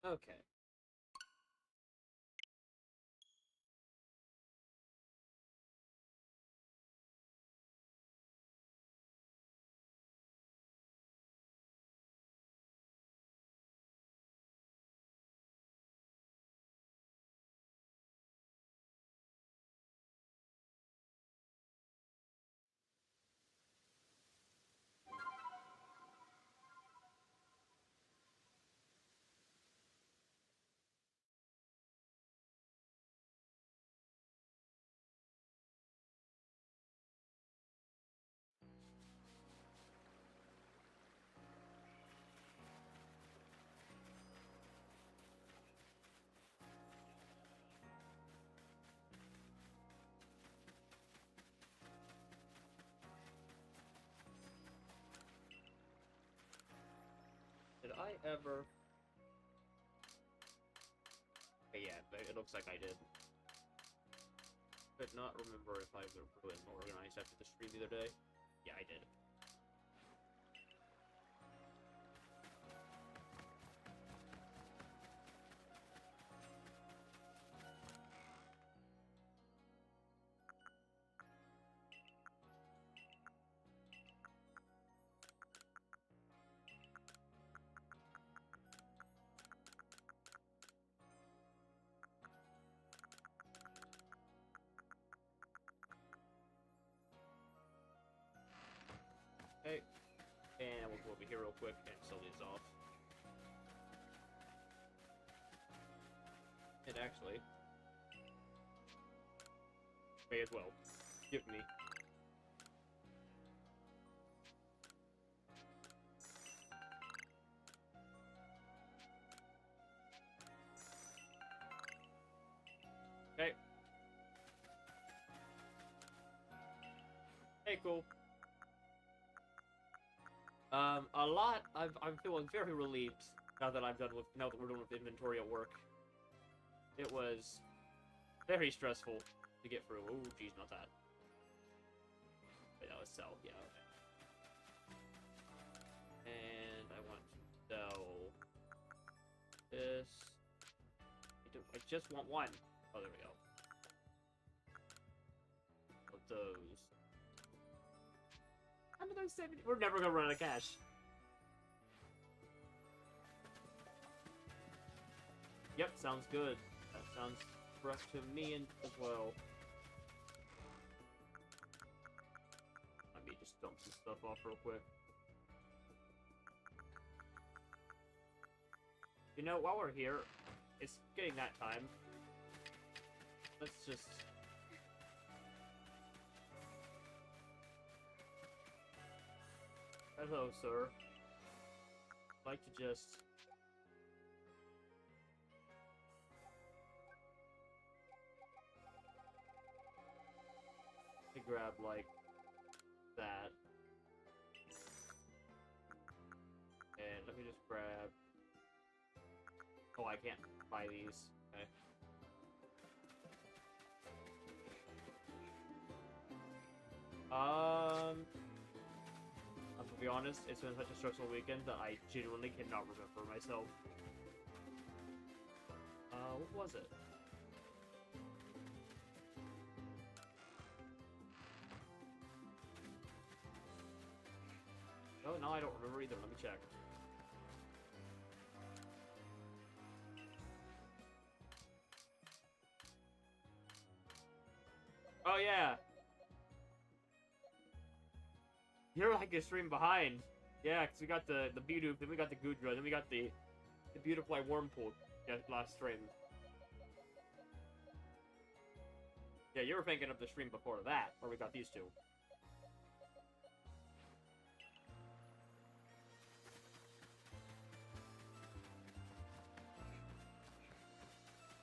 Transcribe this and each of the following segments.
Okay. Did I ever... Okay, yeah, it looks like I did. Could not remember if I was really organized after the stream the other day. Yeah, I did. Okay, and we'll go over here real quick and sell these off. And actually, may as well give me. Okay. Hey, cool. A lot. I'm feeling very relieved now that we're done with inventory at work. It was very stressful to get through. Oh, geez, not that. Wait, that was sell. Yeah. Okay. And I want to sell this. I just want one. Oh, there we go. Of those. 170. We're never gonna run out of cash. Yep, sounds good. That sounds correct to me as well. Let me just dump some stuff off real quick. You know, while we're here, it's getting that time. Let's just... Hello, sir. I'd like to just... to grab, like, that. And let me just grab... Oh, I can't buy these. Okay. To be honest, it's been such a stressful weekend that I genuinely cannot remember myself. What was it? Oh, no, I don't remember either. Let me check. Oh, yeah! You're like a stream behind. Yeah, because we got the Bidoof, then we got the Goodra, then we got the Beautifly Wormpool last stream. Yeah, you were thinking of the stream before that, where we got these two.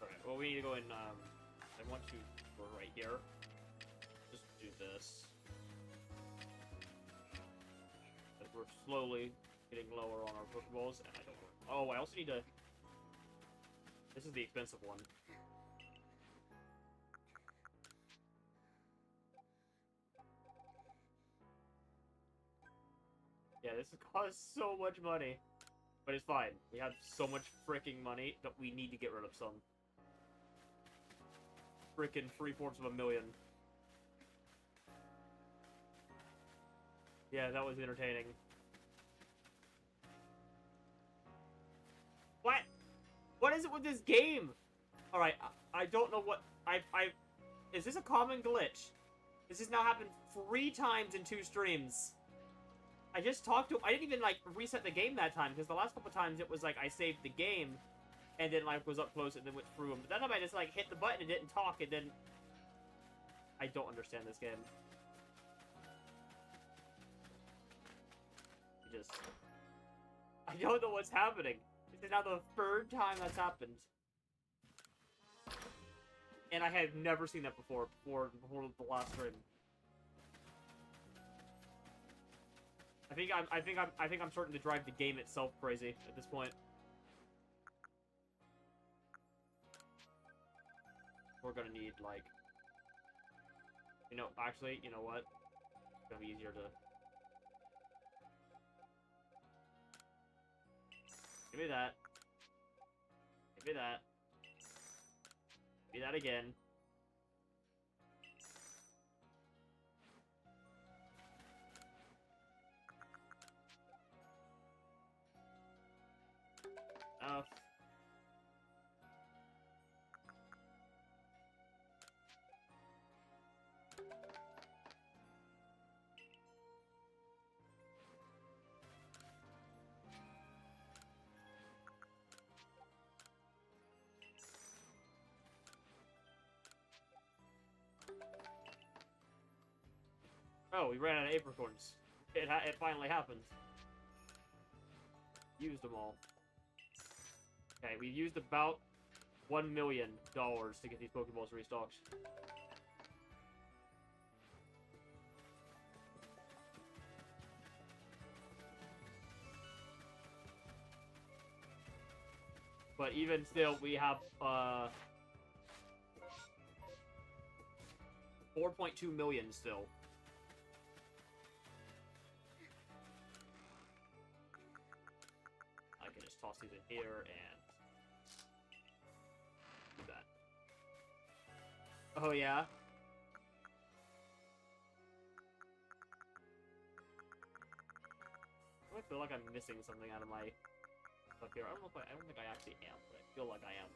Alright, well, we need to go in, I want to go right here. Just do this. We're slowly getting lower on our Pokeballs, and I don't know. Oh, I also need to... This is the expensive one. Yeah, this costs so much money. But it's fine. We have so much freaking money that we need to get rid of some. Freaking 750,000. Yeah, that was entertaining. What? What is it with this game? Alright, I don't know what... Is this a common glitch? This has now happened 3 times in 2 streams. I just talked to him. I didn't even, like, reset the game that time, because the last couple times it was, like, I saved the game, and then, like, was up close and then went through them. But that time I just, like, hit the button and didn't talk, and then... I don't understand this game. I don't know what's happening. This is now the 3rd time that's happened. And I have never seen that before the last stream. I think I'm starting to drive the game itself crazy at this point. We're gonna need, like... You know, actually, you know what? It's gonna be easier to... Give me that. Give me that. Give me that again. Oh. Oh, we ran out of apricorns. It finally happened. Used them all. Okay, we used about $1 million to get these Pokeballs restocked. But even still, we have 4.2 million still. I can just toss these in here and do that. Oh yeah? I feel like I'm missing something out of my stuff here. I don't think I actually am, but I feel like I am.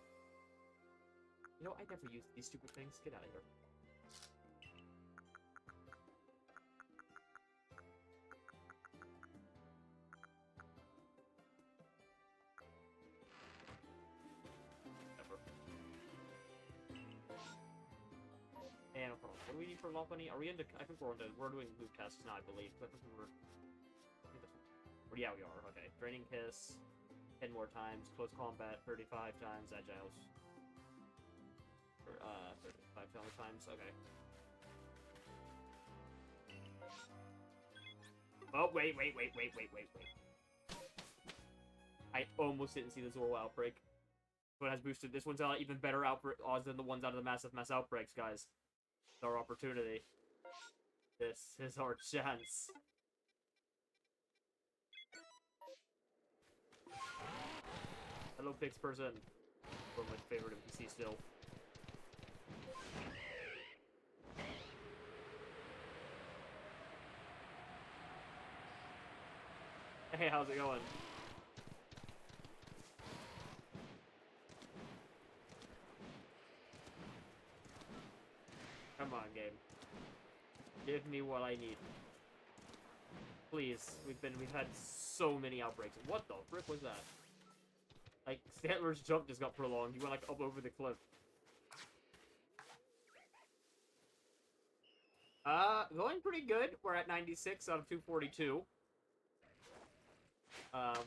You know, I never use these stupid things. Get out of here. Never. And what do we need for Lopunny? Are we into? I think we're doing move tests now, I believe. I think we're. Yeah, we are. Okay. Draining Kiss, 10 more times. Close Combat, 35 times. Agiles. 35 times. Okay. Oh, wait. I almost didn't see the Zoro Outbreak. But it has boosted. This one's even better odds than the ones out of the massive mass outbreaks, guys. It's our opportunity. This is our chance. Hello, Pix person. One of my favorite NPC still. Hey, how's it going? Come on, game. Give me what I need. Please. We've had so many outbreaks. What the frick was that? Like, Stantler's jump just got prolonged. He went, like, up over the cliff. Going pretty good. We're at 96 out of 242.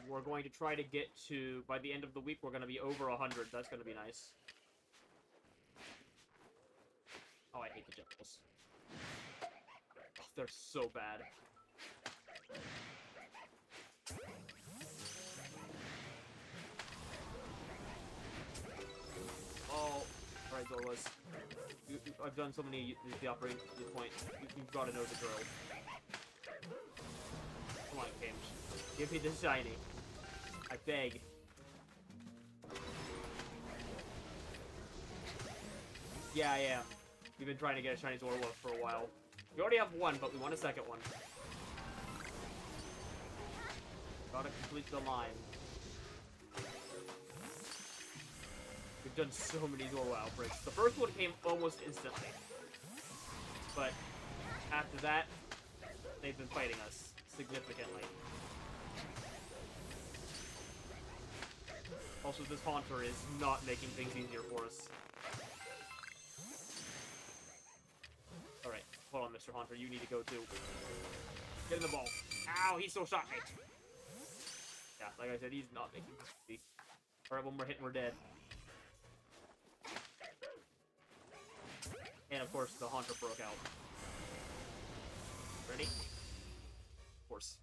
We're going to try to get to... By the end of the week, we're going to be over 100. That's going to be nice. Oh, I hate the jumpers. Oh, they're so bad. Oh, alright, Zorlas. I've done so many the operating to this point. You've got to know the drill. Come on, Kim. Give me the shiny. I beg. Yeah, I am. We've been trying to get a shiny Zorwolf for a while. We already have one, but we want a second one. Gotta complete the line. We've done so many Zorwolf outbreaks. The first one came almost instantly. But after that, they've been fighting us significantly. Also, this Haunter is not making things easier for us. Alright, hold on, Mr. Haunter. You need to go too. Get in the ball. Ow, he still shot me. Yeah, like I said, he's not making things easy. Alright, one more hit and we're dead. And of course, the Haunter broke out. Ready? Of course.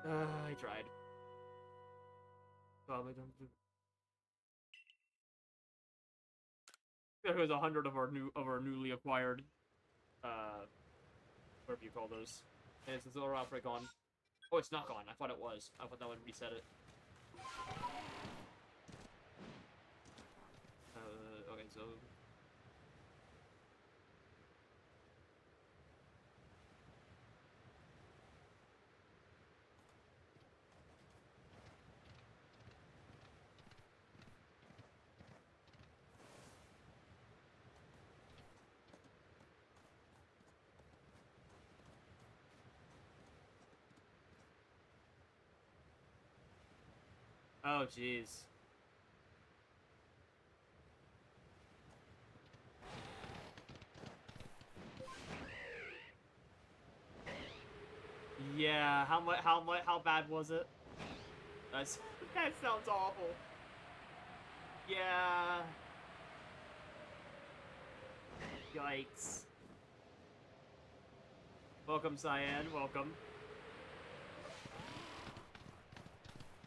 I tried. There was 100 of our newly acquired, whatever you call those. And it's a Zoro outbreak on. Oh, it's not gone. I thought it was. I thought that would reset it. Okay, so. Oh, jeez. Yeah, how bad was it? That sounds awful. Yeah. Yikes. Welcome, Cyan. Welcome.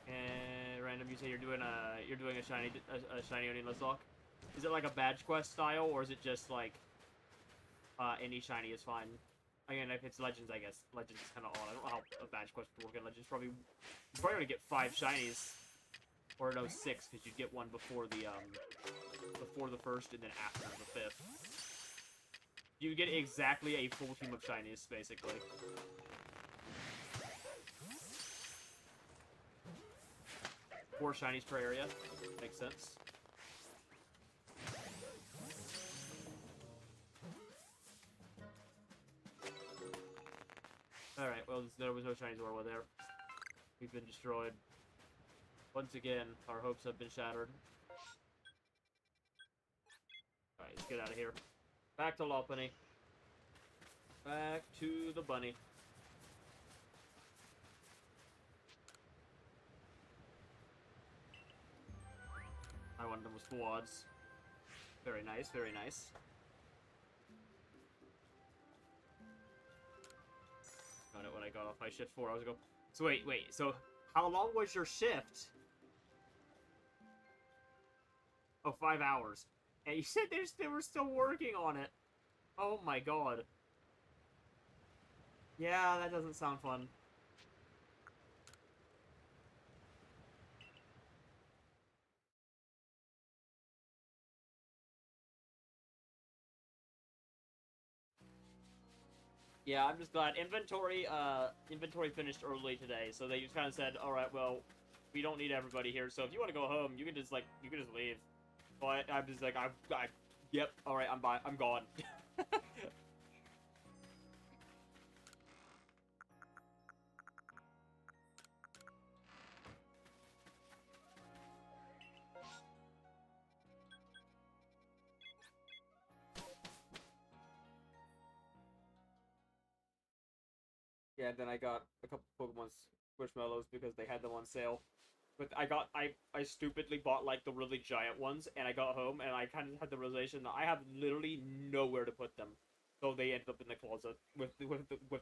And random, you say you're doing a shiny Onion Nuzlocke. Is it like a badge quest style, or is it just like any shiny is fine? Again, if it's Legends, I guess Legends is kind of odd. I don't know how a badge quest would work in Legends. You're probably gonna get 5 shinies, or no, 6, because you'd get one before the first and then after the 5th. You get exactly a full team of shinies, basically. Four shinies per area. Makes sense. Alright, well, there was no shinies Zorwa there. We've been destroyed. Once again, our hopes have been shattered. Alright, let's get out of here. Back to Lopunny. Back to the bunny. I wanted them with full odds. Very nice, very nice. Found it when I got off my shift 4 hours ago. So wait, so how long was your shift? Oh, 5 hours. And you said they were still working on it. Oh my god. Yeah, that doesn't sound fun. Yeah, I'm just glad. Inventory finished early today, so they just kind of said, alright, well, we don't need everybody here, so if you want to go home, you can just leave. But I'm just like, yep, alright, I'm gone. Yeah, then I got a couple Pokemon Squishmallows because they had them on sale. But I stupidly bought like the really giant ones, and I got home and I kind of had the realization that I have literally nowhere to put them. So they ended up in the closet with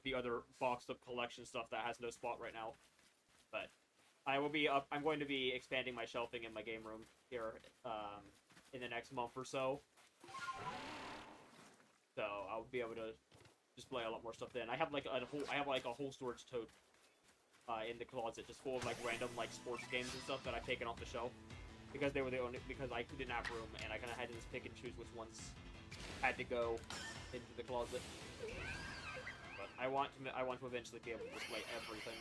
the other boxed up collection stuff that has no spot right now. But I'm going to be expanding my shelving in my game room here in the next month or so. So I'll be able to display a lot more stuff then. I have like a whole storage tote in the closet, just full of like random like sports games and stuff that I've taken off the shelf because they were the only because I didn't have room and I kind of had to just pick and choose which ones had to go into the closet. But I want to eventually be able to display everything.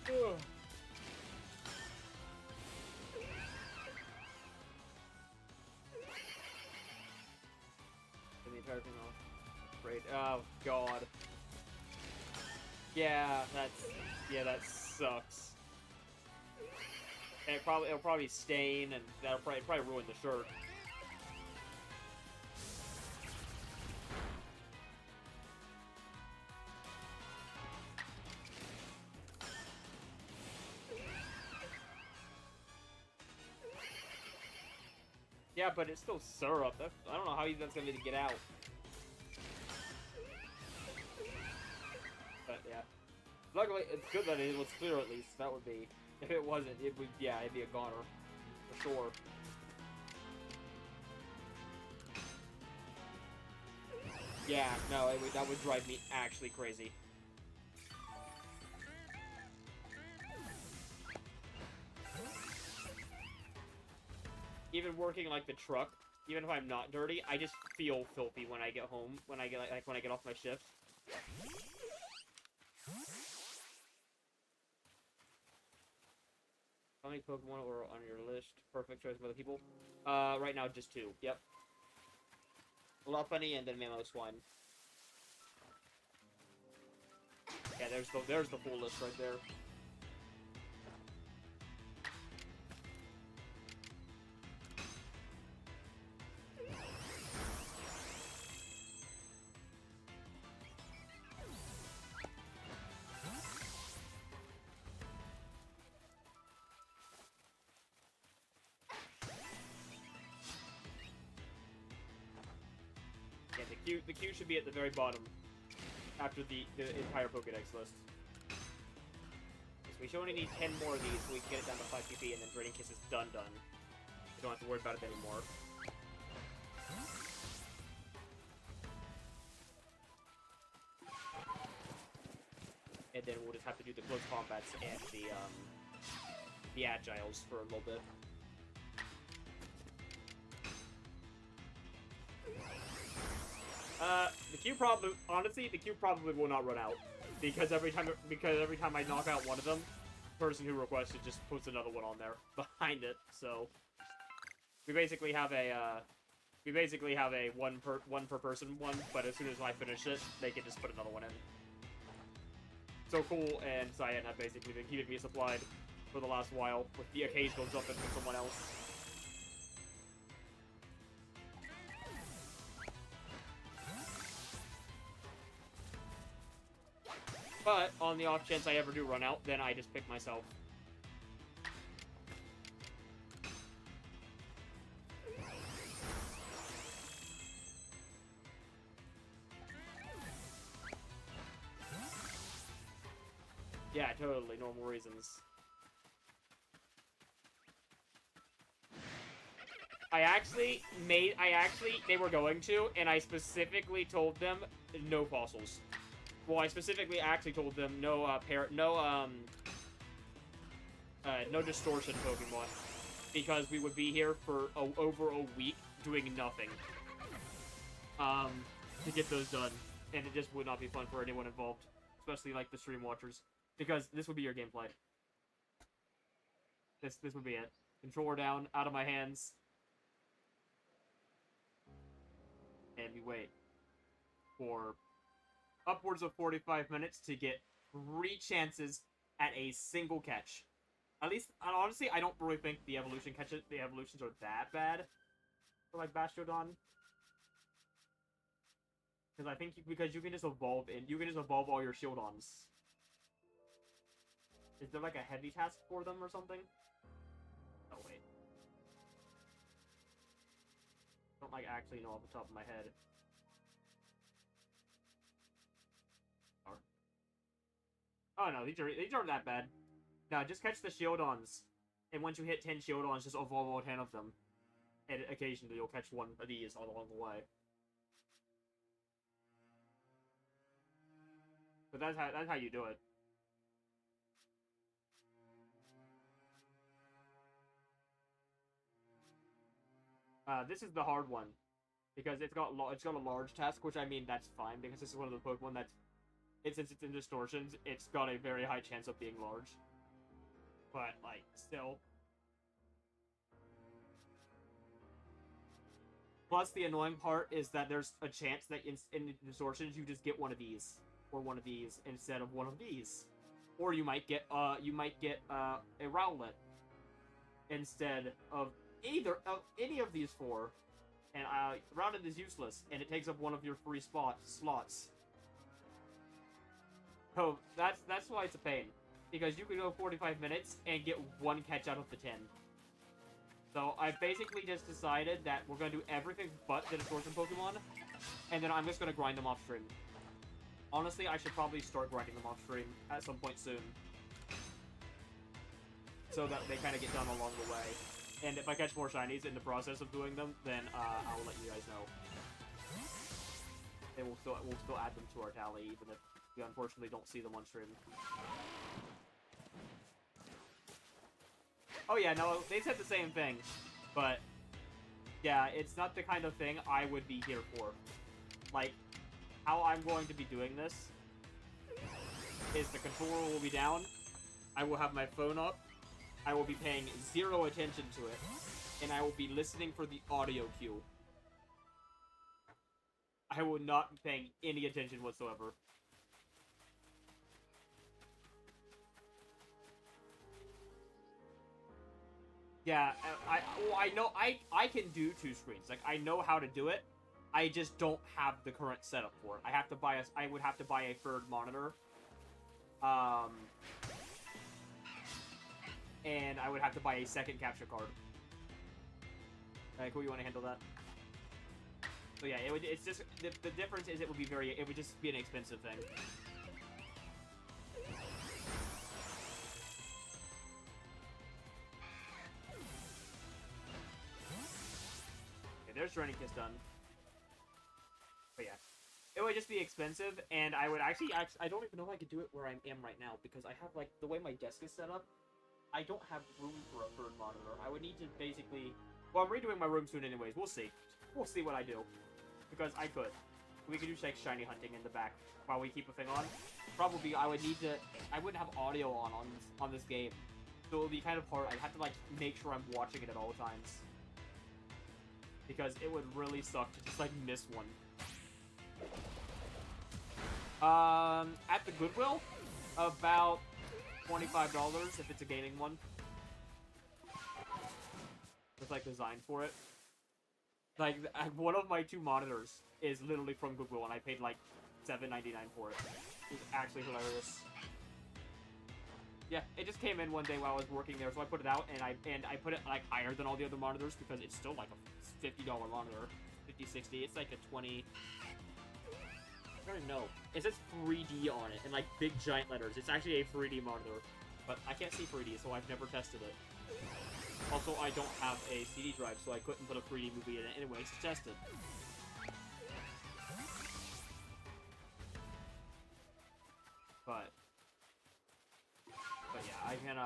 Ugh. The entire thing off. Great. Oh god. Yeah, that sucks. And it'll probably stain, and that'll probably ruin the shirt. Yeah, but it's still syrup. I don't know how that's gonna be to get out. But yeah, luckily it's good that it was clear at least. That would be, if it wasn't, it'd be a goner for sure. Yeah, no, that would drive me actually crazy. Even working like the truck, even if I'm not dirty, I just feel filthy when I get home. When I get when I get off my shift. How many Pokemon are on your list? Perfect choice of other people. Right now just 2. Yep. Lopunny and then Mamoswine. Yeah, there's the full list right there. Yeah, the Q should be at the very bottom after the entire Pokedex list. So we should only need 10 more of these so we can get it down to 5 PP, and then Draining Kiss is done. We don't have to worry about it anymore. And then we'll just have to do the close combats and the agiles for a little bit. The Q probably, honestly, the Q probably will not run out, because every time I knock out one of them, the person who requested just puts another one on there behind it. So we basically have a one per person one, but as soon as I finish it, they can just put another one in. So Cool and Cyan have basically been keeping me supplied for the last while, with the occasional jump in from someone else. But, on the off chance I ever do run out, then I just pick myself. Yeah, totally, normal reasons. They were going to, and I specifically told them, no fossils. Well, I specifically actually told them no no distortion Pokemon, because we would be here for over a week doing nothing to get those done, and it just would not be fun for anyone involved, especially like the stream watchers, because this would be your gameplay. This would be it. Controller down, out of my hands, and we wait for upwards of 45 minutes to get 3 chances at a single catch. At least, honestly, I don't really think the evolutions are that bad for like Bastiodon. Because I think because you can just evolve all your Shieldons. Is there like a heavy task for them or something? Oh wait. I don't like actually know off the top of my head. Oh no, these aren't that bad. No, just catch the Shieldons, and once you hit 10 Shieldons, just evolve all 10 of them. And occasionally you'll catch one of these all along the way. But that's how you do it. This is the hard one because it's got a large task, which I mean that's fine because this is one of the Pokemon that's since it's in distortions, it's got a very high chance of being large. But like still. Plus, the annoying part is that there's a chance that in distortions you just get one of these or one of these instead of one of these, or you might get a Rowlet instead of any of these four, and Rowlet is useless and it takes up one of your free slots. So that's why it's a pain, because you could go 45 minutes and get one catch out of the 10. So I basically just decided that we're going to do everything but the distortion Pokemon, and then I'm just going to grind them off stream. Honestly, I should probably start grinding them off stream at some point soon, so that they kind of get done along the way. And if I catch more shinies in the process of doing them, then I'll let you guys know. And we'll still add them to our tally, even if we unfortunately don't see them on stream. Oh yeah, no, they said the same thing, but yeah, it's not the kind of thing I would be here for. Like, how I'm going to be doing this is the controller will be down, I will have my phone up, I will be paying zero attention to it, and I will be listening for the audio cue. I will not be paying any attention whatsoever. Yeah, I know I can do two screens. Like, I know how to do it. I just don't have the current setup for it. I would have to buy a third monitor. And I would have to buy a second capture card. Cool, you want to handle that? So yeah, it's just the difference is it would just be an expensive thing. There's Training Kiss done. But yeah. It would just be expensive, and I would actually I don't even know if I could do it where I am right now, because I have, like, the way my desk is set up, I don't have room for a third monitor. I would need to basically... Well, I'm redoing my room soon anyways. We'll see. We'll see what I do. Because I could. We could do, like, shiny hunting in the back while we keep a thing on. Probably, I would need to... I wouldn't have audio on this game. So it would be kind of hard. I'd have to, like, make sure I'm watching it at all times. Because it would really suck to just, like, miss one. At the Goodwill, about $25 if it's a gaming one. With, like, design for it. Like, one of my two monitors is literally from Goodwill, and I paid, like, $7.99 for it. It's actually hilarious. Yeah, it just came in one day while I was working there, so I put it out, and I put it, like, higher than all the other monitors, because it's still, like, a $50 monitor. 50, 60, it's like a 20... I don't even know. It says 3D on it, in, like, big giant letters. It's actually a 3D monitor, but I can't see 3D, so I've never tested it. Also, I don't have a CD drive, so I couldn't put a 3D movie in it anyways to test it. But yeah, I can,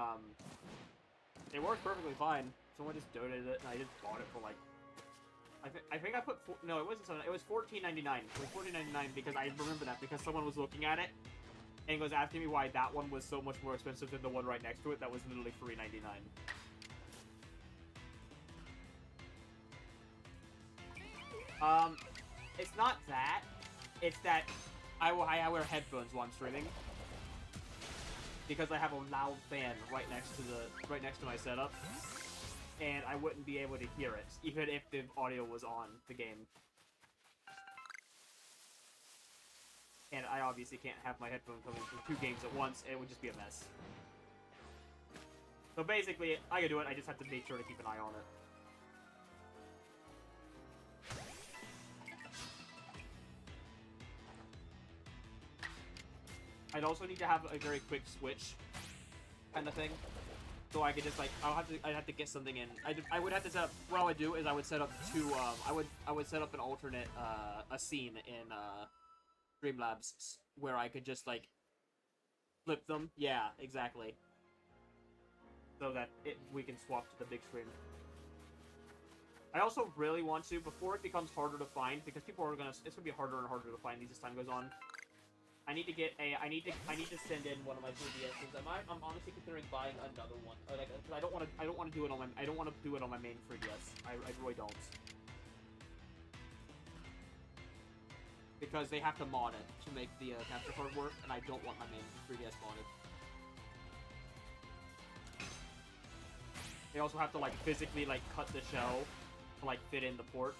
it works perfectly fine. Someone just donated it, and I just bought it for, like, I think I put, no, it wasn't it was $14.99. It was $14.99 because I remember that, because someone was looking at it, and was asking me why that one was so much more expensive than the one right next to it that was literally $3.99. It's not that. It's that I wear headphones while I'm streaming, because I have a loud fan right next to my setup, and I wouldn't be able to hear it even if the audio was on the game. And I obviously can't have my headphones coming from two games at once. It would just be a mess. So basically, I can do it. I just have to make sure to keep an eye on it. I'd also need to have a very quick switch kind of thing, so I could just, like, I'd have to get something in. I would have to set up. What I would do is I would set up two. I would set up an alternate a scene in Streamlabs where I could just, like, Flip them. Yeah, exactly. So that we can swap to the big screen. I also really want to, before it becomes harder to find, because people are gonna, it's gonna be harder and harder to find these as time goes on. I need to get a, I need to send in one of my 3DSs. I'm honestly considering buying another one. Or like, cause I don't want to do it on my, I don't want to do it on my main 3DS. I really don't. Because they have to mod it to make the capture card work, and I don't want my main 3DS modded. They also have to like physically like cut the shell to like fit in the port.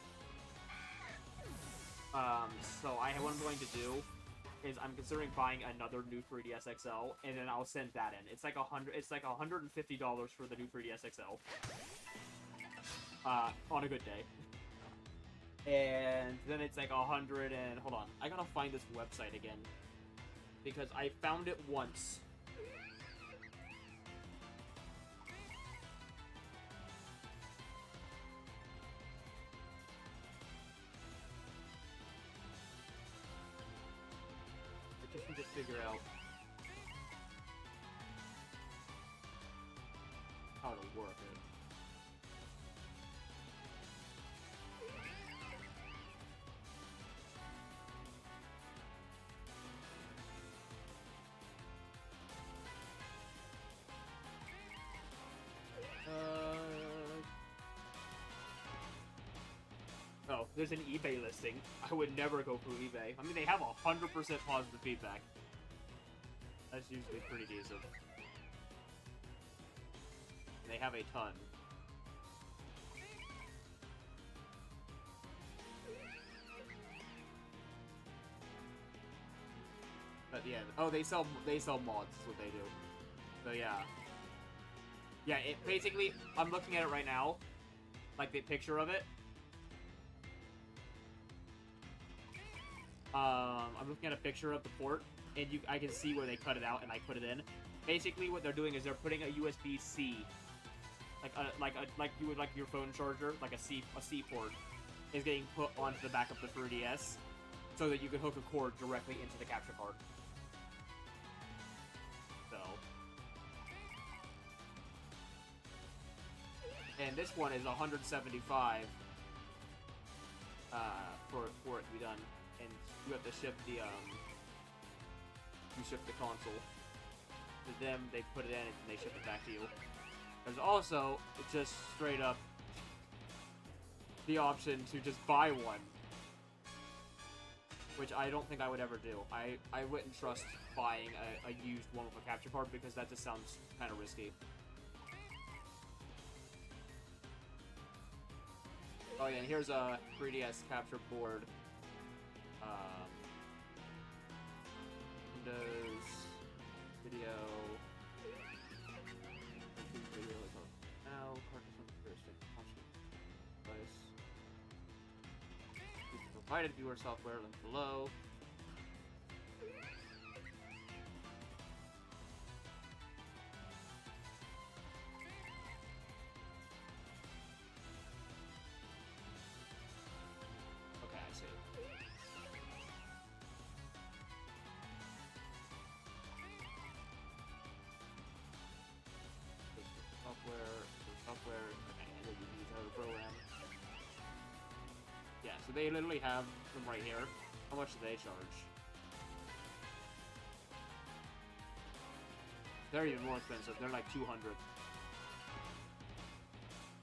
So what I'm going to do is I'm considering buying another new 3DS XL, and then I'll send that in. It's like $150 for the new 3DS XL. On a good day. And then it's like 100 and... Hold on. I gotta find this website again. Because I found it once. I just need to figure out how to work it. Oh, there's an eBay listing. I would never go through eBay. I mean, they have 100% positive feedback. That's usually pretty decent. They have a ton. But yeah, oh, they sell mods, is what they do. So yeah. Yeah, it basically, I'm looking at it right now. Like the picture of it. I'm looking at a picture of the port, and I can see where they cut it out and I put it in. Basically, what they're doing is they're putting a USB-C, like you would like your phone charger, like a C port, is getting put onto the back of the 3DS, so that you can hook a cord directly into the capture card. So, and this one is 175 for it to be done. And you have to ship the, you ship the console to them, they put it in, and they ship it back to you. There's also, just straight up, the option to just buy one. Which I don't think I would ever do. I wouldn't trust buying a used one with a capture card, because that just sounds kind of risky. Oh yeah, and here's a 3DS capture board. Windows, video, now, provided viewer software, link below. Okay, I see. Software, okay, and then you use another program. Yeah, so they literally have them right here. How much do they charge? They're even more expensive. They're like 200.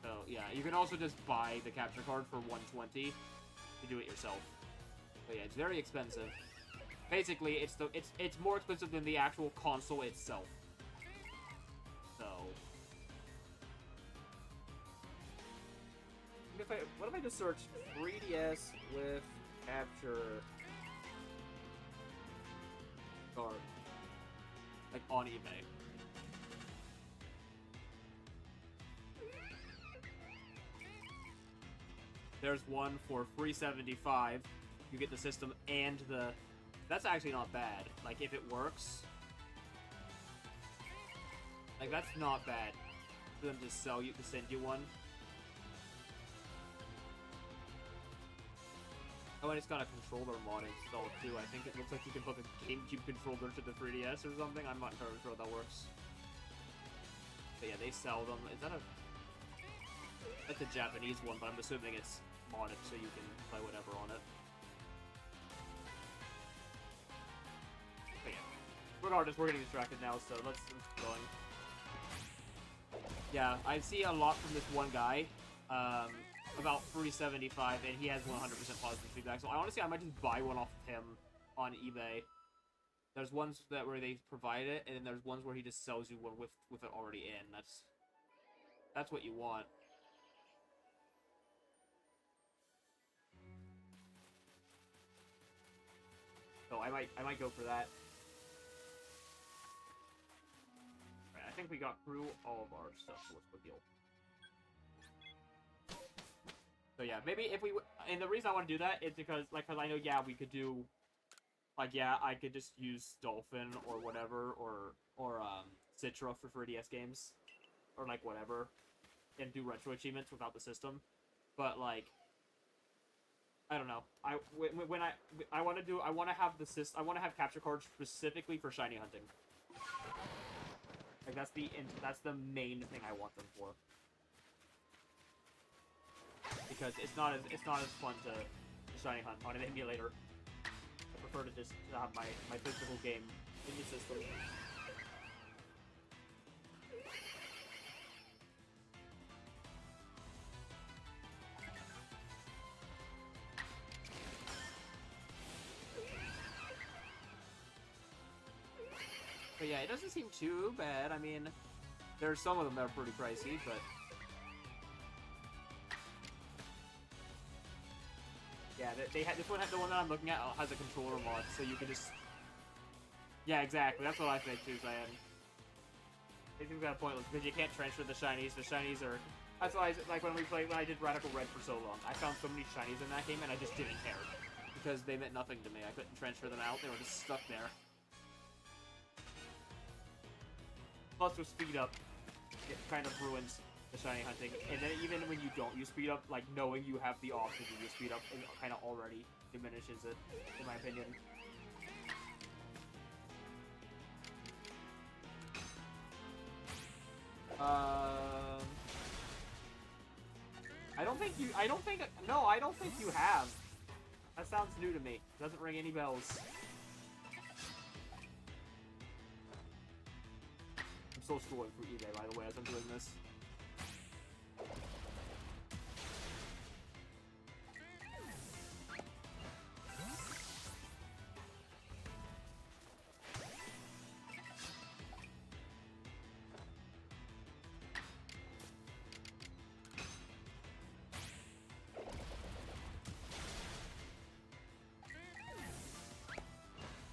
So yeah, you can also just buy the capture card for 120 to do it yourself. But yeah, it's very expensive. Basically, it's more expensive than the actual console itself. So. What if I just search 3DS with capture card, like on eBay? There's one for $375. You get the system and the. That's actually not bad. Like if it works, like that's not bad for them to send you one. Oh Oh, and it's got a controller mod installed too. I think it looks like you can hook a GameCube controller to the 3DS or something. I'm not entirely sure how that works. But yeah, they sell them. Is that a... That's a Japanese one, but I'm assuming it's modded so you can play whatever on it. But yeah. Regardless, we're getting distracted now, so let's keep going. Yeah, I see a lot from this one guy. About 375, and he has 100% positive feedback. So honestly, I might just buy one off of him on eBay. There's ones that where they provide it, and then there's ones where he just sells you one with it already in. That's what you want. So I might go for that. Right, I think we got through all of our stuff. So what's the deal? So yeah, maybe if we... And the reason I want to do that is because, like, I know, yeah, we could do... Like, yeah, I could just use Dolphin or whatever, or Citra for 3DS games. Or, like, whatever. And do retro achievements without the system. But, like... I don't know. I want to have the system... I want to have capture cards specifically for shiny hunting. Like, that's the main thing I want them for. Because it's not as fun to shiny hunt on an emulator. I prefer to just have my physical game in the system. But yeah, it doesn't seem too bad. I mean, there's some of them that are pretty pricey, but... Yeah, they had this one. The one that I'm looking at has a controller mod, so you can just. Yeah, exactly. That's what I think too, Zion. I think we got a point because you can't transfer the shinies. The shinies are. That's why like when I did Radical Red for so long, I found so many shinies in that game, and I just didn't care because they meant nothing to me. I couldn't transfer them out; they were just stuck there. Plus, with speed up, it kind of ruins the shiny hunting, and then even when you don't use speed up, like knowing you have the option to use speed up, it kind of already diminishes it, in my opinion. I don't think you have. That sounds new to me. Doesn't ring any bells. I'm still scrolling through eBay, by the way, as I'm doing this.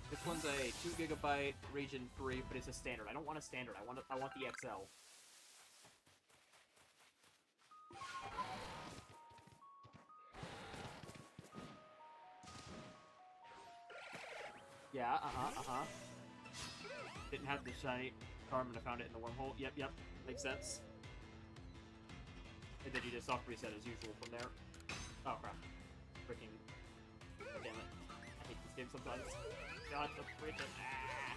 This one's a 2GB region 3, but it's a standard. I don't want a standard. I want the XL. Yeah, Didn't have the shiny charm and I found it in the wormhole. Yep. Makes sense. And then you just soft reset as usual from there. Oh crap. Freaking... Oh, damn it. I hate this game sometimes. God, the freaking... Ah!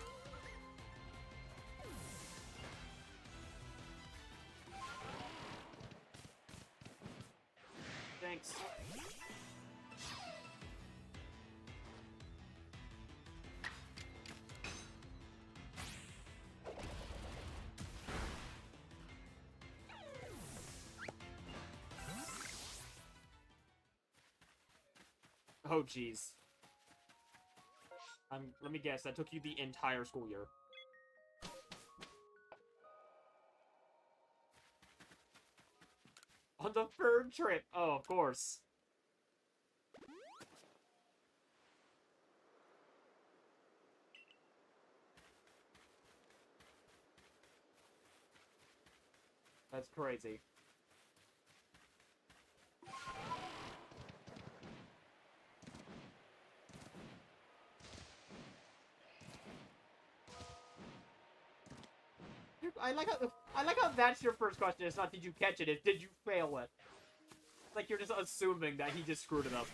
Thanks. Oh, jeez. Let me guess, that took you the entire school year. On the third trip! Oh, of course. That's crazy. I like how that's your first question. It's not did you catch it, it's did you fail it. Like you're just assuming that he just screwed it up.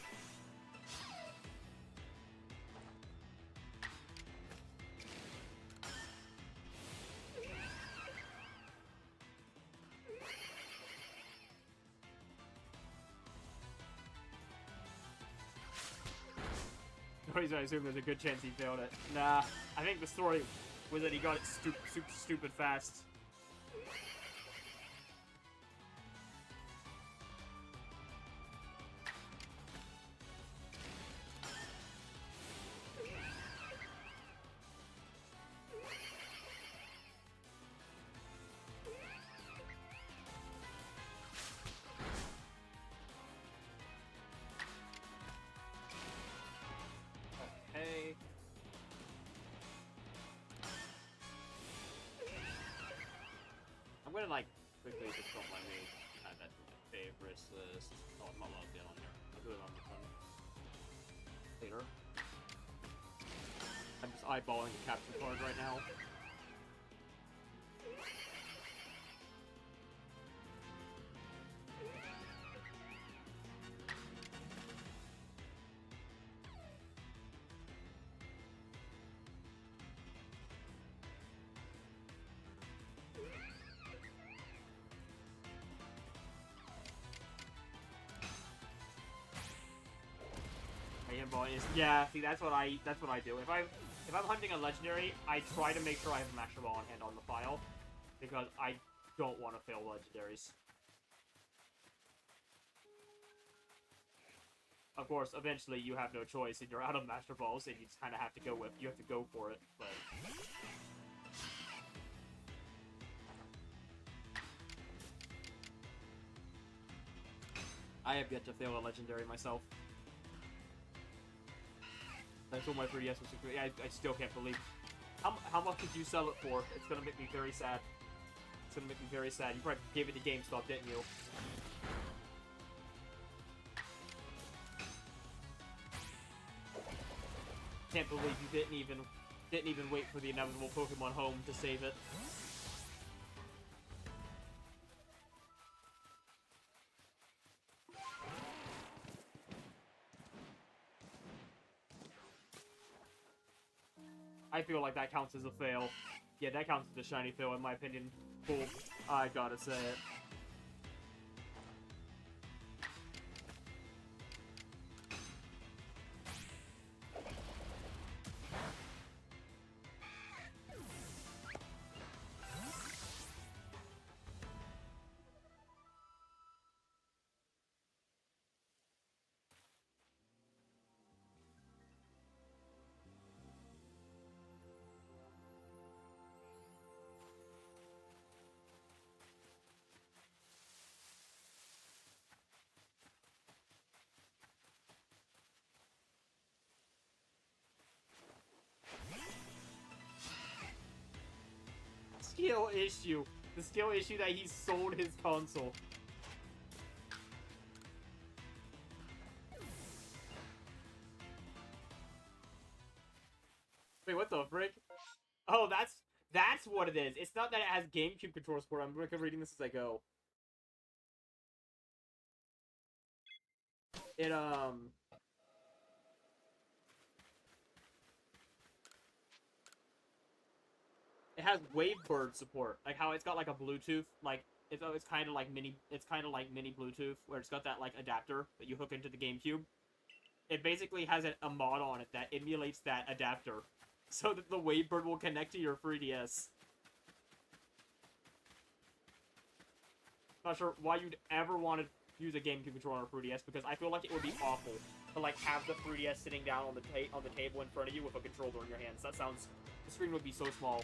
Everybody's gonna assume there's a good chance he failed it. Nah, I think the story was that he got it super stupid fast. Okay. I'm gonna like quickly just don't let me add that to my favorites list. Oh, I'm not logged in on there. I'll do it on the phone later. I'm just eyeballing the capture card right now. Yeah, see that's what I do. If I'm hunting a legendary, I try to make sure I have a Master Ball on hand on the file, because I don't want to fail legendaries. Of course, eventually you have no choice, and you're out of Master Balls, and you just kind of have to go for it. But I have yet to fail a legendary myself. Until my 3DS was secret. I still can't believe. How much did you sell it for? It's gonna make me very sad. It's gonna make me very sad. You probably gave it to GameStop, didn't you? Can't believe you didn't even wait for the inevitable Pokemon Home to save it. I feel like that counts as a fail. Yeah, that counts as a shiny fail, in my opinion. Cool. I gotta say it. Skill issue. The skill issue that he sold his console. Wait, what the frick? Oh, that's what it is. It's not that it has GameCube control support. I'm reading this as I go. It it has Wavebird support, like how it's got like a Bluetooth, like it's kind of like mini Bluetooth, where it's got that like adapter that you hook into the GameCube. It basically has a mod on it that emulates that adapter, so that the Wavebird will connect to your 3DS. Not sure why you'd ever want to use a GameCube controller on a 3DS, because I feel like it would be awful to like have the 3DS sitting down on the table in front of you with a controller in your hands. The screen would be so small.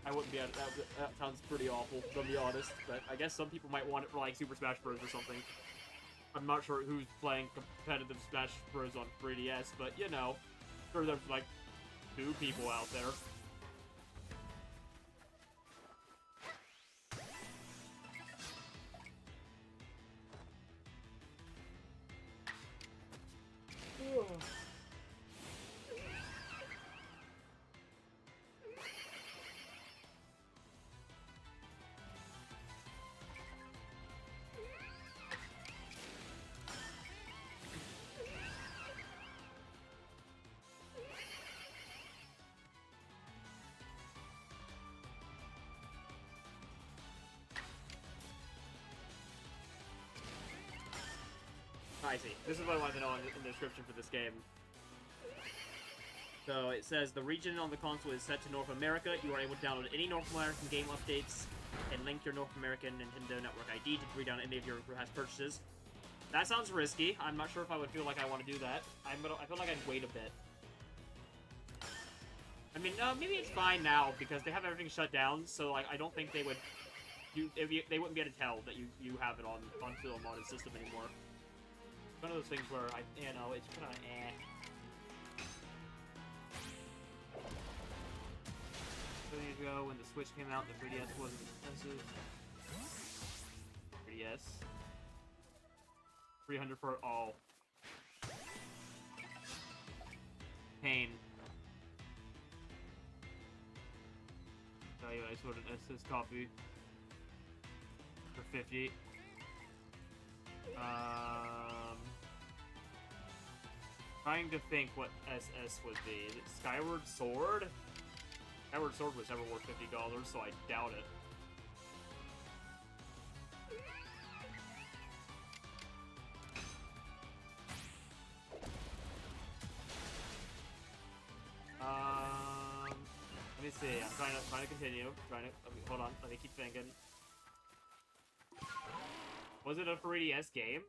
I wouldn't be able to, that sounds pretty awful, to be honest, but I guess some people might want it for, like, Super Smash Bros. Or something. I'm not sure who's playing competitive Smash Bros. On 3DS, but, you know, sure there's, like, 2 people out there. I see. This is what I wanted to know in the description for this game. So it says the region on the console is set to North America. You are able to download any North American game updates and link your North American Nintendo Network ID to read down any of your past purchases. That sounds risky. I'm not sure if I would feel like I want to do that. I feel like I'd wait a bit. I mean, maybe it's fine now because they have everything shut down. So like, I don't think they would. They wouldn't be able to tell that you have it onto a modded system anymore. It's one of those things where it's kind of eh. Years ago when the Switch came out, the 3DS wasn't expensive. 3DS. 300 for all. Pain. Tell you, I sorted an SS copy for 50. Trying to think what SS would be. Is it Skyward Sword? Skyward Sword was never worth $50, so I doubt it. Let me see. I'm trying to continue. Hold on. Let me keep thinking. Was it a 3DS game?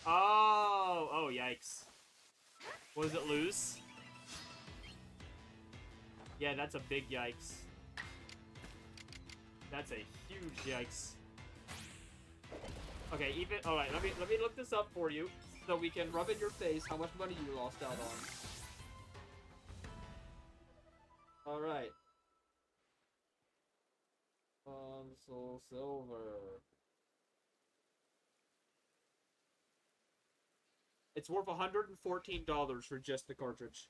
Oh, yikes. Was it loose? Yeah, that's a big yikes. That's a huge yikes. Okay, alright, let me look this up for you so we can rub in your face how much money you lost out on. Alright. Console silver. It's worth $114 for just the cartridge.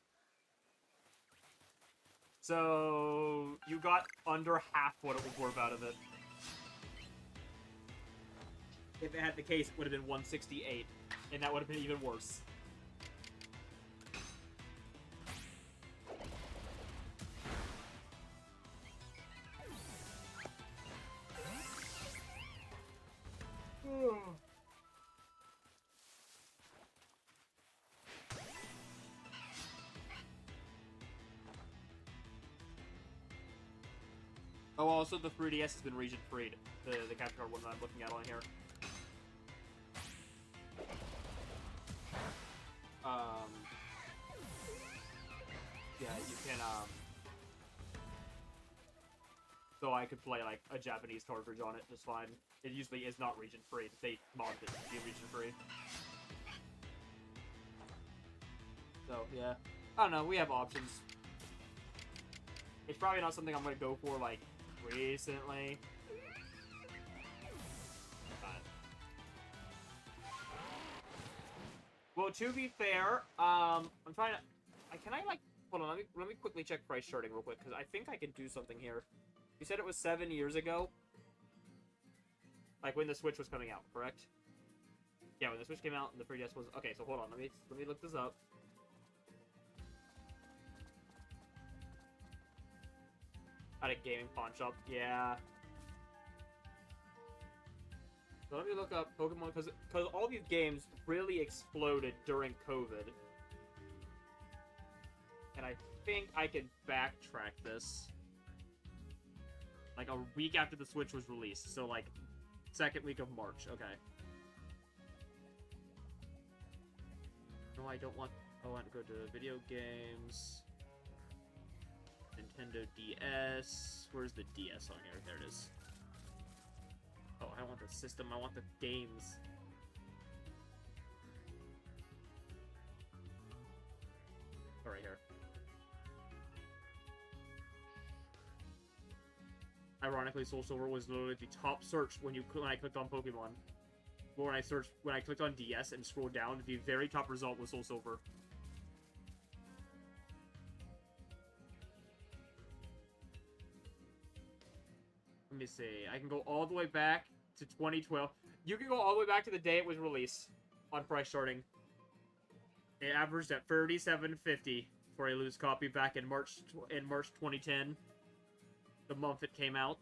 So, you got under half what it was worth out of it. If it had the case, it would have been $168, and that would have been even worse. Oh, also the 3DS has been region freed. The capture card one that I'm looking at on here. Yeah, you can, so I could play, like, a Japanese cartridge on it just fine. It usually is not region free. They modded it to be region free. So, yeah. I don't know, we have options. It's probably not something I'm gonna go for, like, recently. Well, to be fair, I'm trying to... Can I, like... Hold on, let me quickly check price charting real quick, because I think I can do something here. You said it was 7 years ago? Like, when the Switch was coming out, correct? Yeah, when the Switch came out and the 3DS was... Okay, so hold on, let me look this up. At a gaming pawn shop, yeah. So let me look up Pokemon, because all these games really exploded during COVID. And I think I can backtrack this. Like, a week after the Switch was released. So, like, second week of March. Okay. No, I don't want... I want to go to video games. Nintendo DS. Where's the DS on here? There it is. Oh, I want the system. I want the games. Oh, right here. Ironically, Soul Silver was literally the top search when I clicked on Pokemon. But when I clicked on DS and scrolled down, the very top result was Soul Silver. Let me see. I can go all the way back to 2012. You can go all the way back to the day it was released on price charting. It averaged at $37.50 for a loose copy back in March 2010. The month it came out.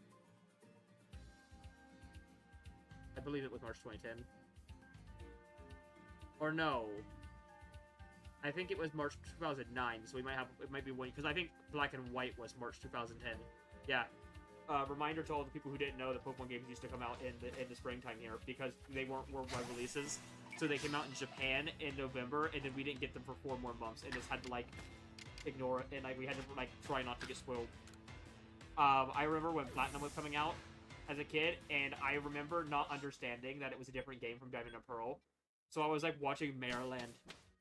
I believe it was March 2010. Or no. I think it was March 2009, so it might be one, because I think Black and White was March 2010. Yeah. Reminder to all the people who didn't know that Pokemon games used to come out in the springtime here, because they weren't worldwide releases. So they came out in Japan in November, and then we didn't get them for 4 more months, and just had to, like, ignore it, and, like, we had to, like, try not to get spoiled. I remember when Platinum was coming out as a kid, and I remember not understanding that it was a different game from Diamond and Pearl. So I was, like, watching Maryland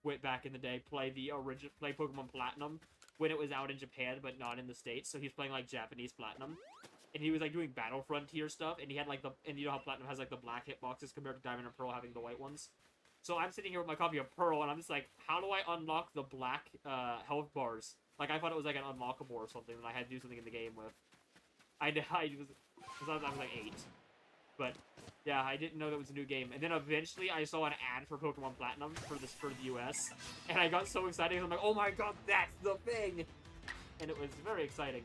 went back in the day play Pokemon Platinum when it was out in Japan, but not in the States. So he's playing, like, Japanese Platinum. And he was, like, doing Battle Frontier stuff, and he had, like, and you know how Platinum has, like, the black hitboxes compared to Diamond and Pearl having the white ones? So I'm sitting here with my copy of Pearl, and I'm just like, how do I unlock the black health bars? Like, I thought it was like an unlockable or something that I had to do something in the game with. I was like 8. But, yeah, I didn't know that was a new game. And then eventually I saw an ad for Pokemon Platinum for the US. And I got so excited, I'm like, oh my god, that's the thing! And it was very exciting.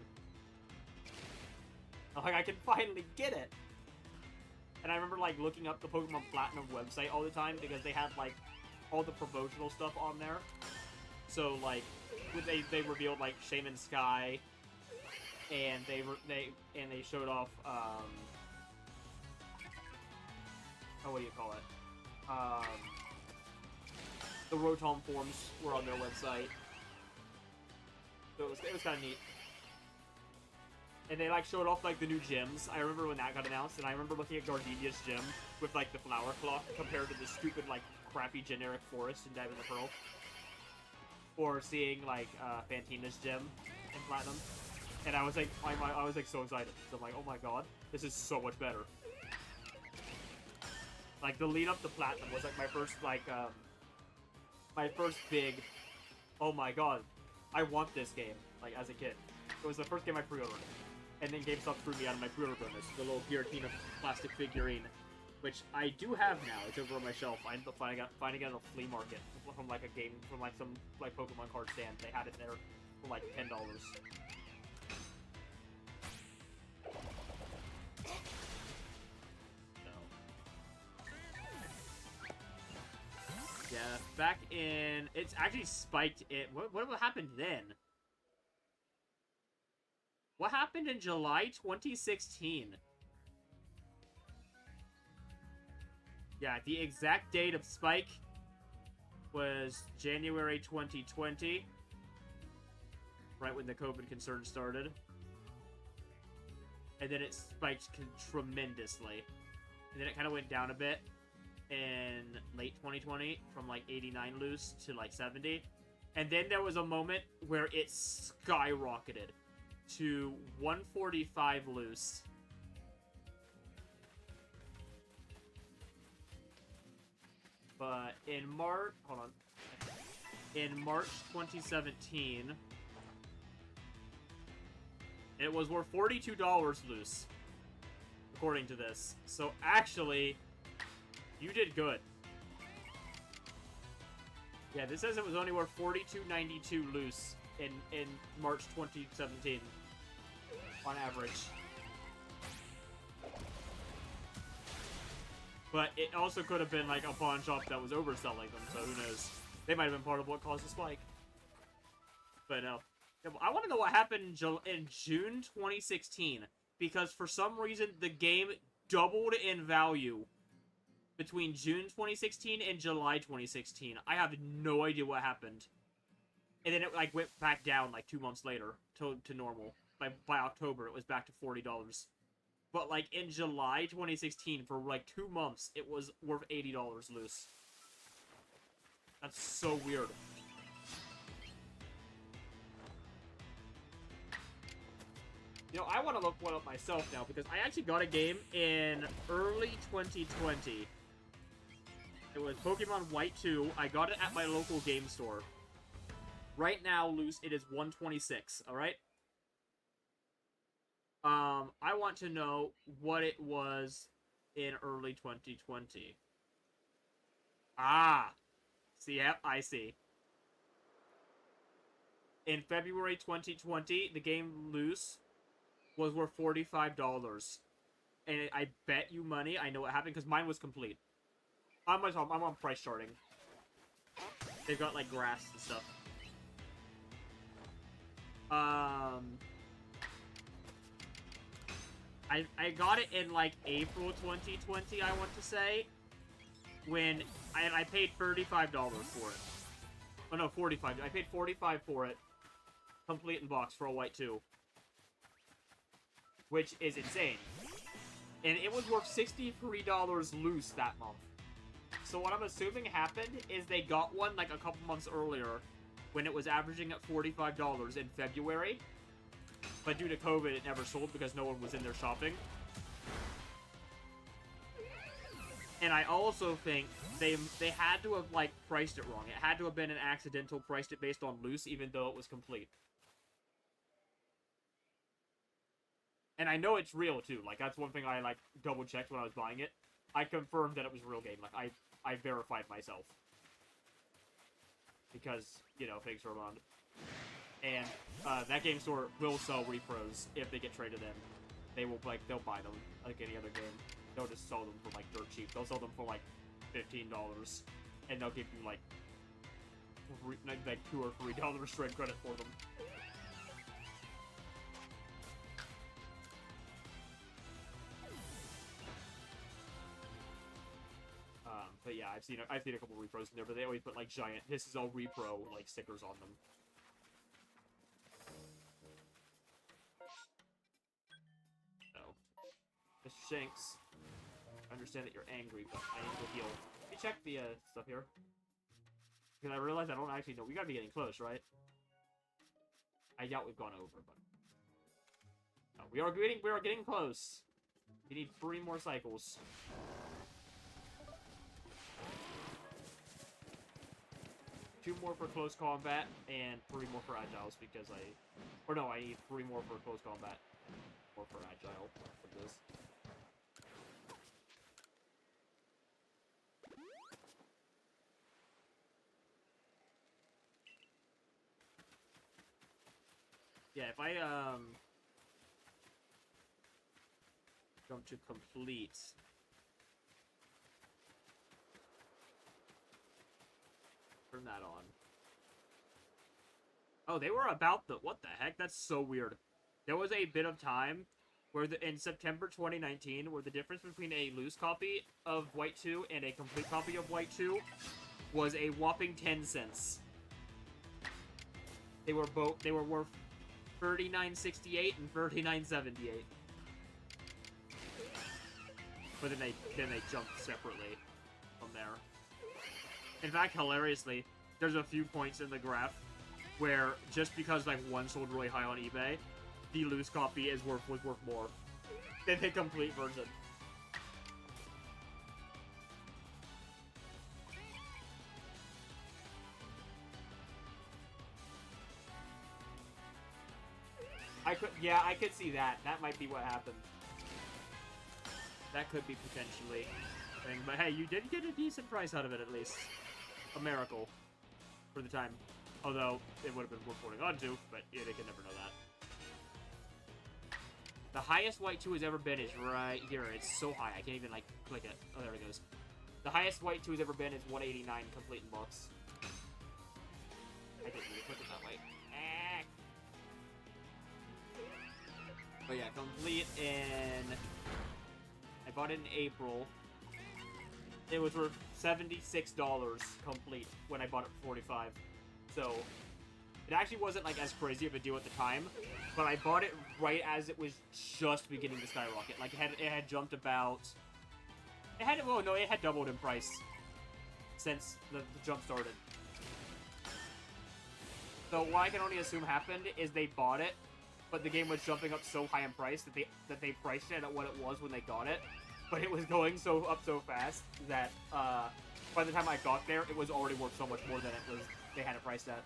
I'm like, I can finally get it! And I remember, like, looking up the Pokemon Platinum website all the time because they had, like, all the promotional stuff on there. So, like, they revealed, like, Shaman Sky, and they showed off, what do you call it? The Rotom forms were on their website. So it was kind of neat. And they, like, showed off, like, the new gyms. I remember when that got announced, and I remember looking at Gardenia's gym with, like, the flower clock compared to the stupid, like, crappy generic forest in Diamond and Pearl. Or seeing, like, Fantina's gym in Platinum. And I was, like, I was, like, so excited. So I'm like, oh my god, this is so much better. Like, the lead up to Platinum was, like, my first, like, my first big, oh my god, I want this game, like, as a kid. It was the first game I pre-ordered. And then GameStop threw me out of my pre-order bonus, the little Giratina plastic figurine, which I do have now. It's over on my shelf. I ended up finding it at a flea market from, like, some, like, Pokemon card stand. They had it there for, like, $10. Yeah, back in... It's actually spiked it. What happened then? What happened in July 2016? Yeah, the exact date of spike was January 2020. Right when the COVID concern started. And then it spiked tremendously. And then it kind of went down a bit in late 2020 from like 89 loose to like 70. And then there was a moment where it skyrocketed to 145 loose. But in March, hold on. In March 2017, it was worth $42 loose, according to this. So actually, you did good. Yeah, this says it was only worth $42.92 loose in March 2017 on average. But it also could have been like a pawn shop that was overselling them, so who knows? They might have been part of what caused the spike. But no. I want to know what happened in June 2016, because for some reason the game doubled in value between June 2016 and July 2016. I have no idea what happened. And then it like went back down like 2 months later to normal. By October, it was back to $40. But like in July 2016, for like 2 months, it was worth $80 loose. That's so weird. You know, I want to look one up myself now, because I actually got a game in early 2020. It was Pokemon White 2. I got it at my local game store. Right now, loose, it is $126, alright? I want to know what it was in early 2020. Ah! See, yep, I see. In February 2020, the game loose was worth $45. And I bet you money I know what happened, because mine was complete. I'm on price charting. They've got, like, grass and stuff. I got it in, like, April 2020, I want to say. When I paid $35 for it. Oh, no, $45. I paid $45 for it. Complete in box for a white 2. Which is insane. And it was worth $63 loose that month. So what I'm assuming happened is they got one, like, a couple months earlier when it was averaging at $45 in February. But due to COVID, it never sold because no one was in there shopping. And I also think they had to have, like, priced it wrong. It had to have been an accidental, priced it based on loose, even though it was complete. And I know it's real, too. Like, that's one thing I, like, double-checked when I was buying it. I confirmed that it was a real game. Like, I verified myself. Because, you know, fakes are around. And, that game store will sell repros if they get traded in. They will, like, they'll buy them like any other game. They'll just sell them for, like, dirt cheap. They'll sell them for, like, $15. And they'll give you, like $2 or $3 trade credit for them. But yeah, I've seen a couple repros in there, but they always put, like, giant, this is all repro, like, stickers on them. So, Mr. Shanks, I understand that you're angry, but I need to heal. Let me check the, stuff here. Because I realized I don't actually know. We gotta be getting close, right? I doubt we've gone over, but... No, we are getting close. We need 3 more cycles. Two more for close combat, and 3 more for agiles, because I need 3 more for close combat. 4 for agile for this. Yeah, if I, jump to complete... Turn that on. Oh, they were about the... What the heck? That's so weird. There was a bit of time where in September 2019, where the difference between a loose copy of White 2 and a complete copy of White 2 was a whopping 10 cents. They were worth $39.68 and $39.78. But then they jumped separately from there. In fact, hilariously, there's a few points in the graph where just because, like, one sold really high on eBay, the loose copy was worth more than the complete version. I could see that. That might be what happened. That could be potentially a thing. But hey, you did get a decent price out of it at least. A miracle for the time. Although it would have been worth holding on to, but yeah, they can never know that. The highest White 2 has ever been is right here. It's so high, I can't even, like, click it. Oh, there it goes. The highest White 2 has ever been is 189 complete in box. I didn't really click it that way. But yeah, complete in... I bought it in April. It was worth $76 complete when I bought it for $45. So, it actually wasn't, like, as crazy of a deal at the time, but I bought it right as it was just beginning to skyrocket. Like, it had jumped about... It had doubled in price since the jump started. So, what I can only assume happened is they bought it, but the game was jumping up so high in price that they priced it at what it was when they got it. But it was going up so fast that by the time I got there, it was already worth so much more than they had it priced at.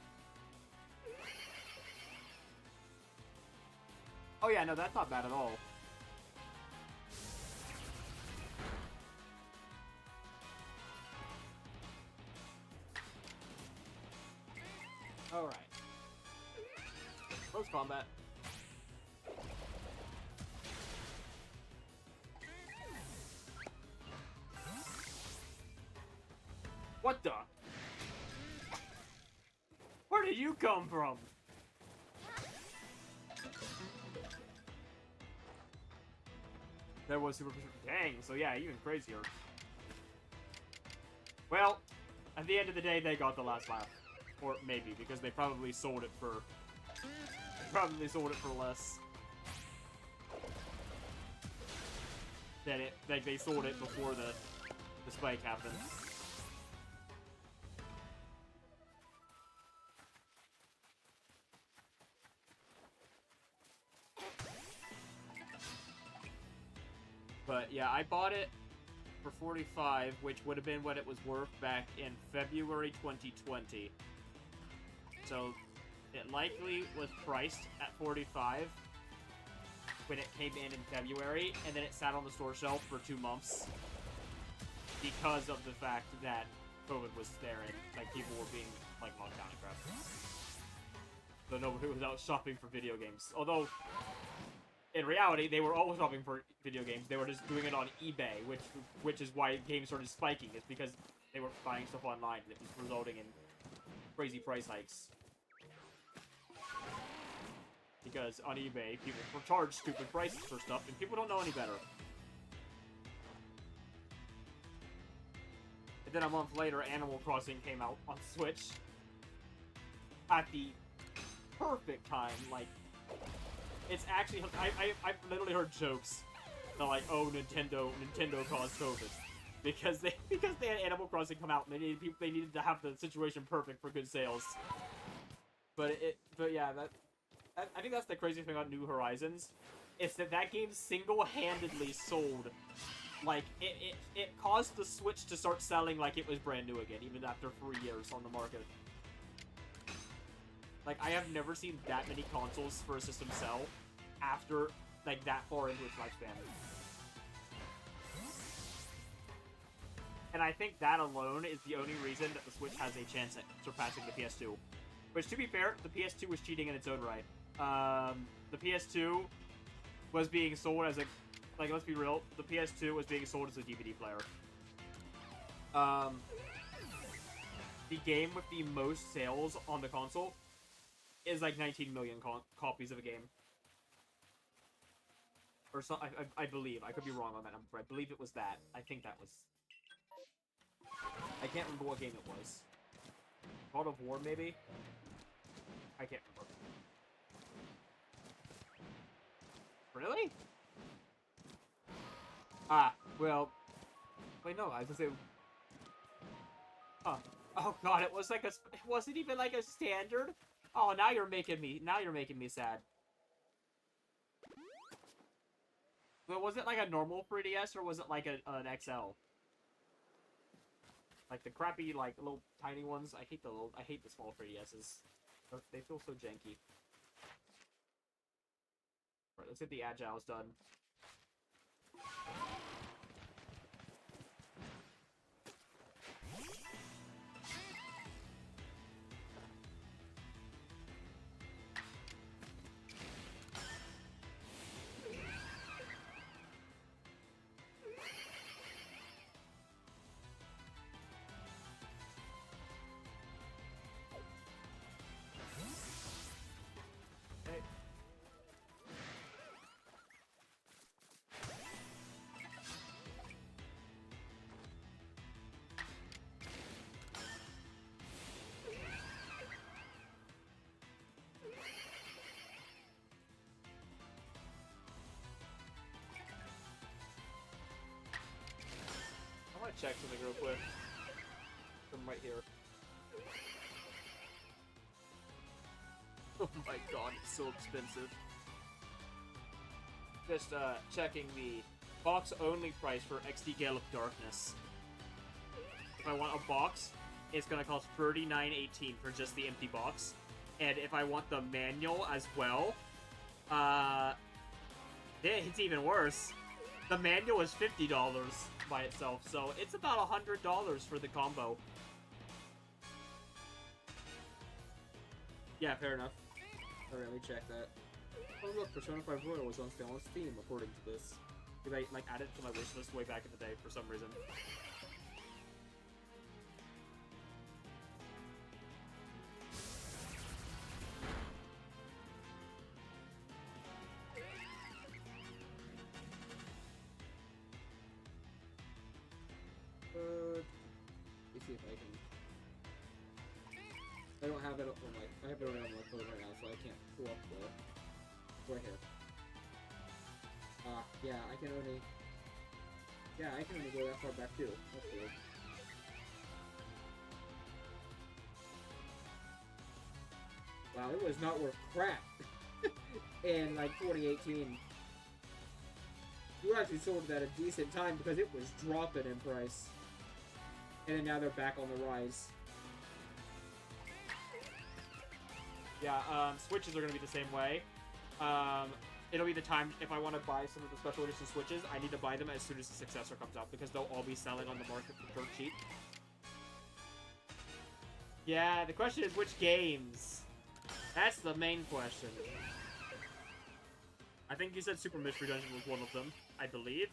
Oh yeah, no, that's not bad at all. Alright. Close combat. What the? did you come from? There was super. Dang, so yeah, even crazier. Well, at the end of the day, they got the last laugh. Or maybe, because they probably sold it for... less. Than it... Like, they sold it before the spike happened. But, yeah, I bought it for $45, which would have been what it was worth back in February 2020. So, it likely was priced at $45 when it came in February, and then it sat on the store shelf for 2 months because of the fact that COVID was there and, like, people were being, like, locked down and crap. So nobody was out shopping for video games. Although, in reality, they were always shopping for video games. They were just doing it on eBay, which is why games started spiking. It's because they were buying stuff online, and it was resulting in crazy price hikes. Because on eBay, people will charge stupid prices for stuff, and people don't know any better. And then a month later, Animal Crossing came out on Switch. At the perfect time, like... It's actually... I've literally heard jokes that, like, oh, Nintendo caused COVID. Because they had Animal Crossing come out, and they needed to have the situation perfect for good sales. But yeah, I think that's the crazy thing about New Horizons, is that game single-handedly sold, like, it caused the Switch to start selling like it was brand new again, even after 3 years on the market. Like, I have never seen that many consoles for a system sell after, like, that far into its lifespan. And I think that alone is the only reason that the Switch has a chance at surpassing the PS2. Which, to be fair, the PS2 was cheating in its own right. The PS2 was being sold as a... Like, let's be real. The PS2 was being sold as a DVD player. The game with the most sales on the console is like 19 million copies of a game. Or so, I believe. I could be wrong on that number. I believe it was that. I think that was... I can't remember what game it was. God of War, maybe? I can't remember. Really? Ah, well... Wait, no, I was gonna say... Huh. Oh god, it was like a... It wasn't even like a standard? Oh, now you're making me sad. Well, was it like a normal 3DS, or was it like an XL? Like the crappy, like, little tiny ones? I hate the small 3DSs. They feel so janky. Alright, let's get the Agiles done. Check something real quick. From right here. Oh my god, it's so expensive. Just checking the box only price for XD Gale of Darkness. If I want a box, it's gonna cost $39.18 for just the empty box. And if I want the manual as well, it's even worse. The manual is $50 by itself, so it's about $100 for the combo. Yeah, fair enough. Alright, let me check that. Oh look, Persona 5 Royal was on sale on Steam, according to this. Did I, like, add it to my wishlist way back in the day for some reason? see if I can... I don't have it on my... I have it on my phone right now, so I can't pull up the... Right here. Yeah, I can only... Yeah, I can only go that far back, too. That's weird. Wow, it was not worth crap in, like, 2018. You actually sold it at a decent time because it was dropping in price. And then now they're back on the rise. Yeah, Switches are going to be the same way. It'll be the time, if I want to buy some of the special edition Switches, I need to buy them as soon as the successor comes out, because they'll all be selling on the market for dirt cheap. Yeah, the question is which games? That's the main question. I think you said Super Mystery Dungeon was one of them, I believe.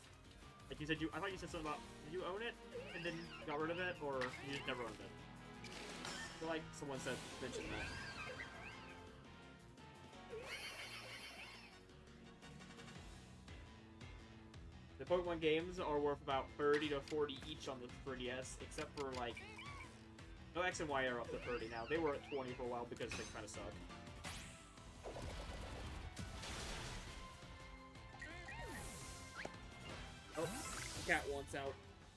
Like you said, I thought you said something about, did you own it and then got rid of it, or you just never owned it? I feel like someone mentioned that. The Pokemon games are worth about 30 to 40 each on the 3DS, except for, like, no X and Y are up to 30 now. They were at 20 for a while because they kind of suck. Oh, cat wants out.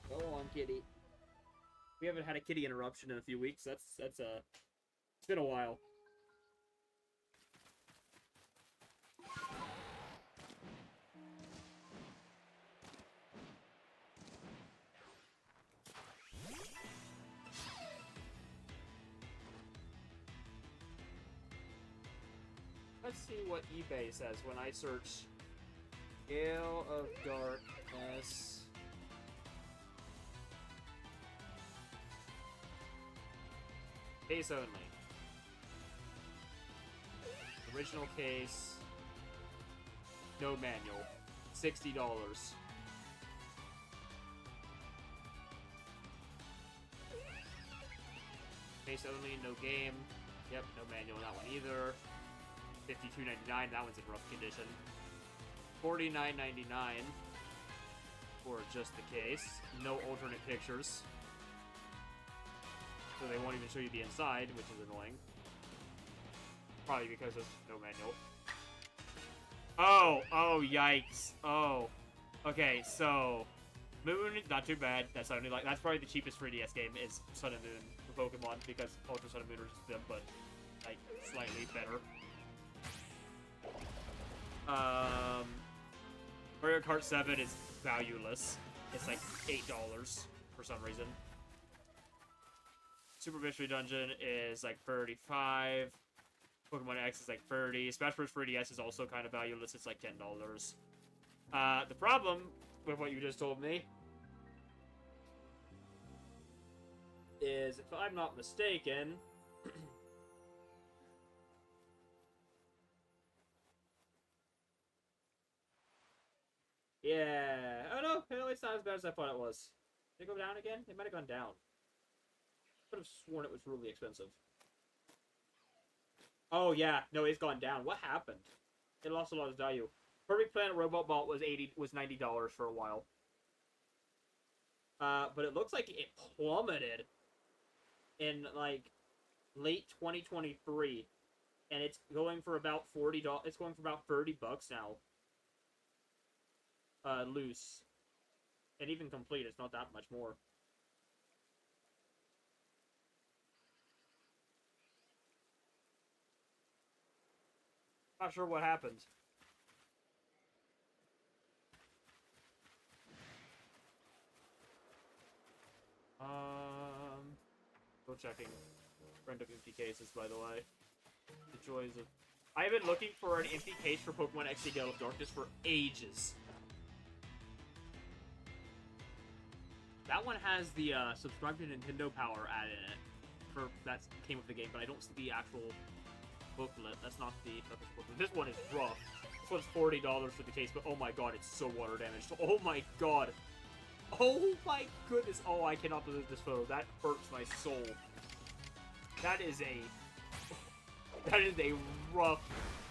Go on, kitty. We haven't had a kitty interruption in a few weeks. It's been a while. Let's see what eBay says when I search Gale of Darkness. Case only. Original case. No manual. $60. Case only, no game. Yep, no manual, that one either. $52.99, that one's in rough condition. $49.99 for just the case. No alternate pictures. So they won't even show you the inside, which is annoying. Probably because there's no manual. Oh, yikes. Oh. Okay, so Moon, not too bad. That's probably the cheapest 3DS game is Sun and Moon for Pokemon, because Ultra Sun and Moon are just them, but like slightly better. Mario Kart 7 is valueless. It's like $8 for some reason. Super Mystery Dungeon is like 35. Pokemon X is like 30. Smash Bros. 3DS is also kind of valueless. It's like $10. The problem with what you just told me is, if I'm not mistaken, yeah. Oh no, at least not as bad as I thought it was. Did it go down again? It might have gone down. I could have sworn it was really expensive. Oh yeah, no, it's gone down. What happened? It lost a lot of value. Perfect Planet Robot Ball was $90 for a while. But it looks like it plummeted in like late 2023, and it's going for about $40. It's going for about $30 now. Loose, and even complete, it's not that much more. Not sure what happened. Go checking. Random empty cases, by the way. The joys of... I've been looking for an empty case for Pokemon XD Gale of Darkness for ages. That one has the subscribe to Nintendo Power added in it. That came with the game, but I don't see the actual booklet. That's not the official booklet. This one is rough. This one's $40 for the case, but oh my god, it's so water damaged. Oh my god. Oh my goodness. Oh, I cannot believe this photo. That hurts my soul. That is a rough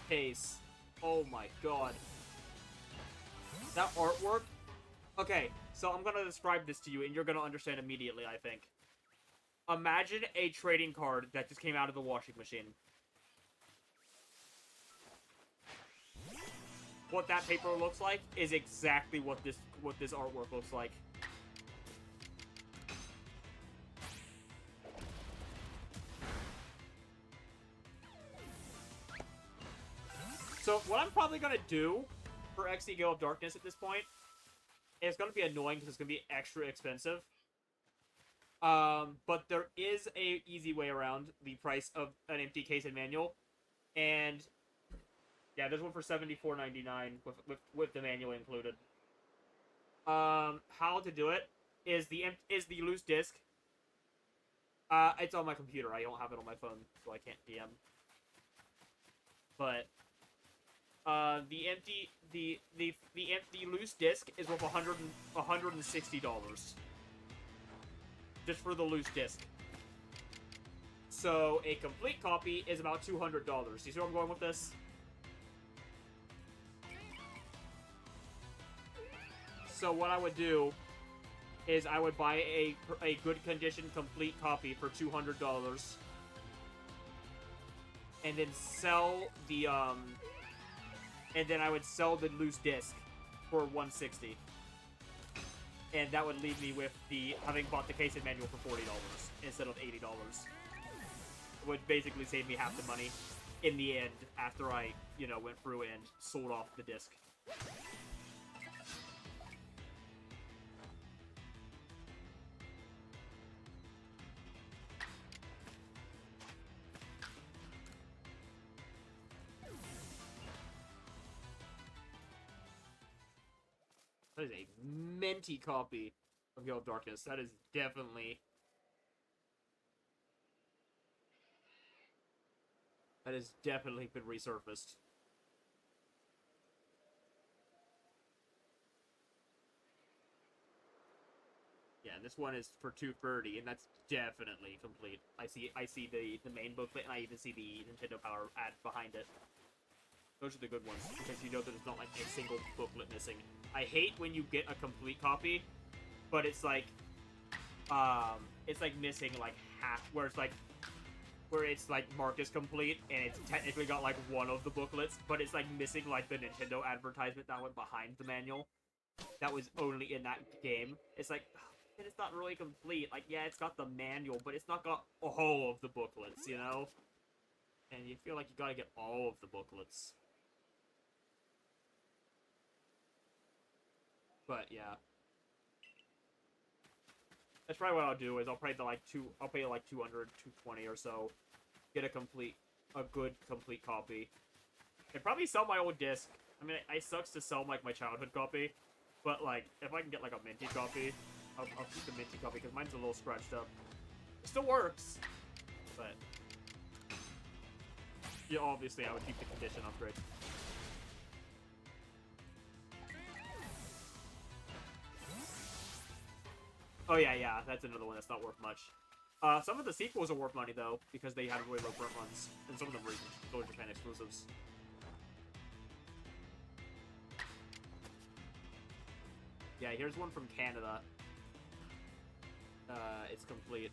case. Oh my god. That artwork. Okay, so I'm gonna describe this to you, and you're gonna understand immediately, I think. Imagine a trading card that just came out of the washing machine. What that paper looks like is exactly what this artwork looks like. So what I'm probably gonna do for XE Gale of Darkness at this point, and it's gonna be annoying because it's gonna be extra expensive. But there is a easy way around the price of an empty case and manual, and yeah, there's one for $74.99 with the manual included. How to do it is the loose disc. It's on my computer. I don't have it on my phone, so I can't DM. But the loose disc is worth $160 just for the loose disc. So a complete copy is about $200. You see where I'm going with this? So what I would do is I would buy a good condition complete copy for $200, and then sell the and then I would sell the loose disc for $160, and that would leave me with having bought the case and manual for $40 instead of $80. It would basically save me half the money in the end after I went through and sold off the disc. That is a minty copy of Gale of Darkness. That is definitely... That has definitely been resurfaced. Yeah, this one is for $230, and that's definitely complete. I see the main booklet, and I even see the Nintendo Power ad behind it. Those are the good ones, because you know that there's not like a single booklet missing. I hate when you get a complete copy, but it's like missing like half, where it's like marked as complete, and it's technically got like one of the booklets, but it's like missing like the Nintendo advertisement that went behind the manual. That was only in that game. It's like, it's not really complete. Like, yeah, it's got the manual, but it's not got all of the booklets, you know? And you feel like you gotta get all of the booklets. But yeah, that's probably what I'll do. Is I'll pay like 200, 220 or so, get a good complete copy, and probably sell my old disc. I mean, it sucks to sell like my childhood copy, but like if I can get like a minty copy, I'll keep the minty copy because mine's a little scratched up. It still works, but yeah, obviously I would keep the condition upgrade. Oh yeah, that's another one that's not worth much. Some of the sequels are worth money though, because they had really low print runs, and some of them were even Japan exclusives. Yeah, here's one from Canada. It's complete.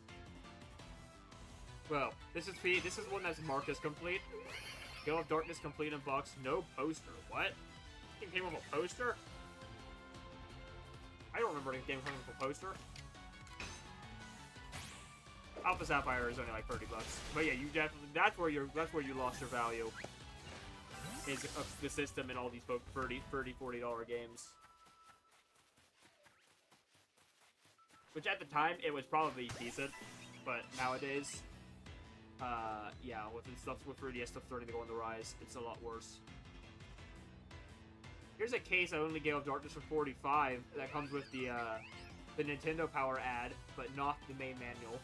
Well, this is one that's marked as complete. Gale of Darkness complete in box, no poster. What? This game came with a poster? I don't remember a game coming with a poster. Alpha Sapphire is only like $30, but yeah, you definitely that's where you lost your value. Is the system in all these $40 games. Which at the time it was probably decent, but nowadays, yeah, with 3DS stuff starting to go on the rise, it's a lot worse. Here's a case of only Gale of Darkness for $45 that comes with the Nintendo Power ad, but not the main manual.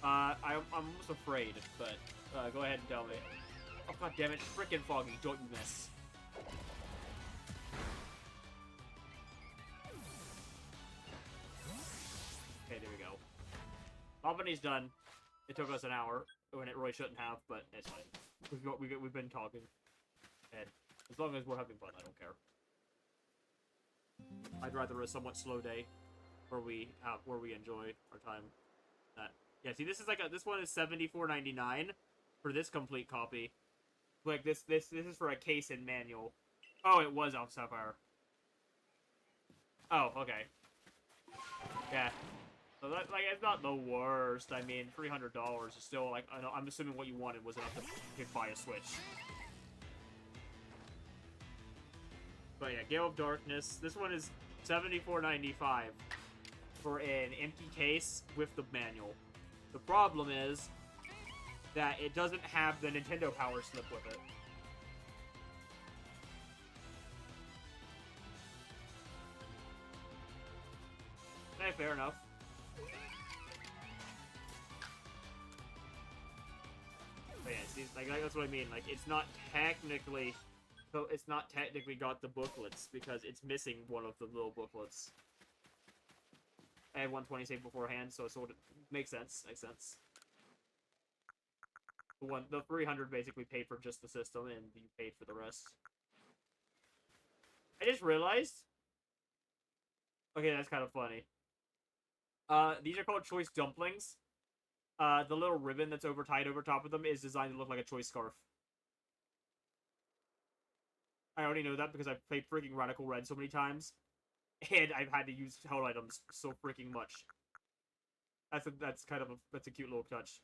I'm almost afraid, but go ahead and tell me. Oh god damn it, frickin' Foggy, don't you miss. Okay, there we go. Albany's done. It took us an hour, when it really shouldn't have, but it's fine. We've been talking, and as long as we're having fun, I don't care. I'd rather a somewhat slow day where we enjoy our time. That yeah. See, this is like this one is $74.99 for this complete copy. Like this is for a case and manual. Oh, it was Alpha Sapphire. Oh, okay. Yeah. So that, like, it's not the worst. I mean, $300 is still, like, I'm assuming what you wanted was enough to buy a Switch. But yeah, Gale of Darkness. This one is $74.95 for an empty case with the manual. The problem is that it doesn't have the Nintendo Power Slip with it. Okay, fair enough. But yeah, see, like that's what I mean. Like, it's not technically got the booklets because it's missing one of the little booklets. I had 120 saved beforehand, so it sort of makes sense. Makes sense. The 300 basically paid for just the system, and you paid for the rest. I just realized. Okay, that's kind of funny. These are called choice dumplings. The little ribbon that's tied over top of them is designed to look like a choice scarf. I already know that because I've played freaking Radical Red so many times, and I've had to use held items so freaking much. That's a cute little touch.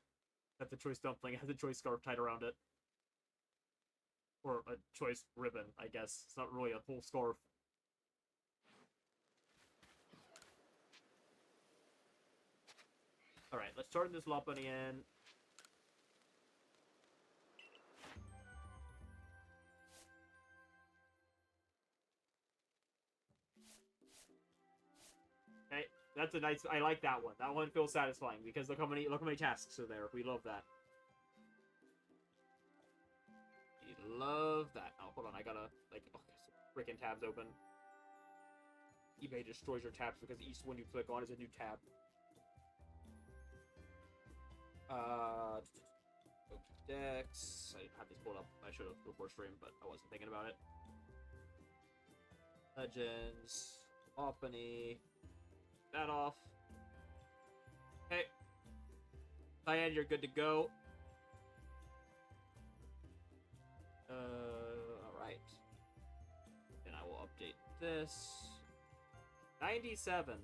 That the choice dumpling has a choice scarf tied around it, or a choice ribbon. I guess it's not really a full scarf. All right, let's turn this Lopunny in. Okay, that's a nice. I like that one. That one feels satisfying because look how many tasks are there. We love that. We love that. Oh, hold on. I gotta okay, so freaking tabs open. eBay destroys your tabs because each one you click on is a new tab. Pokedex. I have these pulled up. I should have before stream, but I wasn't thinking about it. Legends. Lopunny. That off. Okay. Cyan, you're good to go. Alright. Then I will update this. 97.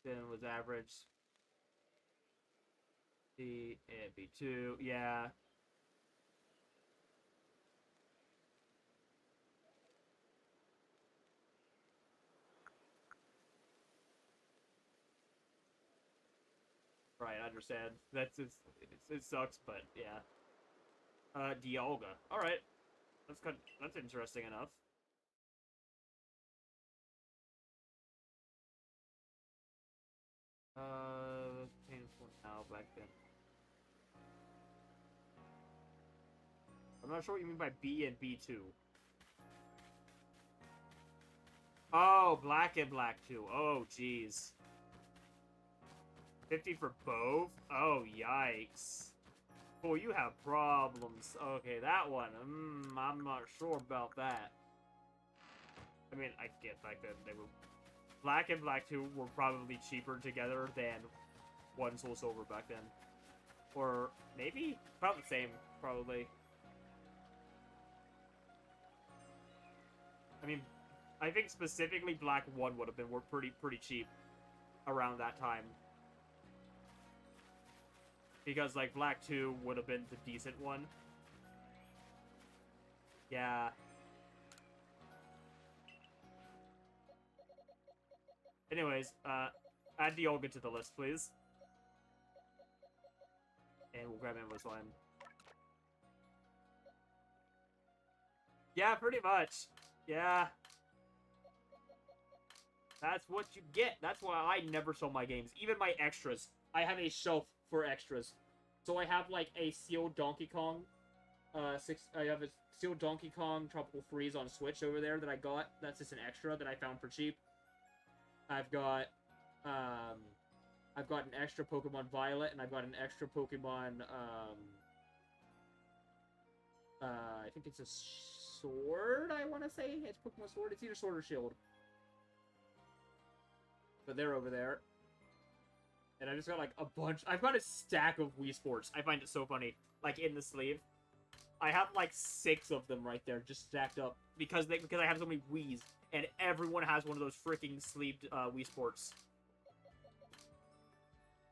Then was average. C and B2, yeah. Right, I understand. It sucks, but yeah. Dialga. All right, that's interesting enough. Painful now, back then. I'm not sure what you mean by B and B2. Oh, Black and Black 2. Oh, jeez. 50 for both? Oh, yikes. Oh, you have problems. Okay, that one. I'm not sure about that. I mean, I get back then they were... Black and Black 2 were probably cheaper together than One Soul Silver back then. Or maybe? About the same, probably. I mean, I think specifically Black 1 would have been pretty cheap around that time. Because, like, Black 2 would have been the decent one. Yeah. Anyways, add Dialga to the list, please. And we'll grab Ember Slime. Yeah, pretty much. Yeah. That's what you get. That's why I never sell my games. Even my extras. I have a shelf for extras. So I have, like, a sealed Donkey Kong. I have a sealed Donkey Kong Tropical Freeze on Switch over there that I got. That's just an extra that I found for cheap. I've got I've got an extra Pokemon Violet, and I've got an extra Pokemon, I think it's a sword, I want to say. It's Pokemon Sword. It's either Sword or Shield. But they're over there. And I just got, like, a bunch. I've got a stack of Wii Sports. I find it so funny. Like, in the sleeve. I have, like, 6 of them right there, just stacked up. Because I have so many Wiis. And everyone has one of those freaking sleeved Wii Sports.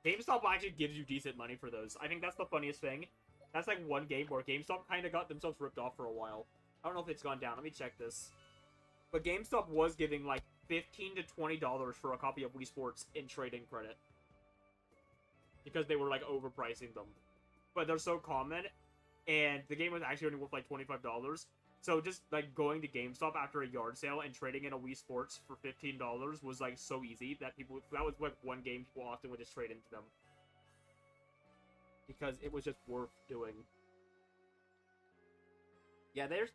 GameStop actually gives you decent money for those. I think that's the funniest thing. That's, like, one game where GameStop kind of got themselves ripped off for a while. I don't know if it's gone down. Let me check this. But GameStop was giving, like, $15 to $20 for a copy of Wii Sports in trade-in credit. Because they were, like, overpricing them. But they're so common, and the game was actually only worth, like, $25. So just, like, going to GameStop after a yard sale and trading in a Wii Sports for $15 was, like, so easy that that was, like, one game people often would just trade into them. Because it was just worth doing. Yeah, they're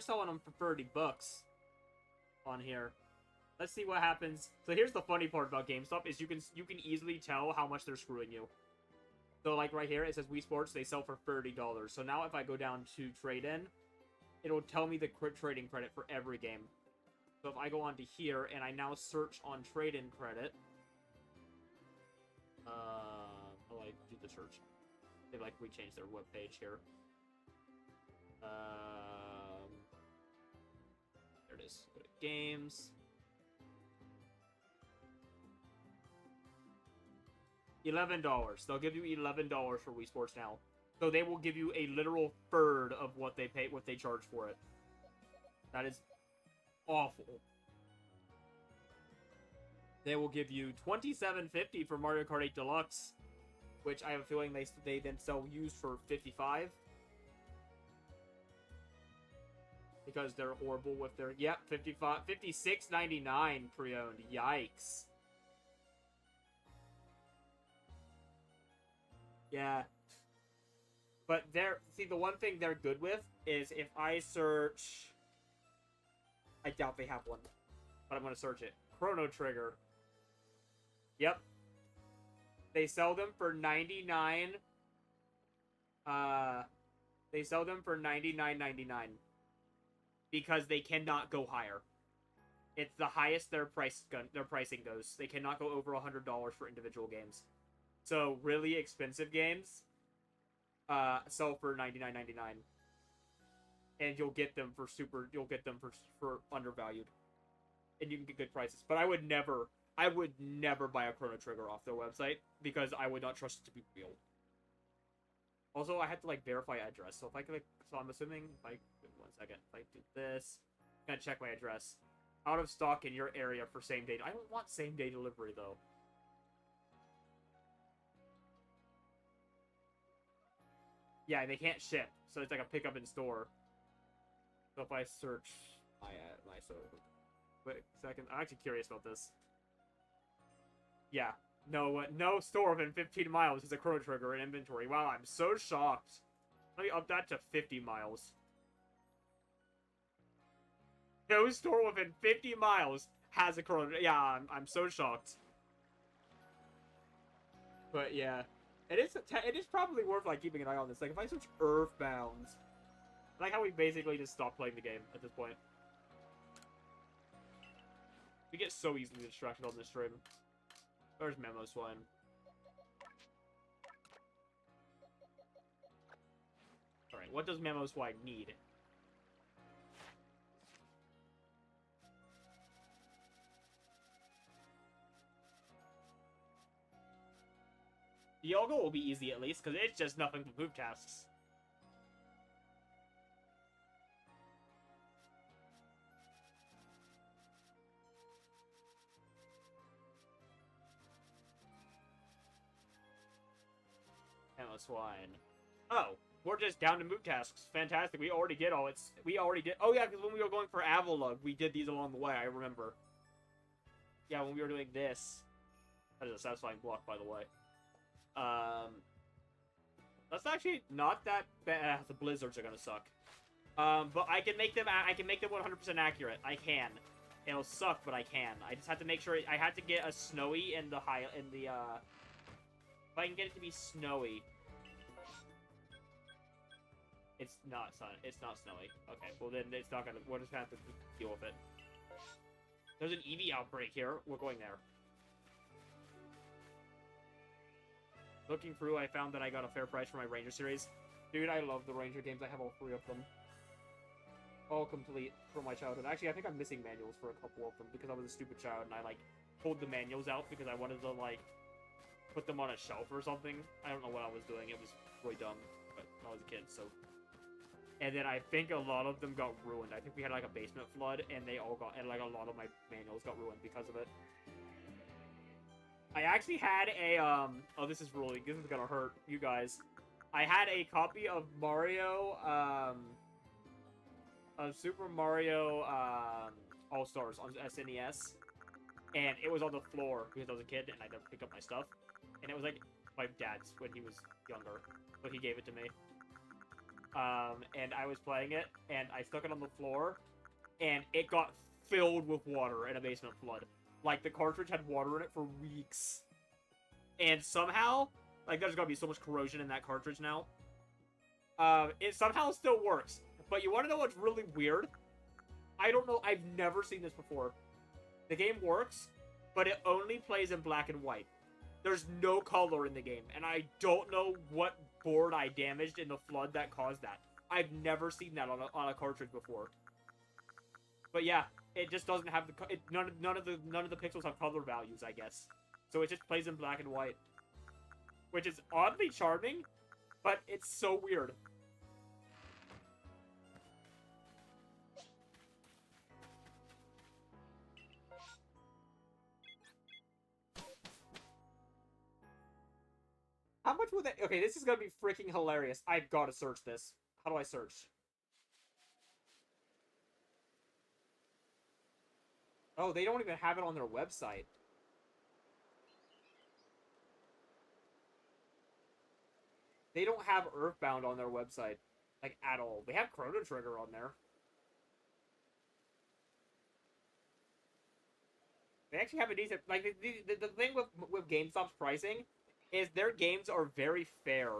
selling them for $30 on here. Let's see what happens. So here's the funny part about GameStop is you can easily tell how much they're screwing you. So like right here it says Wii Sports, they sell for $30. So now if I go down to trade in, it'll tell me the trading credit for every game. So if I go on to here and I now search on trade-in credit, how do I do the search? They like rechanged their web page here. There it is. Go to games. $11. They'll give you $11 for Wii Sports now. So they will give you a literal third of what they charge for it. That is awful. They will give you $27.50 for Mario Kart 8 Deluxe, which I have a feeling they then sell used for $55. Because they're horrible with their $56.99 pre-owned. Yikes. Yeah. But the one thing they're good with is if I search, I doubt they have one, but I'm going to search it. Chrono Trigger. Yep. They sell them for $99. They sell them for $99.99 because they cannot go higher. It's the highest their pricing goes. They cannot go over $100 for individual games. So really expensive games sell for $99.99, and you'll get them for for undervalued, and you can get good prices. But I would never buy a Chrono Trigger off their website because I would not trust it to be real. Also, I had to like verify address. So if I could, so I'm assuming like 1 second. If I do this, I'm gonna check my address. Out of stock in your area for same day. I don't want same day delivery though. Yeah, they can't ship, so it's like a pickup in store. So if I search wait a second, I'm actually curious about this. Yeah, no store within 15 miles has a Chrono Trigger in inventory. Wow, I'm so shocked. Let me up that to 50 miles. No store within 50 miles has a Chrono Trigger. Yeah, I'm so shocked. But yeah. It is probably worth, like, keeping an eye on this. Like, if I search Earthbound, I like how we basically just stopped playing the game at this point. We get so easily distracted on this stream. There's Memo Swine. Alright, what does Memo Swine need? Yoga will be easy at least, because it's just nothing but move tasks. Emma Swine. Oh, we're just down to move tasks. Fantastic. We already did all its. We already did. Oh yeah, because when we were going for Avalug, we did these along the way. I remember. Yeah, when we were doing this. That is a satisfying block, by the way. That's actually not that bad. The blizzards are gonna suck. But I can make them 100% accurate. I can. It'll suck, but I can. I just have to make sure I had to get a snowy in the If I can get it to be snowy. It's not snowy. Okay, well then it's not gonna, we'll just have to deal with it. There's an EV outbreak here. We're going there. Looking through, I found that I got a fair price for my Ranger series. Dude, I love the Ranger games. I have all 3 of them. All complete from my childhood. Actually, I think I'm missing manuals for a couple of them because I was a stupid child and I, like, pulled the manuals out because I wanted to, like, put them on a shelf or something. I don't know what I was doing. It was really dumb, but I was a kid, so... And then I think a lot of them got ruined. I think we had, like, a basement flood, and they all got... And, like, a lot of my manuals got ruined because of it. I actually had a, Oh, this is gonna hurt you guys. I had a copy of Mario, of Super Mario, All-Stars on SNES. And it was on the floor because I was a kid, and I never picked up my stuff. And it was, like, my dad's when he was younger. But he gave it to me. And I was playing it, and I stuck it on the floor, and it got filled with water in a basement flood. Like, the cartridge had water in it for weeks. And somehow, like, there's gonna be so much corrosion in that cartridge now. It somehow still works. But you wanna know what's really weird? I don't know, I've never seen this before. The game works, but it only plays in black and white. There's no color in the game, and I don't know what board I damaged in the flood that caused that. I've never seen that on a cartridge before. But yeah, it just doesn't have the none of the pixels have color values, I guess. So it just plays in black and white, which is oddly charming, but it's so weird. How much would that... Okay, this is gonna be freaking hilarious. I've got to search this. How do I search? Oh, they don't even have it on their website. They don't have Earthbound on their website. Like, at all. They have Chrono Trigger on there. They actually have a decent... Like, the thing with GameStop's pricing is their games are very fair.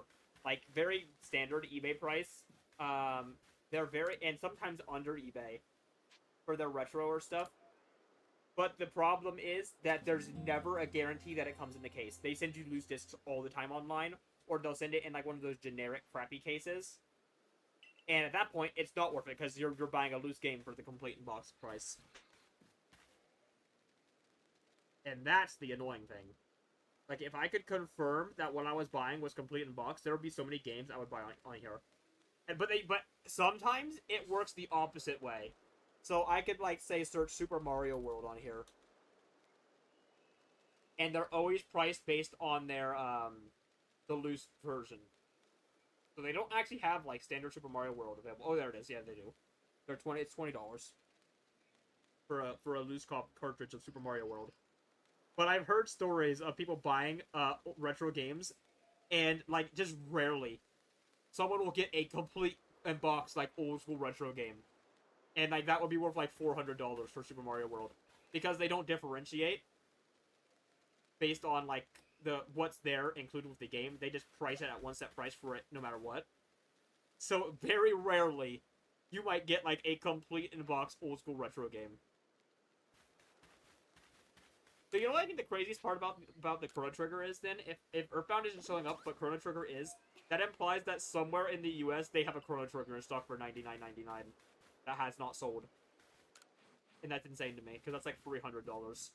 Like, very standard eBay price. They're very... And sometimes under eBay for their retro or stuff. But the problem is that there's never a guarantee that it comes in the case. They send you loose discs all the time online, or they'll send it in, like, one of those generic crappy cases. And at that point, it's not worth it, because you're buying a loose game for the complete in-box price. And that's the annoying thing. Like, if I could confirm that what I was buying was complete in-box, there would be so many games I would buy on here. But sometimes it works the opposite way. So I could, like, say, search Super Mario World on here. And they're always priced based on their, the loose version. So they don't actually have, like, standard Super Mario World available. Oh, there it is. Yeah, they do. It's $20 for a loose cartridge of Super Mario World. But I've heard stories of people buying retro games, and, like, just rarely, someone will get a complete in-box, like, old-school retro game. And, like, that would be worth, like, $400 for Super Mario World. Because they don't differentiate based on, like, what's there included with the game. They just price it at one set price for it no matter what. So, very rarely, you might get, like, a complete in-box old-school retro game. So, you know what I think the craziest part about the Chrono Trigger is, then? If Earthbound isn't showing up, but Chrono Trigger is, that implies that somewhere in the US, they have a Chrono Trigger in stock for $99.99 that has not sold. And that's insane to me, because that's like $300.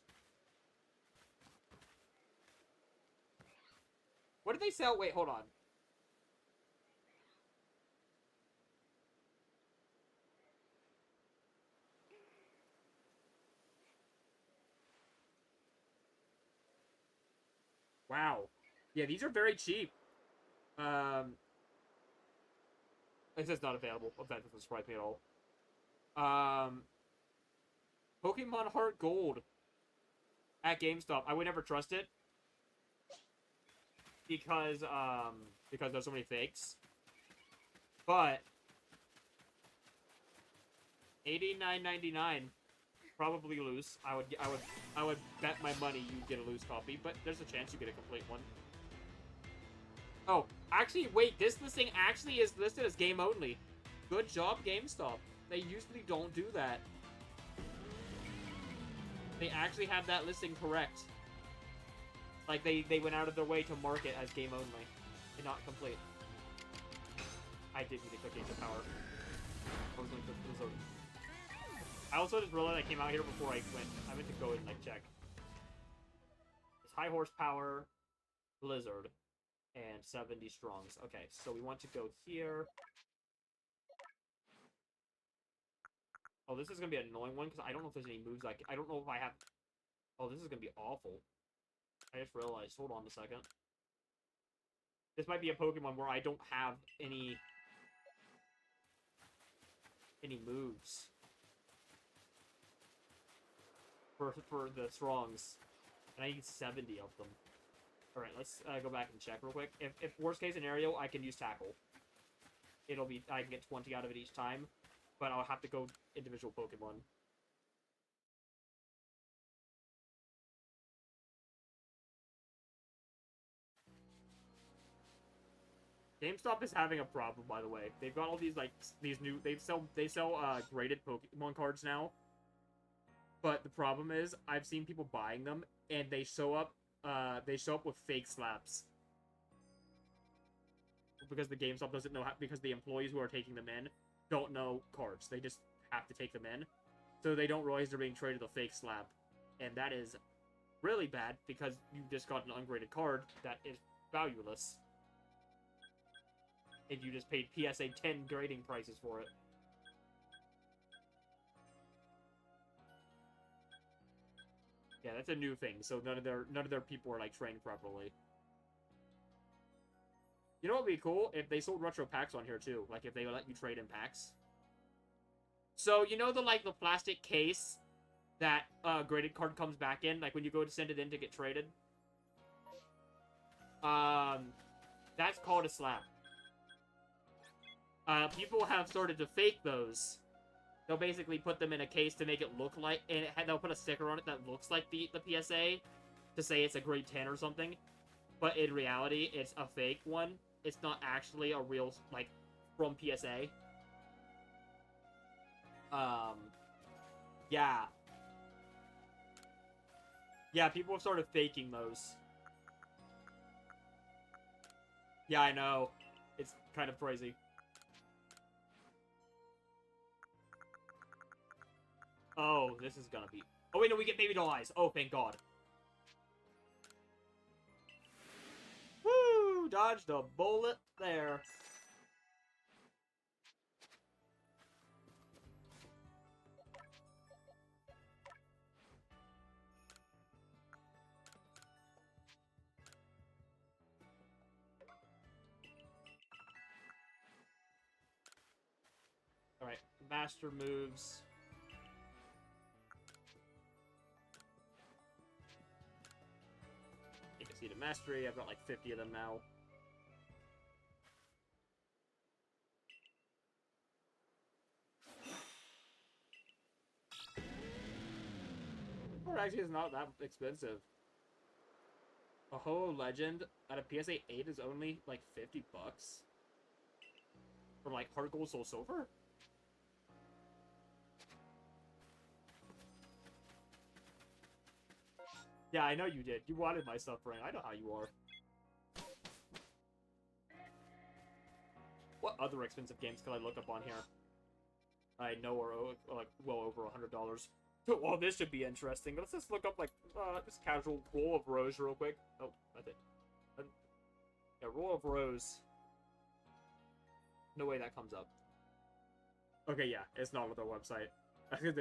What did they sell? Wait, hold on. Wow. Yeah, these are very cheap. It says not available. That doesn't surprise me at all. Pokemon Heart Gold at GameStop. I would never trust it because there's so many fakes. But $89.99, probably loose. I would bet my money you get a loose copy, but there's a chance you get a complete one. Oh, actually, wait. This listing actually is listed as game only. Good job, GameStop. They usually don't do that. They actually have that listing correct. Like, they went out of their way to mark it as game only. And not complete. I did need to click into power. I was going to Blizzard. I also just realized I came out here before I went. I meant to go and, like, check. It's high horsepower, Blizzard, and 70 strongs. Okay, so we want to go here. Oh, this is going to be an annoying one, because I don't know if there's any moves I don't know if I have... Oh, this is going to be awful. I just realized. Hold on a second. This might be a Pokemon where I don't have any moves for the strongs, and I need 70 of them. All right, let's go back and check real quick. If worst case scenario, I can use tackle. It'll be I can get 20 out of it each time, but I'll have to go individual Pokemon. GameStop is having a problem, by the way. They've got all these new they sell graded Pokemon cards now. But the problem is I've seen people buying them and they show up with fake slaps. Because the GameStop doesn't know how, because the employees who are taking them in don't know cards. They just have to take them in. So they don't realize they're being traded a fake slap. And that is really bad because you just got an ungraded card that is valueless. If you just paid PSA 10 grading prices for it. Yeah, that's a new thing. So none of their people are like trained properly. You know what would be cool? If they sold retro packs on here too. Like if they let you trade in packs. So you know the plastic case that graded card comes back in, like when you go to send it in to get traded? That's called a slap. People have started to fake those. They'll basically put them in a case to make it look like, and they'll put a sticker on it that looks like the PSA to say it's a grade 10 or something. But in reality, it's a fake one. It's not actually a real, like, from PSA. Yeah. Yeah, people have started faking those. Yeah, I know. It's kind of crazy. Oh, this is gonna be... Oh, wait, no, we get Baby Doll Eyes. Oh, thank God. Woo! Dodged a bullet there. Alright, master moves. You can see the mastery. I've got like 50 of them now. Or actually, it's not that expensive. A Ho Legend at a PSA 8 is only like 50 bucks. From like Heart Gold Soul Silver? Yeah, I know you did. You wanted my stuff, Brian. I know how you are. What other expensive games can I look up on here? I know are like well over $100. Well, this should be interesting. Let's just look up like just casual Roll of Rose real quick. Oh, that's it. Yeah, Roll of Rose. No way that comes up. Okay, yeah, it's not on their website.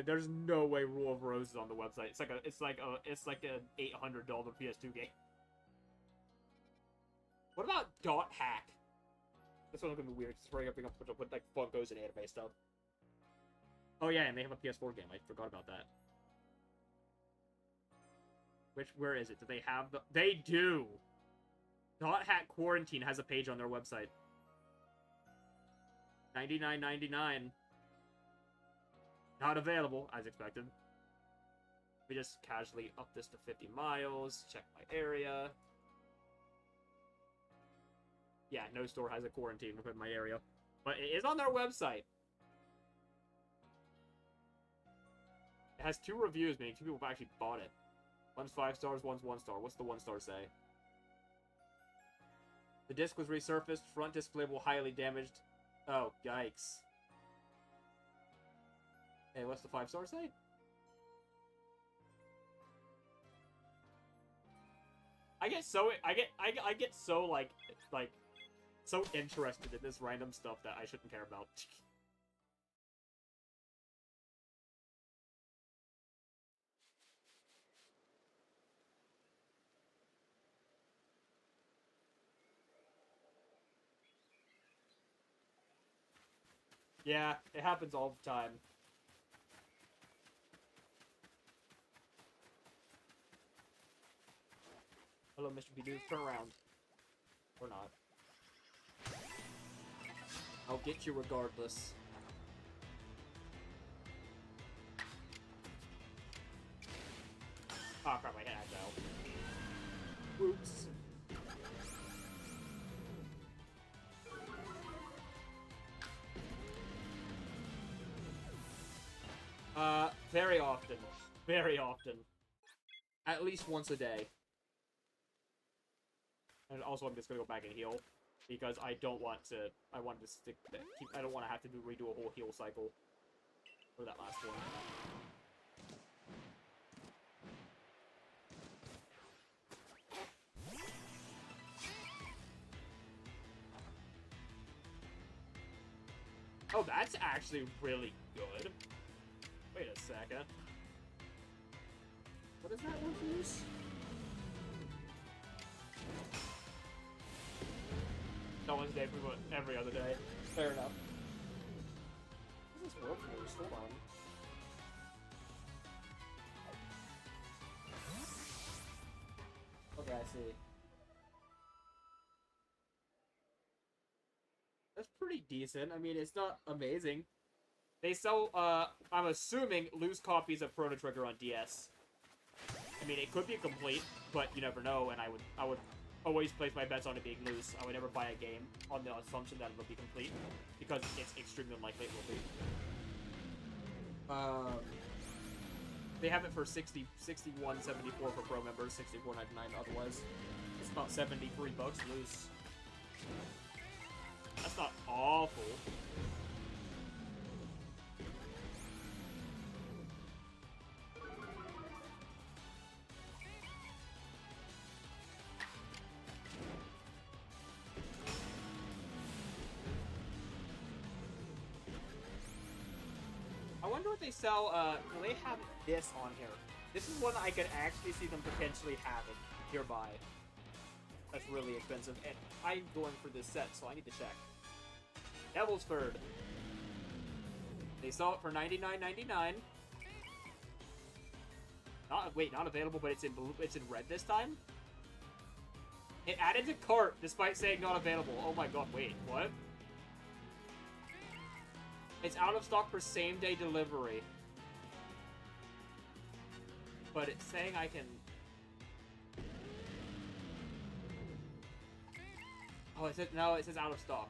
There's no way Rule of Rose is on the website. It's like an $800 PS2 game. What about Dot Hack? This one's gonna be weird. It's bringing up with like Funkos and anime stuff. Oh yeah, and they have a PS4 game. I forgot about that. Where is it? Do they have the? They do. Dot Hack Quarantine has a page on their website. $99.99. Not available, as expected. We just casually up this to 50 miles, check my area. Yeah, no store has a quarantine within my area. But it is on their website. It has 2 reviews, meaning 2 people have actually bought it. One's 5 stars, one's 1 star. What's the 1 star say? The disc was resurfaced. Front disc label highly damaged. Oh, yikes. Hey, what's the 5 star say? I get so like so interested in this random stuff that I shouldn't care about. Yeah, it happens all the time. Hello, Mr. Bidoof. Turn around. Or not. I'll get you regardless. Oh crap, I hit agile. Oops. Very often. Very often. At least once a day. And also I'm just gonna go back and heal. Because I don't want to... I want to stick... I don't want to have to redo a whole heal cycle. For that last one. Oh, that's actually really good. Wait a second. What is that one for use? Not once a day, but every other day. Fair enough. What does this work for use? Hold on. Okay, I see. That's pretty decent. I mean, it's not amazing. They sell, I'm assuming, loose copies of Chrono Trigger on DS. I mean, it could be complete, but you never know, and I would always place my bets on it being loose. I would never buy a game on the assumption that it'll be complete, because it's extremely unlikely it will be. They have it for $61.74 for Pro members, $64.99 otherwise. It's about $73 loose. That's not awful. I wonder what they sell, will they have this on here? This is one I could actually see them potentially having hereby. That's really expensive, and I'm going for this set, so I need to check. Devil's Furred. They sell it for $99.99. Not available, but it's in blue, it's in red this time. It added to cart despite saying not available. Oh my god, wait, what? It's out of stock for same-day delivery. But it's saying I can... Oh, it says, no, it says out of stock.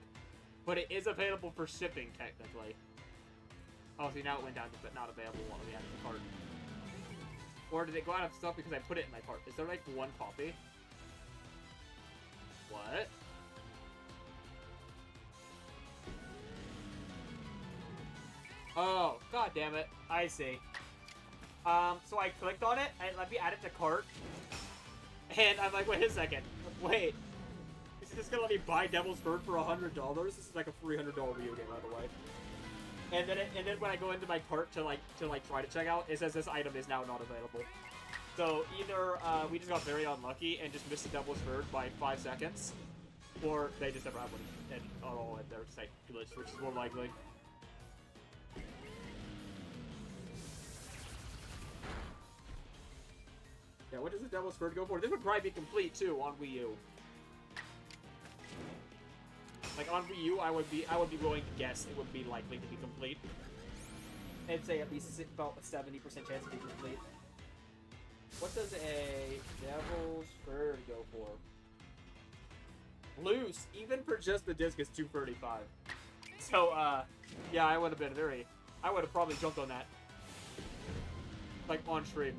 But it is available for shipping, technically. Oh, see, now it went down to not available while we had the cart. Or did it go out of stock because I put it in my cart? Is there, like, one copy? What? Oh, god damn it. I see. So I clicked on it, and let me add it to cart. And I'm like, wait a second. Wait. Is this gonna let me buy Devil's Bird for $100? This is like a $300 video game, by the way. And then when I go into my cart to try to check out, it says this item is now not available. So either we just got very unlucky and just missed the Devil's Bird by 5 seconds, or they just never have one at all in their site glitch, which is more likely. Yeah, what does the Devil's Bird go for? This would probably be complete too on Wii U. Like on Wii U, I would be willing to guess it would be likely to be complete. I'd say at least about a 70% chance to be complete. What does a Devil's Bird go for? Loose, even for just the disc, is 235. So, yeah, I would have probably jumped on that. Like, on stream.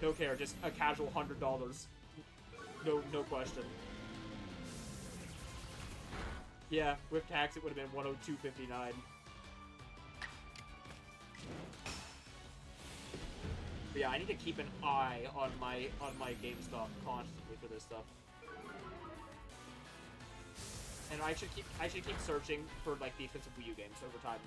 No care, just a casual $100. No question. Yeah, with tax, it would have been 102.59. But yeah, I need to keep an eye on my GameStop constantly for this stuff. And I should keep searching for like the expensive Wii U games over time.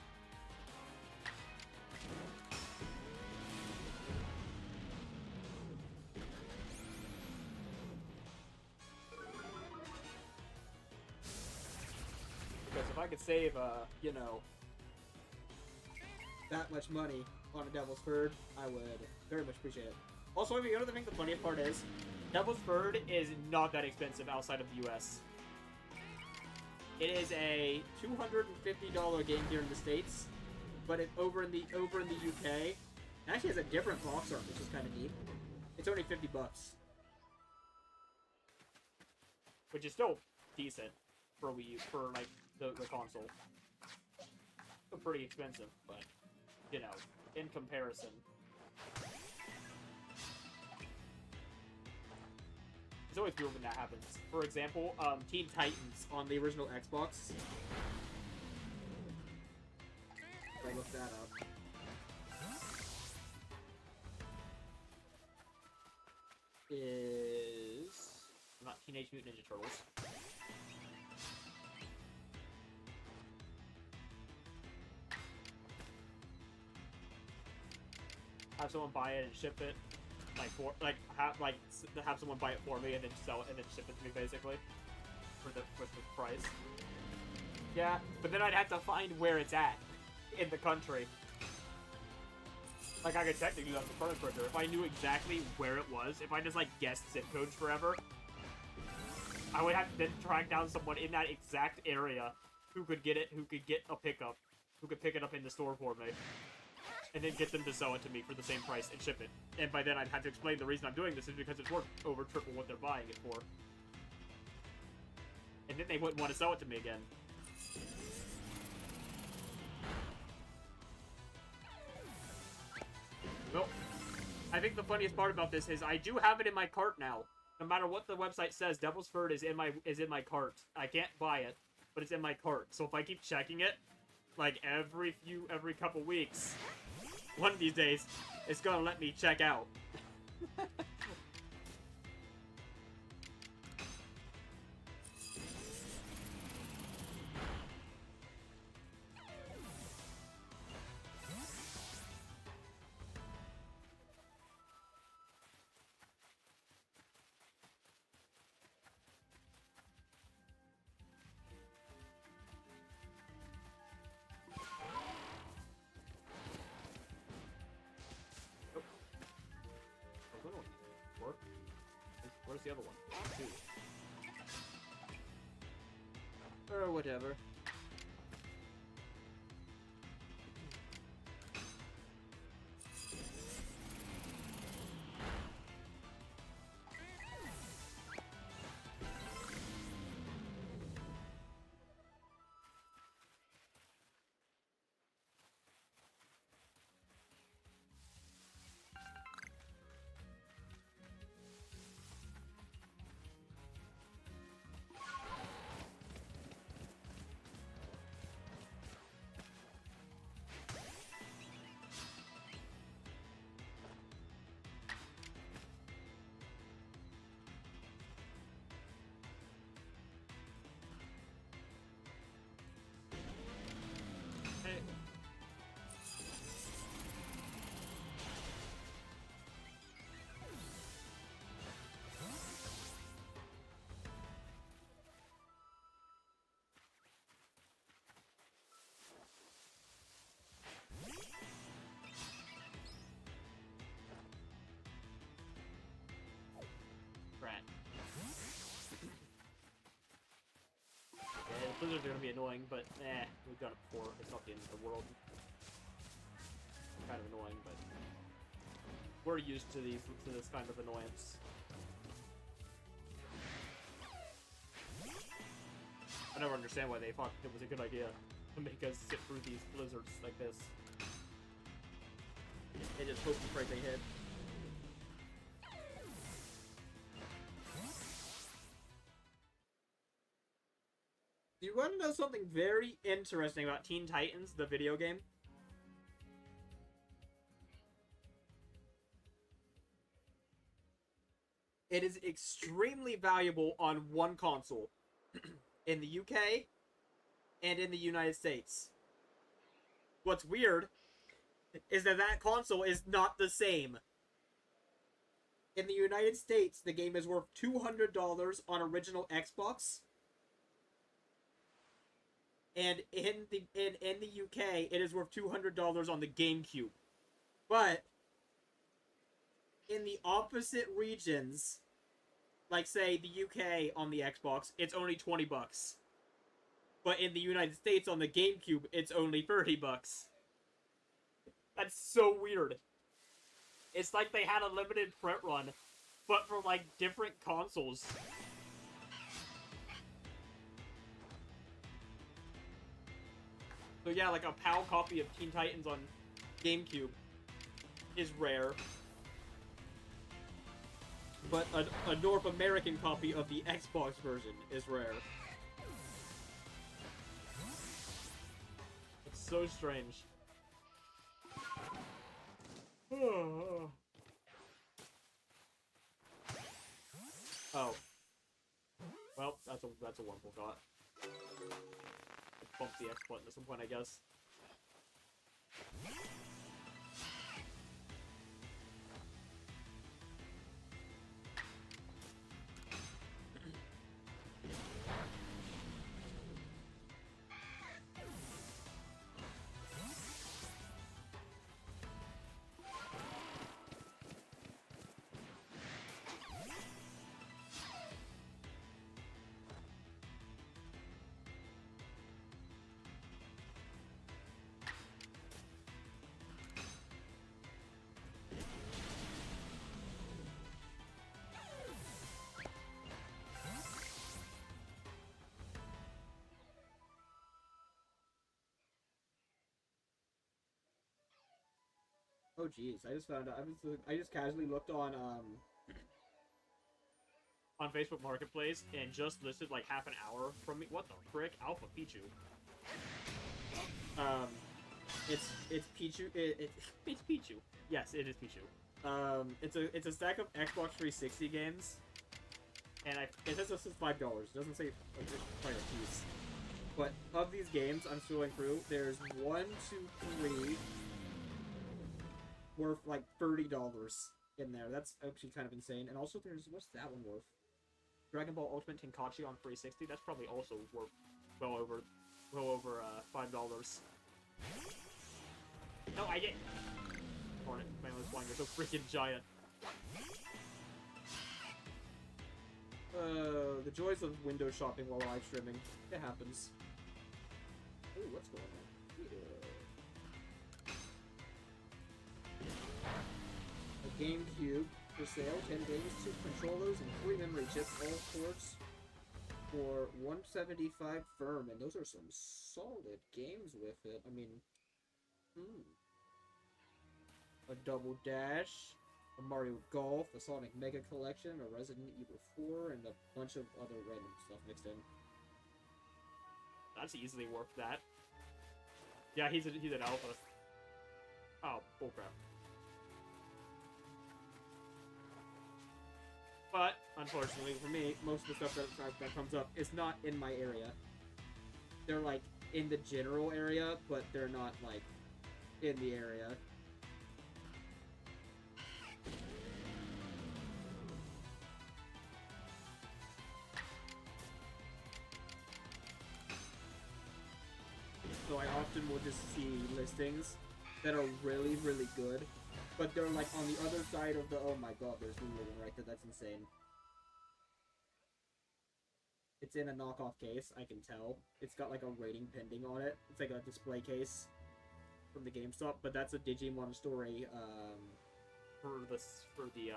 Because if I could save, you know, that much money on a Devil's Bird, I would very much appreciate it. Also, you know what I think the funniest part is? Devil's Bird is not that expensive outside of the US. It is a $250 game here in the States, but over in the UK, it actually has a different box art, which is kind of neat. It's only $50, which is still decent for Wii U, for like the console. Still pretty expensive, but you know, in comparison. It's always weird when that happens. For example, Teen Titans on the original Xbox. If I look that up. Is not Teenage Mutant Ninja Turtles. Have someone buy it and ship it. Have someone buy it for me and then sell it and then ship it to me, basically, for the price. Yeah, but then I'd have to find where it's at in the country. Like, I could technically do that with the Furnace Printer. If I knew exactly where it was, if I just like guessed zip codes forever, I would have to then track down someone in that exact area who could get it, who could get a pickup, who could pick it up in the store for me. And then get them to sell it to me for the same price and ship it. And by then I'd have to explain the reason I'm doing this is because it's worth over triple what they're buying it for. And then they wouldn't want to sell it to me again. Well, I think the funniest part about this is I do have it in my cart now. No matter what the website says, Devil's Bird is in my cart. I can't buy it, but it's in my cart. So if I keep checking it, like every couple weeks, one of these days, it's gonna let me check out. Where's the other one? Two. Or whatever. Hey. Grant. Yeah, the blizzards are gonna be annoying, but we've done it before. It's not the end of the world. Kind of annoying, but we're used to this kind of annoyance. I never understand why they thought it was a good idea to make us sit through these blizzards like this. They just hope and pray they hit. Do you want to know something very interesting about Teen Titans, the video game? It is extremely valuable on one console. In the UK and in the United States. What's weird is that that console is not the same. In the United States, the game is worth $200 on original Xbox. And in the UK, it is worth $200 on the GameCube. But in the opposite regions, like say the UK on the Xbox, it's only $20. But in the United States on the GameCube, it's only $30. That's so weird. It's like they had a limited print run, but for like different consoles. So yeah, like a PAL copy of Teen Titans on GameCube is rare. But a North American copy of the Xbox version is rare. It's so strange. Oh. Well, that's a wonderful thought. Bump the X button at some point, I guess. Oh jeez, I just found out. I just casually looked on Facebook Marketplace and just listed like half an hour from me. What the frick? Alpha Pichu. It's Pichu. It's Pichu. Yes, it is Pichu. It's a stack of Xbox 360 games, and it says this is $5. It doesn't say like quite a piece. But of these games I'm scrolling through, there's 1, 2, 3. Worth like $30 in there. That's actually kind of insane. And also there's, what's that one worth? Dragon Ball Ultimate Tenkaichi on 360. That's probably also worth well over $5. No, I get. Darn it, man, this flying is so freaking giant. The joys of window shopping while live streaming. It happens. Ooh, what's going on? GameCube for sale, 10 games, 2 controllers, and 3 memory chips, all ports for $175 firm, and those are some solid games with it. I mean, a Double Dash, a Mario Golf, a Sonic Mega Collection, a Resident Evil 4, and a bunch of other random stuff mixed in. That's easily worth that. Yeah, he's an alpha. Oh, bullcrap. But, unfortunately for me, most of the stuff that comes up is not in my area. They're, like, in the general area, but they're not, like, in the area. So I often will just see listings that are really, really good. But they're like on the other side of the, oh my god, there's literally one right there, that's insane. It's in a knockoff case, I can tell. It's got like a rating pending on it. It's like a display case from the GameStop, but that's a Digimon Story, for the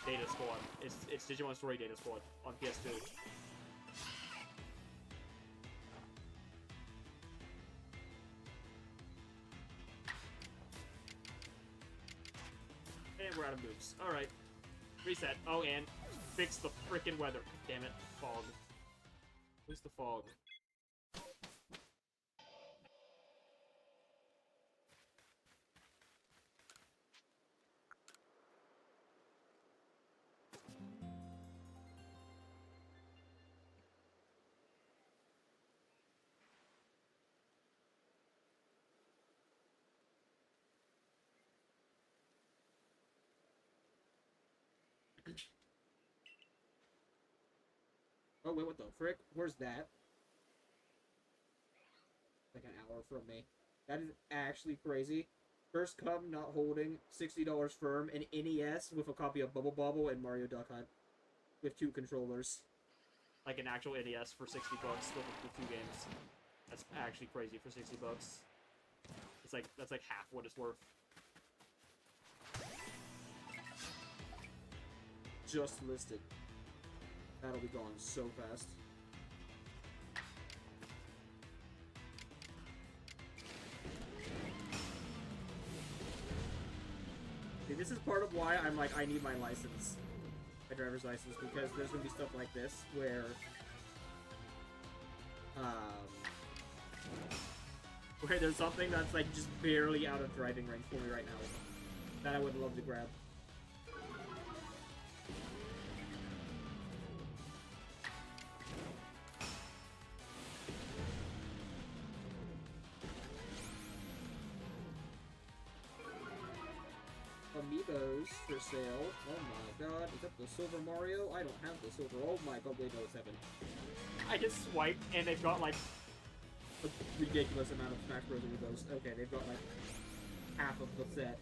Data Squad. It's Digimon Story Data Squad on PS2. And we're out of moves. Alright. Reset. Oh, and fix the frickin' weather. Damn it. Fog. Where's the fog? Oh, wait, what the frick? Where's that? Like an hour from me. That is actually crazy. First come not holding, $60 firm, an NES with a copy of Bubble Bobble and Mario Duck Hunt. With 2 controllers. Like an actual NES for 60 bucks with 2 games. That's actually crazy for 60 bucks. It's like, that's like half what it's worth. Just listed. That'll be gone so fast. See, this is part of why I'm like, I need my license. My driver's license, because there's gonna be stuff like this where where there's something that's like just barely out of driving range for me right now that I would love to grab. Amiibos for sale. Oh my god, is that the Silver Mario? I don't have the Silver. Oh my god, wait, no, it's heaven. I just swiped and they've got like A ridiculous amount of Smash Bros. Amiibos. Okay, they've got like half of the set.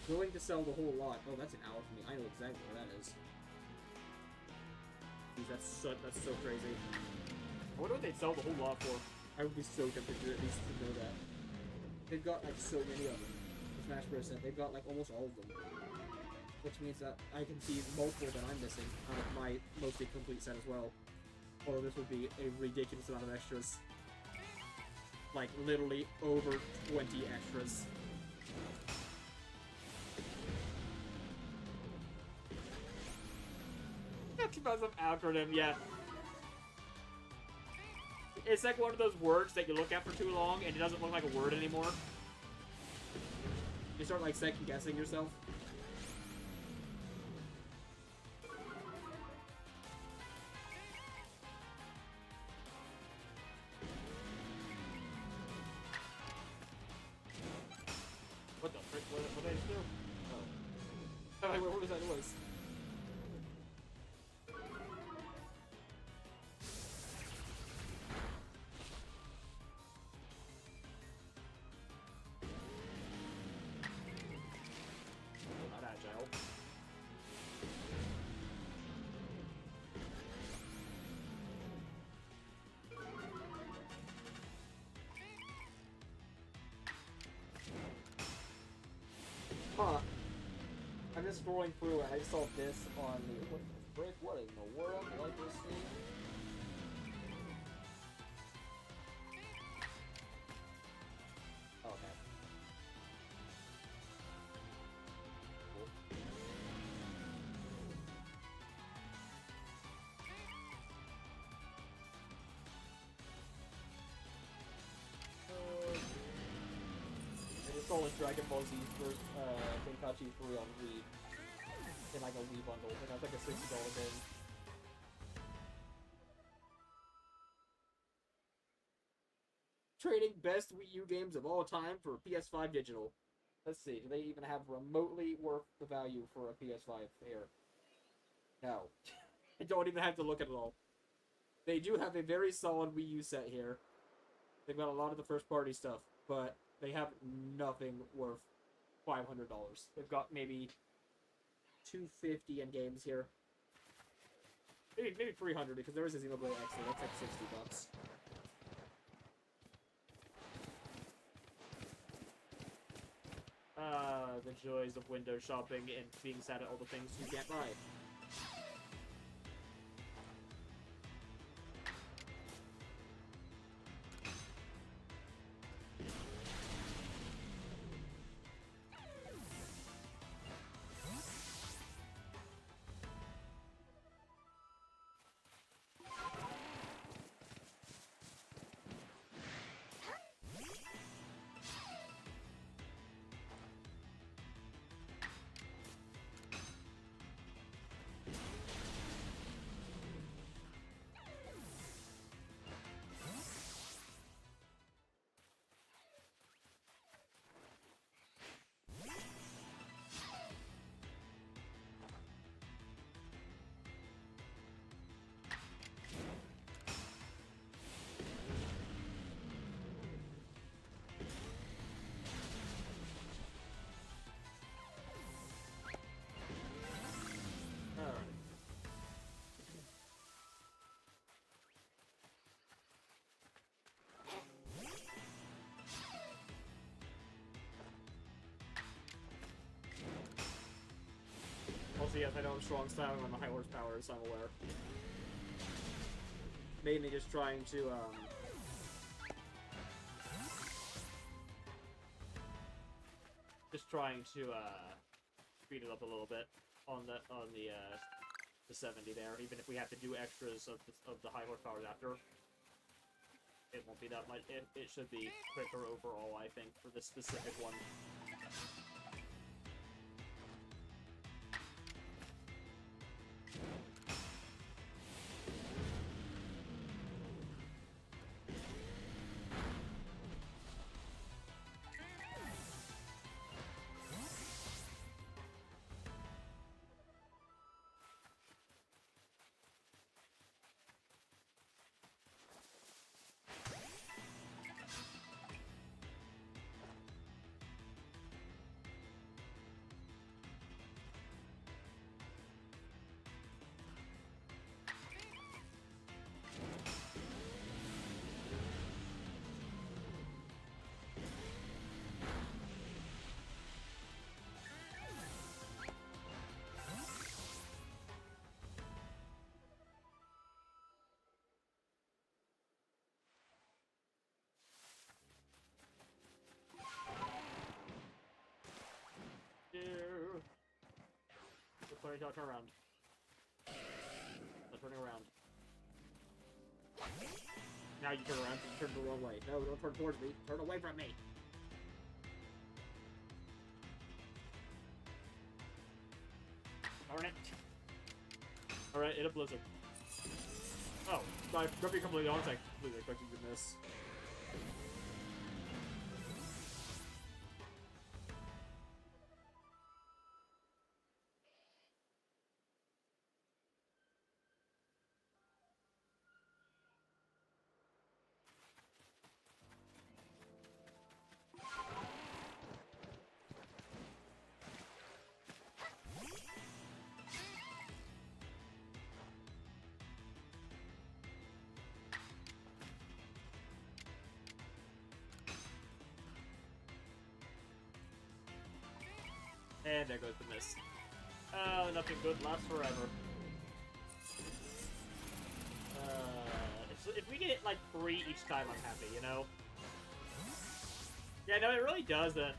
Willing to sell the whole lot. Oh, that's an hour for me. I know exactly where that is. Jeez, that's so crazy. I wonder what they'd sell the whole lot for. I would be so tempted to at least to know that. They've got like so many of them. The Smash Bros. Set. They've got like almost all of them. Which means that I can see multiple that I'm missing out of my mostly complete set as well. Although this would be a ridiculous amount of extras. Like literally over 20 extras. Talks about some acronym, yeah. It's like one of those words that you look at for too long and it doesn't look like a word anymore. You start like second guessing yourself. What the frick? What did I just do? Oh. Wait, what was that noise? Not agile. Huh. I'm just scrolling through and I saw this on the... What the frick? What in the world? Like this thing? Okay. Cool. I just saw a Dragon Ball Z first Tenkaichi 3 on Wii. In like a Wii bundle. And that's like a $60 game. Trading best Wii U games of all time for PS5 digital. Let's see, do they even have remotely worth the value for a PS5 here? No. I don't even have to look at it all. They do have a very solid Wii U set here. They've got a lot of the first party stuff, but they have nothing worth $500. They've got maybe $250 in games here. Maybe $300 because there is a Xenoblade X, so that's like $60. The joys of window shopping and being sad at all the things you can't buy. Yes, I know I'm strong styling on the high horsepower, so I'm aware. Mainly just trying to, Just trying to, speed it up a little bit on the 70 there, even if we have to do extras of the high horsepower after. It won't be that much. It should be quicker overall, I think, for this specific one. Sorry, don't turn around. Not turning around. now you turn around and turn the wrong way. No, don't turn towards me. Turn away from me. Darn it. Alright, hit a blizzard. Oh, I'm gonna be completely honest, I completely expected you to miss. And there goes the miss. Oh, nothing good lasts forever. If we get like 3 each time, I'm happy, you know? Yeah, no, it really doesn't.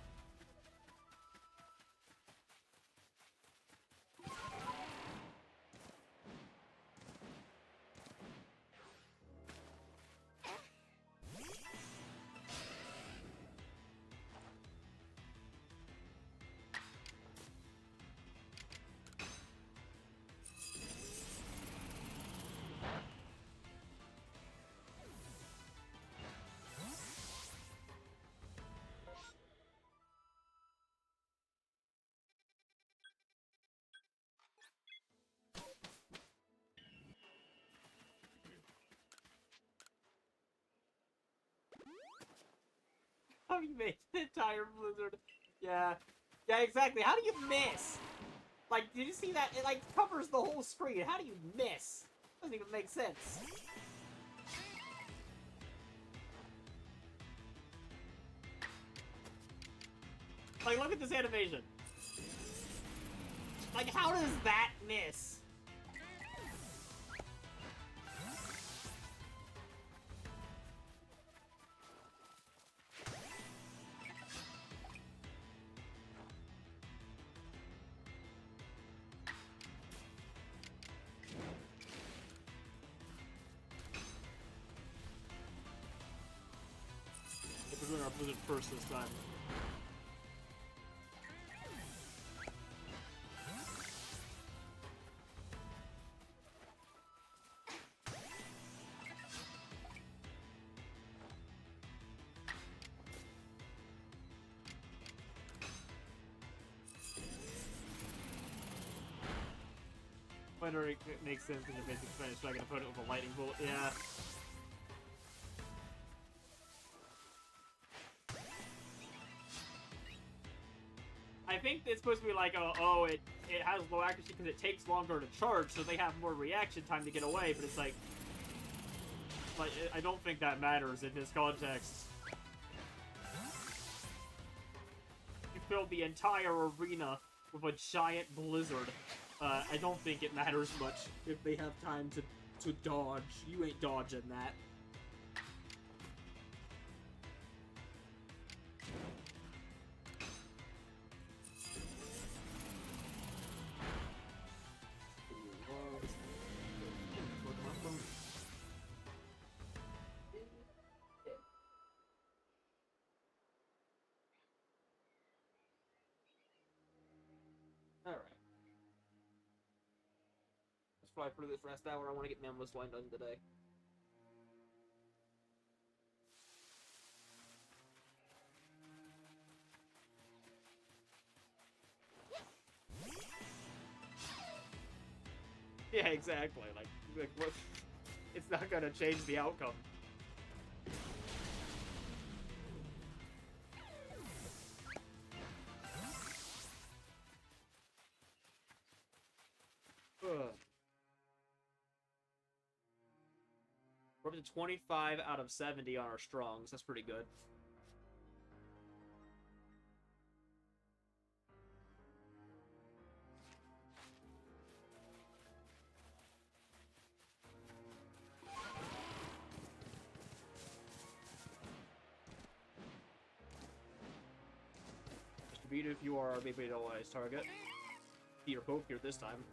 How do you miss the entire blizzard? Yeah. Yeah, exactly. How do you miss? Like, did you see that? It, like, covers the whole screen. How do you miss? Doesn't even make sense. Like, look at this animation. Like, how does that miss? We're doing our blizzard first this time. Whenever it makes sense in your basic Spanish, so I can opponent with a lightning bolt. Yeah. I think it's supposed to be like, oh, it has low accuracy because it takes longer to charge, so they have more reaction time to get away. But it's like I don't think that matters in this context. You filled the entire arena with a giant blizzard. I don't think it matters much. If they have time to dodge, you ain't dodging that. Alright. Let's fly through this last hour. I want to get Mammoth Line done today. Yeah, exactly. Like what? It's not gonna change the outcome. Ugh. We're up to 25 out of 70 on our strongs. That's pretty good. Mr. Beat, if you are our maybe allies target. Peter Hope here this time.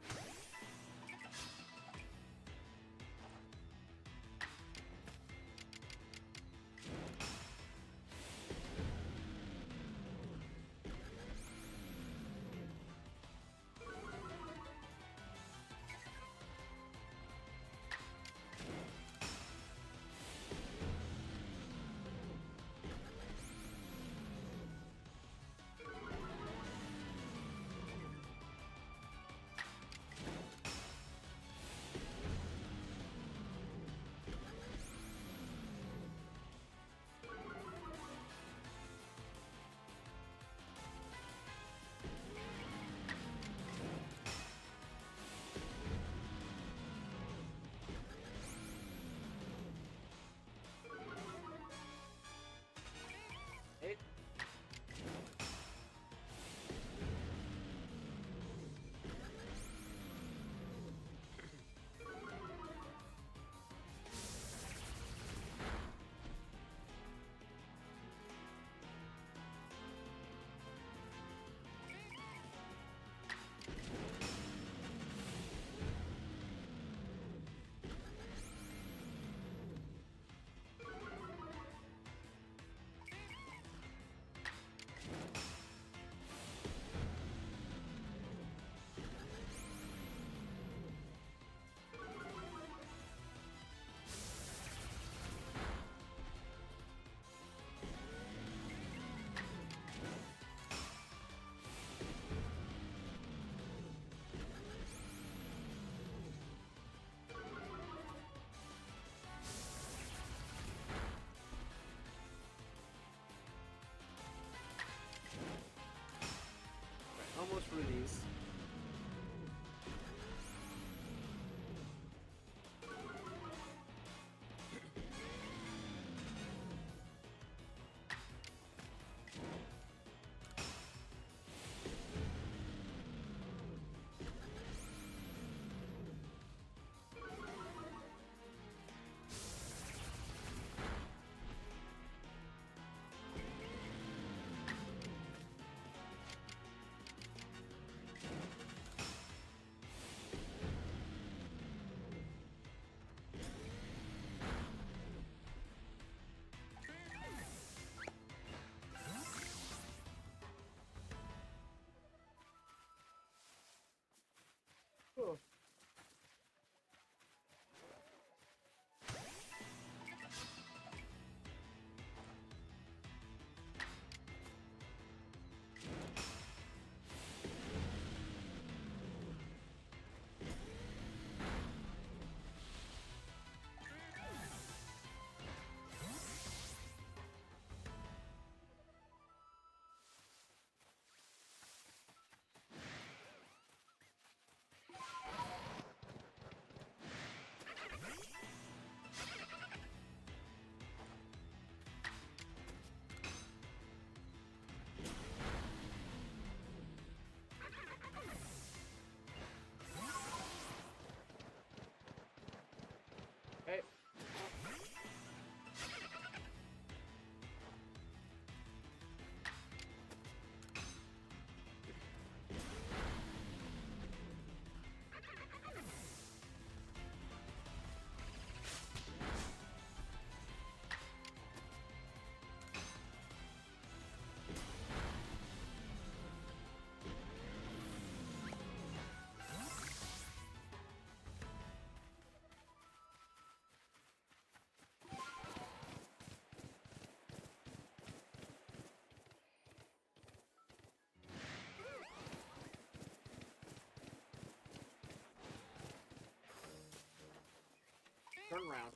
round.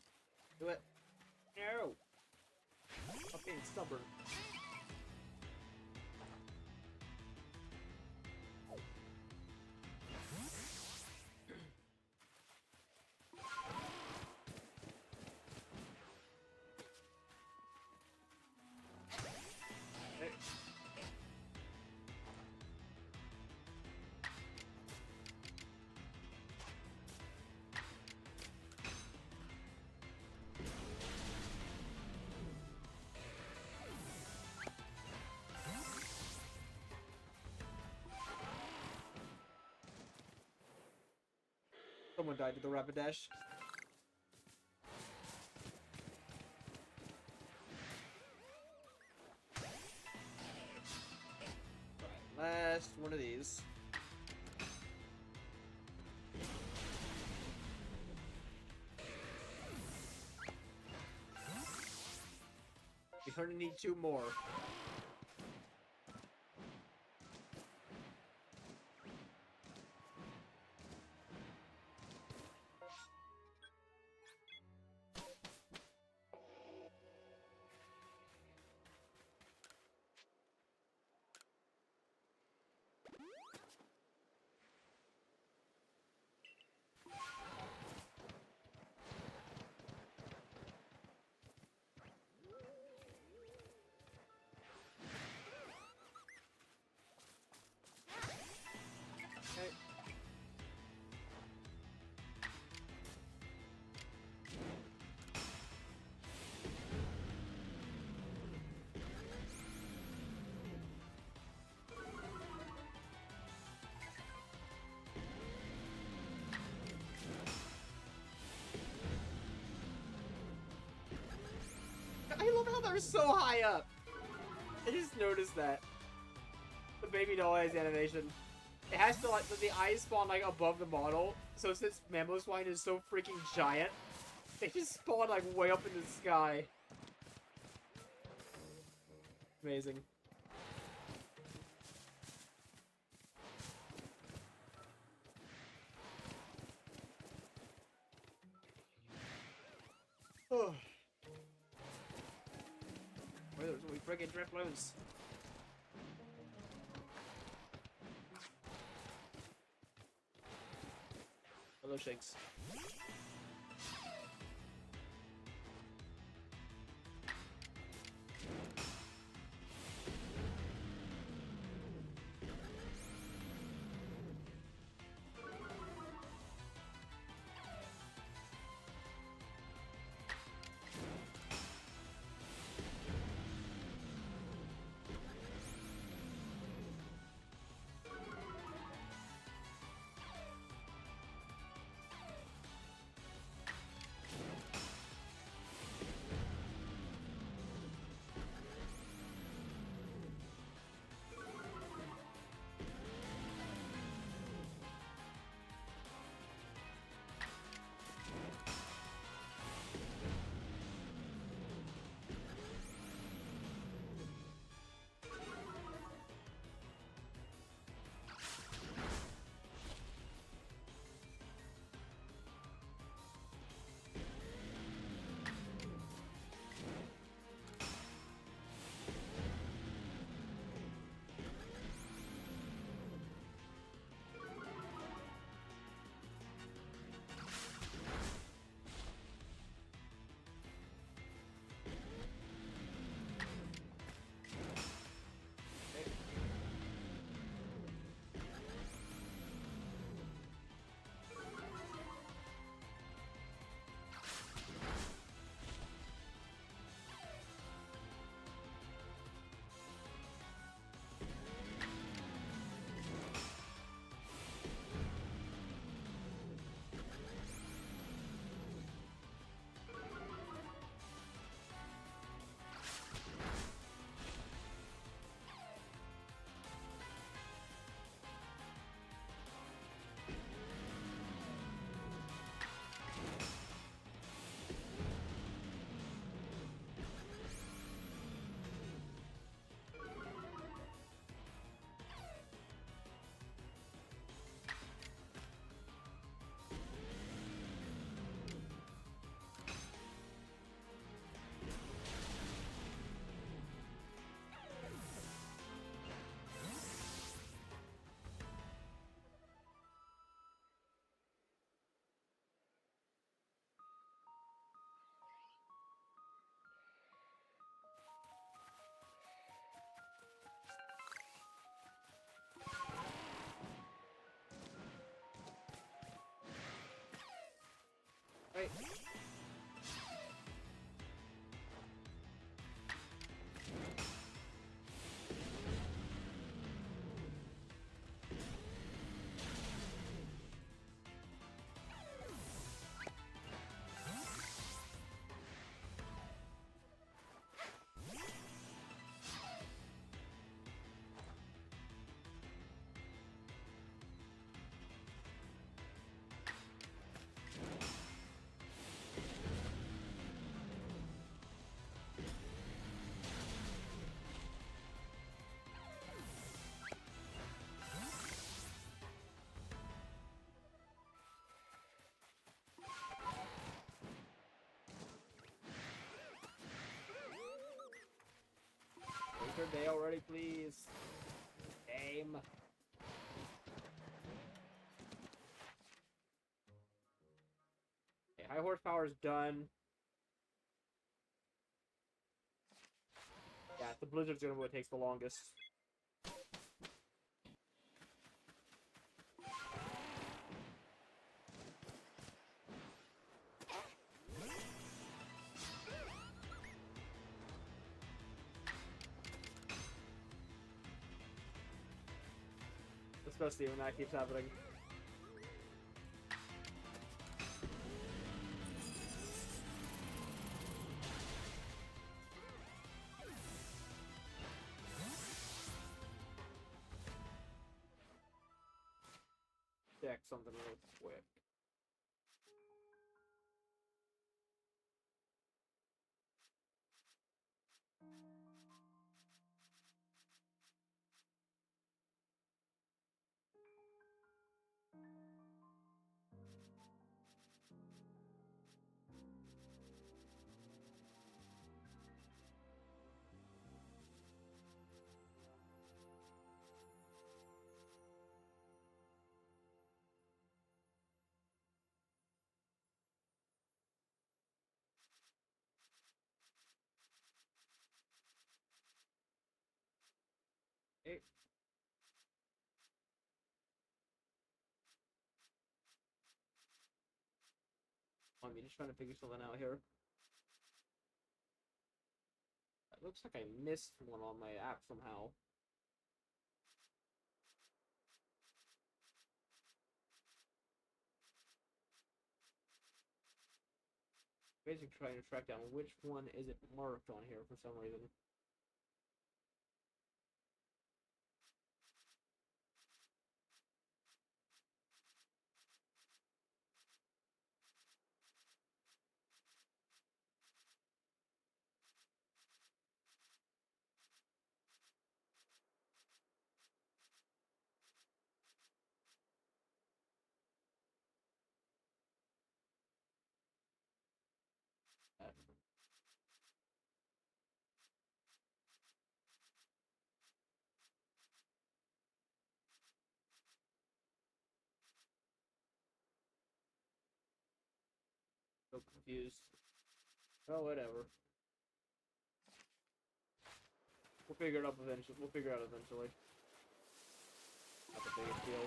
Do it. No. I'm being stubborn. Someone died to the Rapidash. Alright, last one of these. We're gonna need 2 more. Okay. I love how they're so high up. I just noticed that. The baby doll eyes animation. It has to, like, the eyes spawn, like, above the model. So since Mamoswine is so freaking giant, they just spawn, like, way up in the sky. Amazing. Oh. Where there's we friggin' Drifloons. Hello, Shakes. Wait. Take your day already, please. Game. Okay, high horsepower is done. Yeah, the blizzard's gonna be what takes the longest. Especially when that keeps happening. Check something real quick. Hey. I'm just trying to figure something out here. It looks like I missed one on my app somehow. Basically trying to track down which one isn't marked on here for some reason. So confused. Oh, whatever. We'll figure it out eventually. We'll figure it out eventually. Not the biggest deal.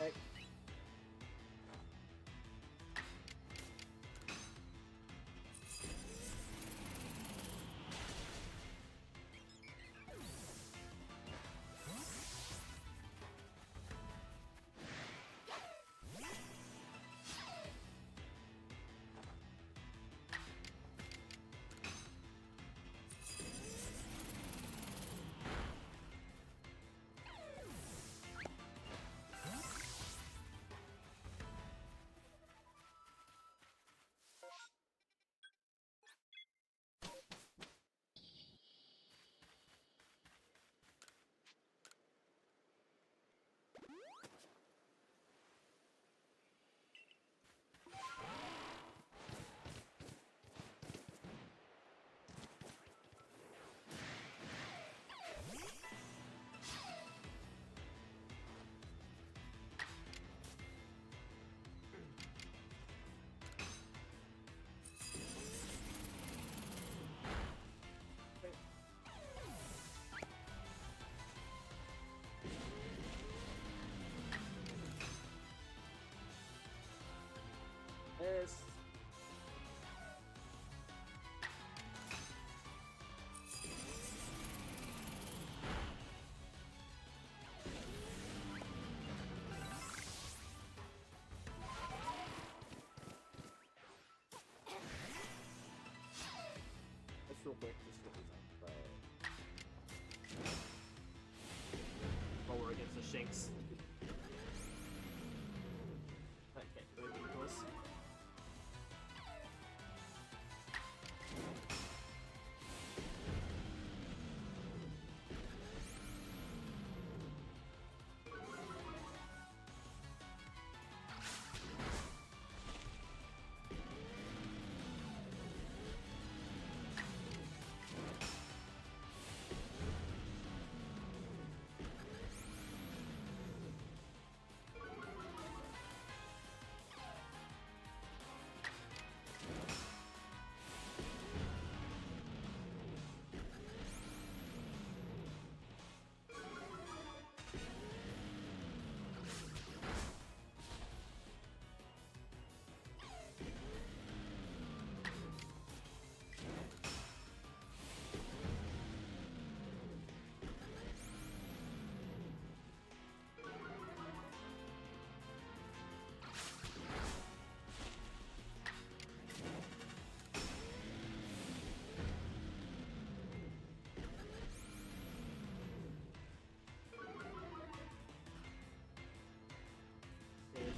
Okay. quick, just to lower against the Shinx. Okay, ridiculous.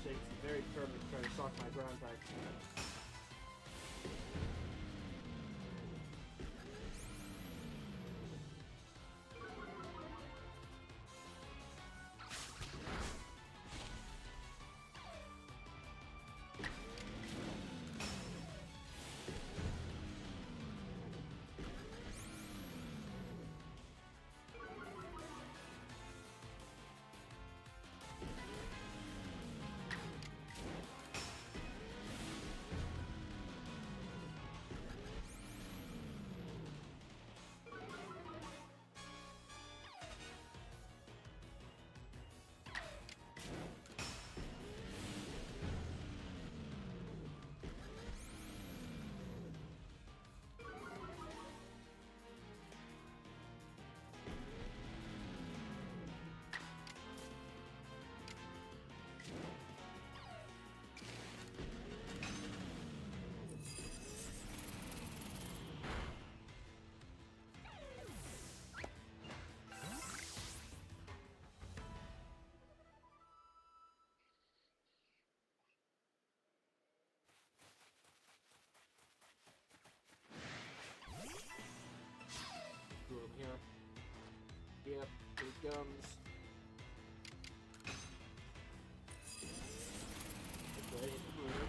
Shinx is very determined to try to shock my ground type. Here. Yep, here it comes. Okay, hit the blue.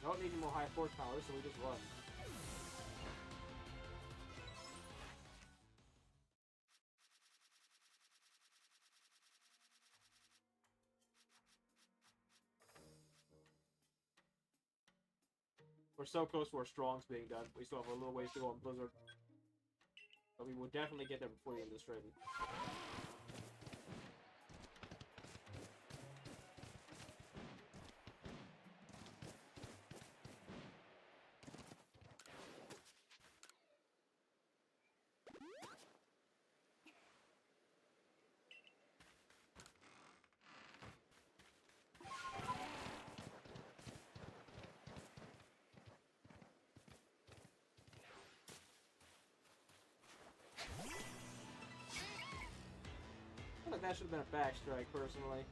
Don't need any more high force power, so we just run. We're so close to our strongs being done. We still have a little ways to go on Blizzard. But we will definitely get there before the end of this stream. I feel like that should have been a backstrike, personally.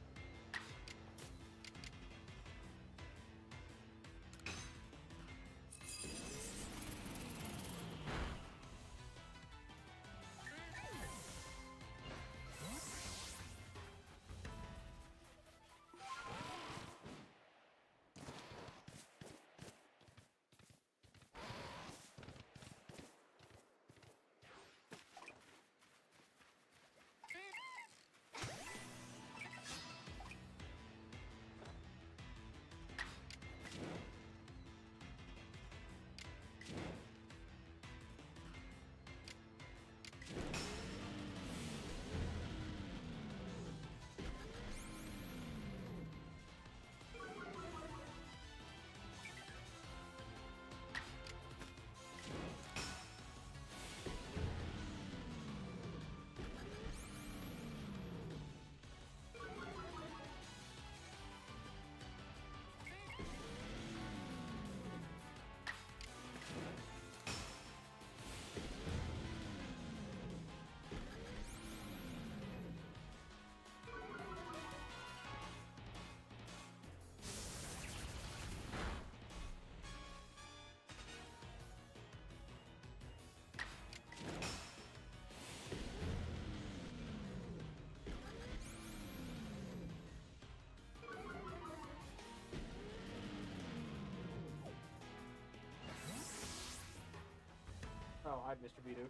Oh, hi, Mr. Bidu.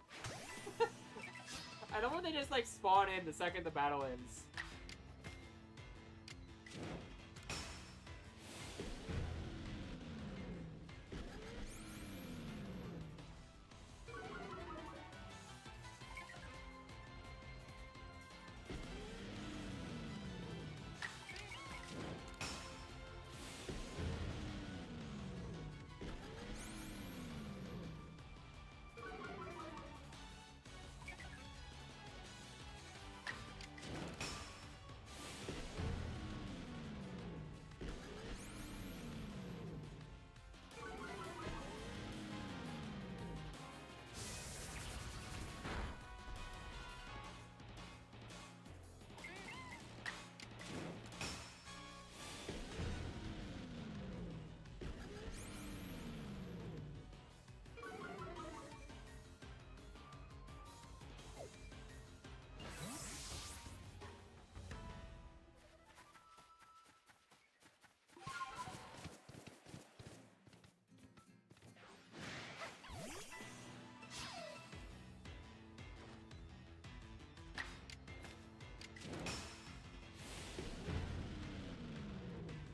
I know when they just, like, spawn in the second the battle ends.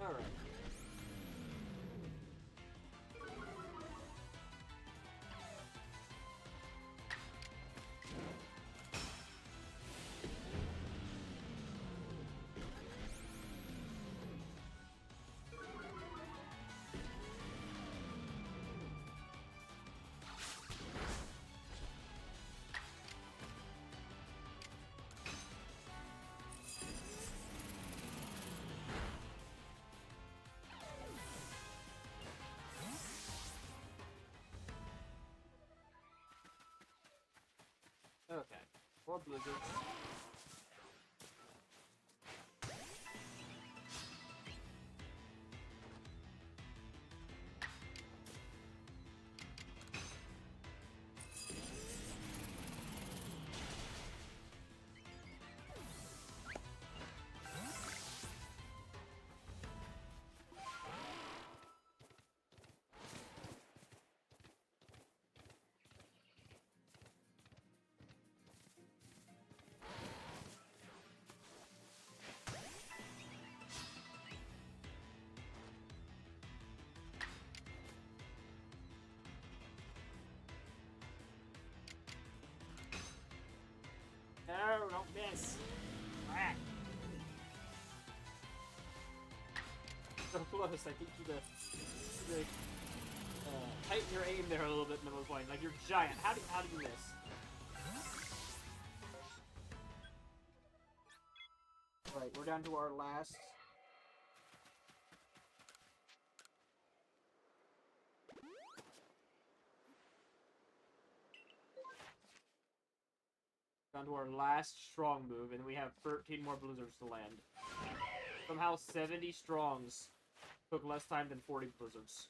Alright. Okay. 4 blizzards. No, don't miss. Ah. So close. I think you tighten your aim there a little bit, middle point. Like you're giant. How do you miss? Right, we're down to our last. Down to our last strong move, and we have 13 more blizzards to land. Somehow 70 strongs took less time than 40 blizzards.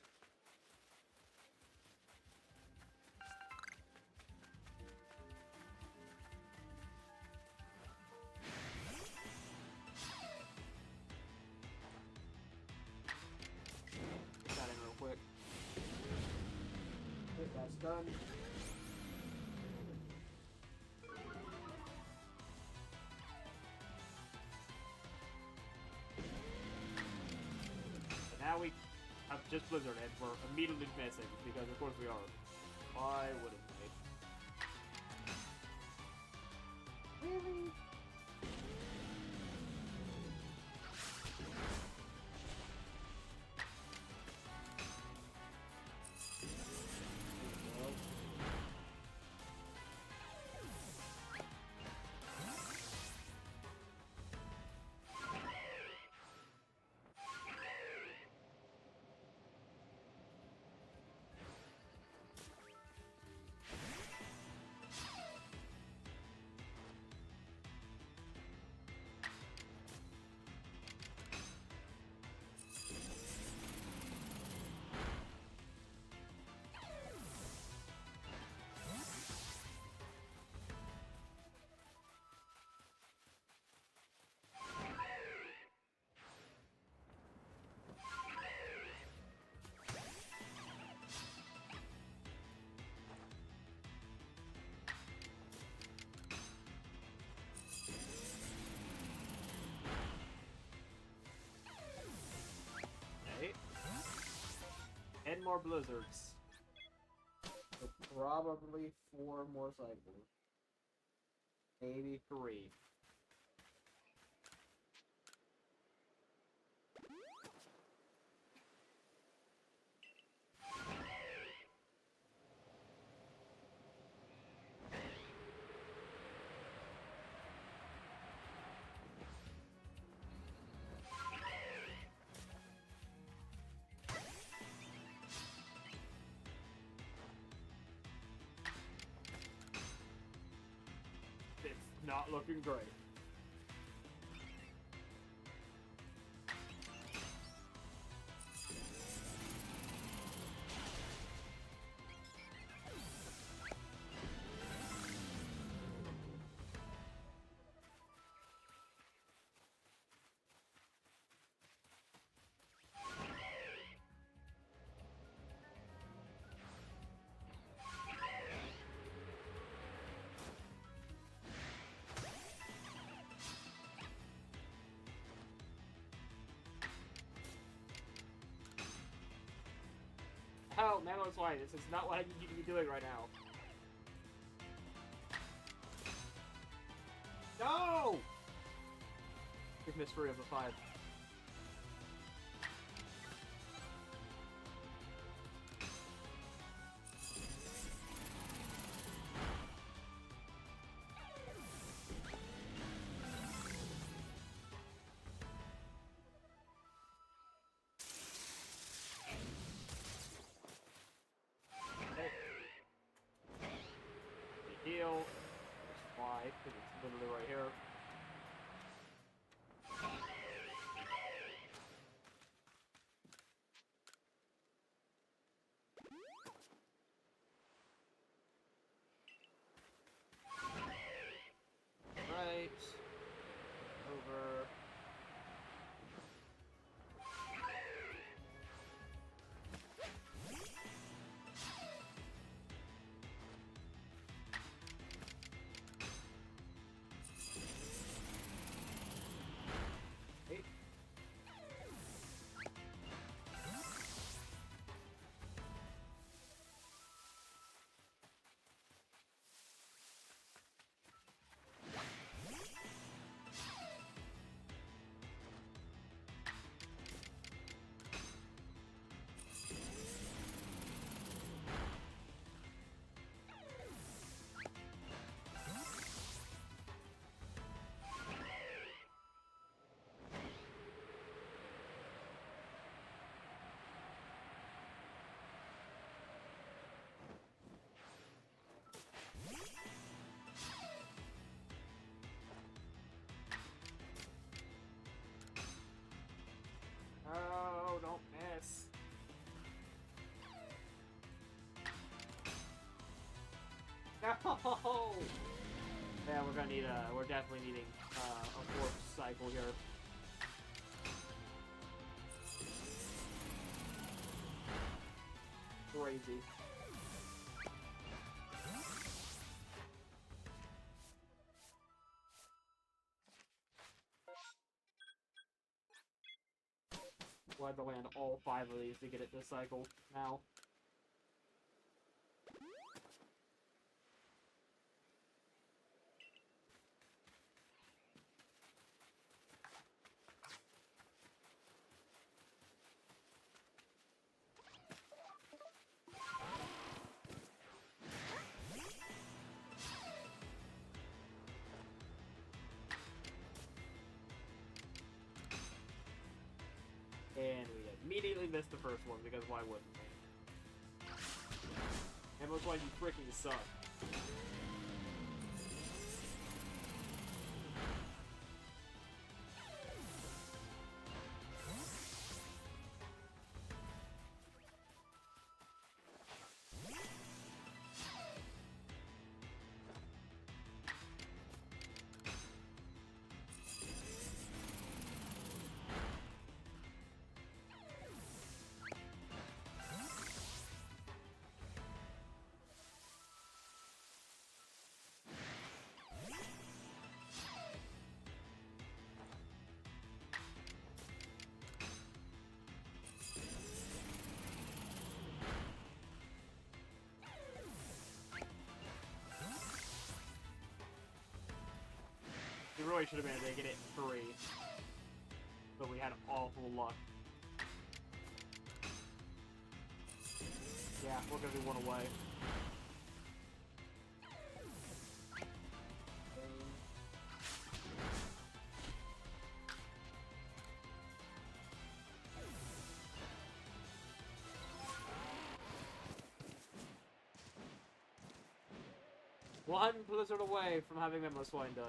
Get that in real quick. Okay, that's done. Now we have just Blizzard and we're immediately missing because of course we are. Why wouldn't we? Really? 10 more blizzards. So probably 4 more cycles. Maybe 3. It's not looking great. Oh, Memo's why this is not what I need you to be doing right now. No! We've missed 3 of the 5. Heal. Why? Because it's literally right here. Right. Over. Oh, don't miss. No! Yeah, we're gonna need we're definitely needing a 4th cycle here. Crazy. We'll have to land all 5 of these to get it this cycle now. And we immediately missed the first one, because why wouldn't we? And looks like you freaking suck. probably should have been able to get it free. But we had awful luck. Yeah, we're gonna be one away. One blizzard away from having Swine done.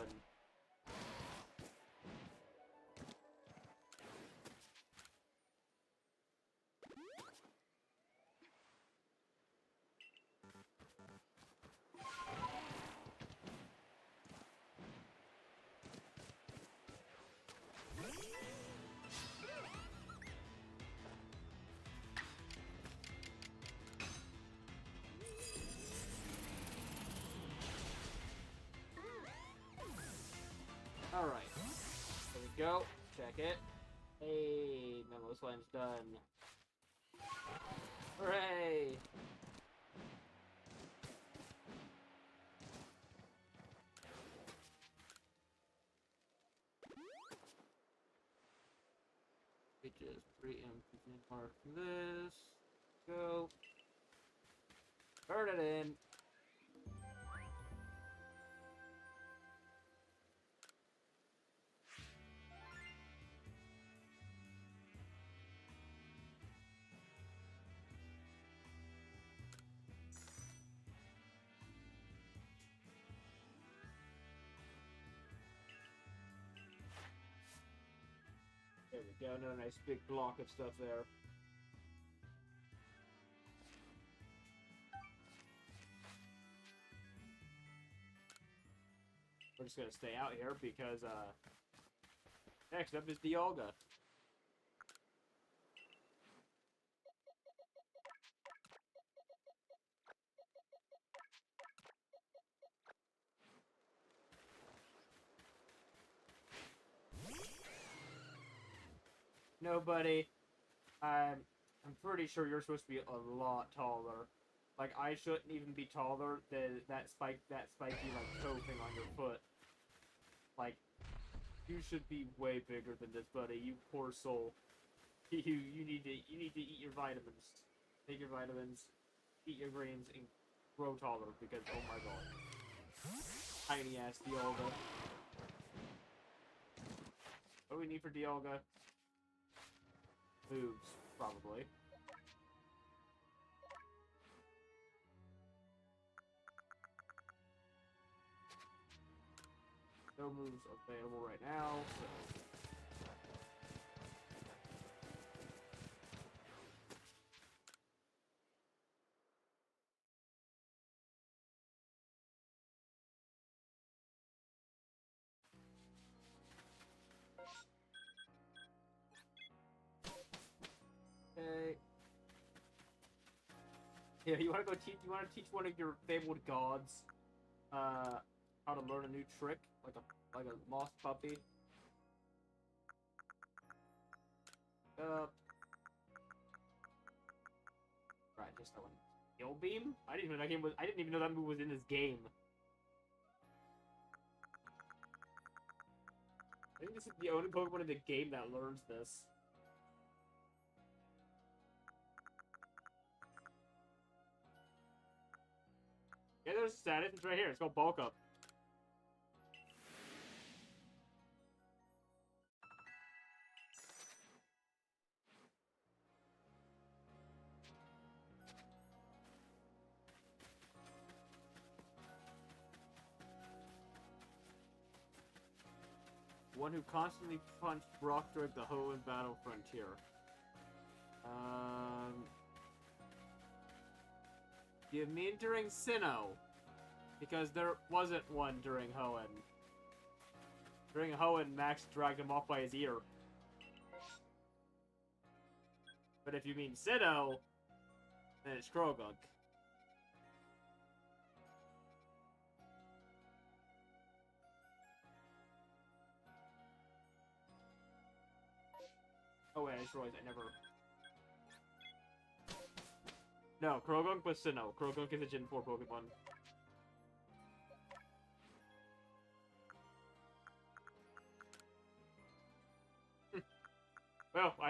Alright. There we go. Check it. Hey, Memo Slime's done. Hooray! Which is 3 empty mark this. Go. Turn it in. There we go, another nice big block of stuff there. We're just gonna stay out here because, next up is Dialga. Nobody. I'm pretty sure you're supposed to be a lot taller. Like, I shouldn't even be taller than that spiky, like, toe thing on your foot. Like, you should be way bigger than this, buddy. You poor soul. You need to eat your vitamins. Take your vitamins, eat your greens, and grow taller, because, oh my god. Tiny ass Dialga. What do we need for Dialga? Moves, probably. No moves available right now, so... Okay. Yeah, you wanna teach one of your fabled gods, how to learn a new trick, like a lost puppy. Right, just that one. Skill beam? I didn't even know that move was in this game. I think this is the only Pokemon in the game that learns this. Yeah, there's a status. It's right here. It's called Bulk Up. One who constantly punched Brock during the Hoenn Battle Frontier. You mean during Sinnoh? Because there wasn't one during Hoenn. During Hoenn, Max dragged him off by his ear. But if you mean Sinnoh, then it's Krogunk. Oh wait, I just realized I never... No, Krogunk was Sinnoh. Krogunk is a Gen 4 Pokemon.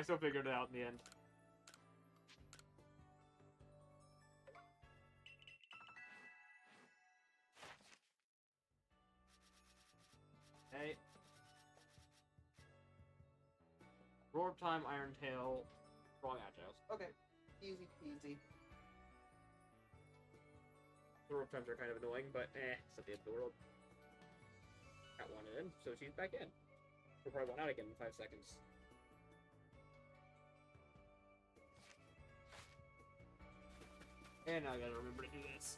still figured it out in the end. Okay. Roar time, Iron Tail, Strong Agiles. Okay. Easy peasy. The rope times are kind of annoying, but it's not the end of the world. Got one in, so she's back in. We'll probably one out again in 5 seconds. And now I gotta remember to do this.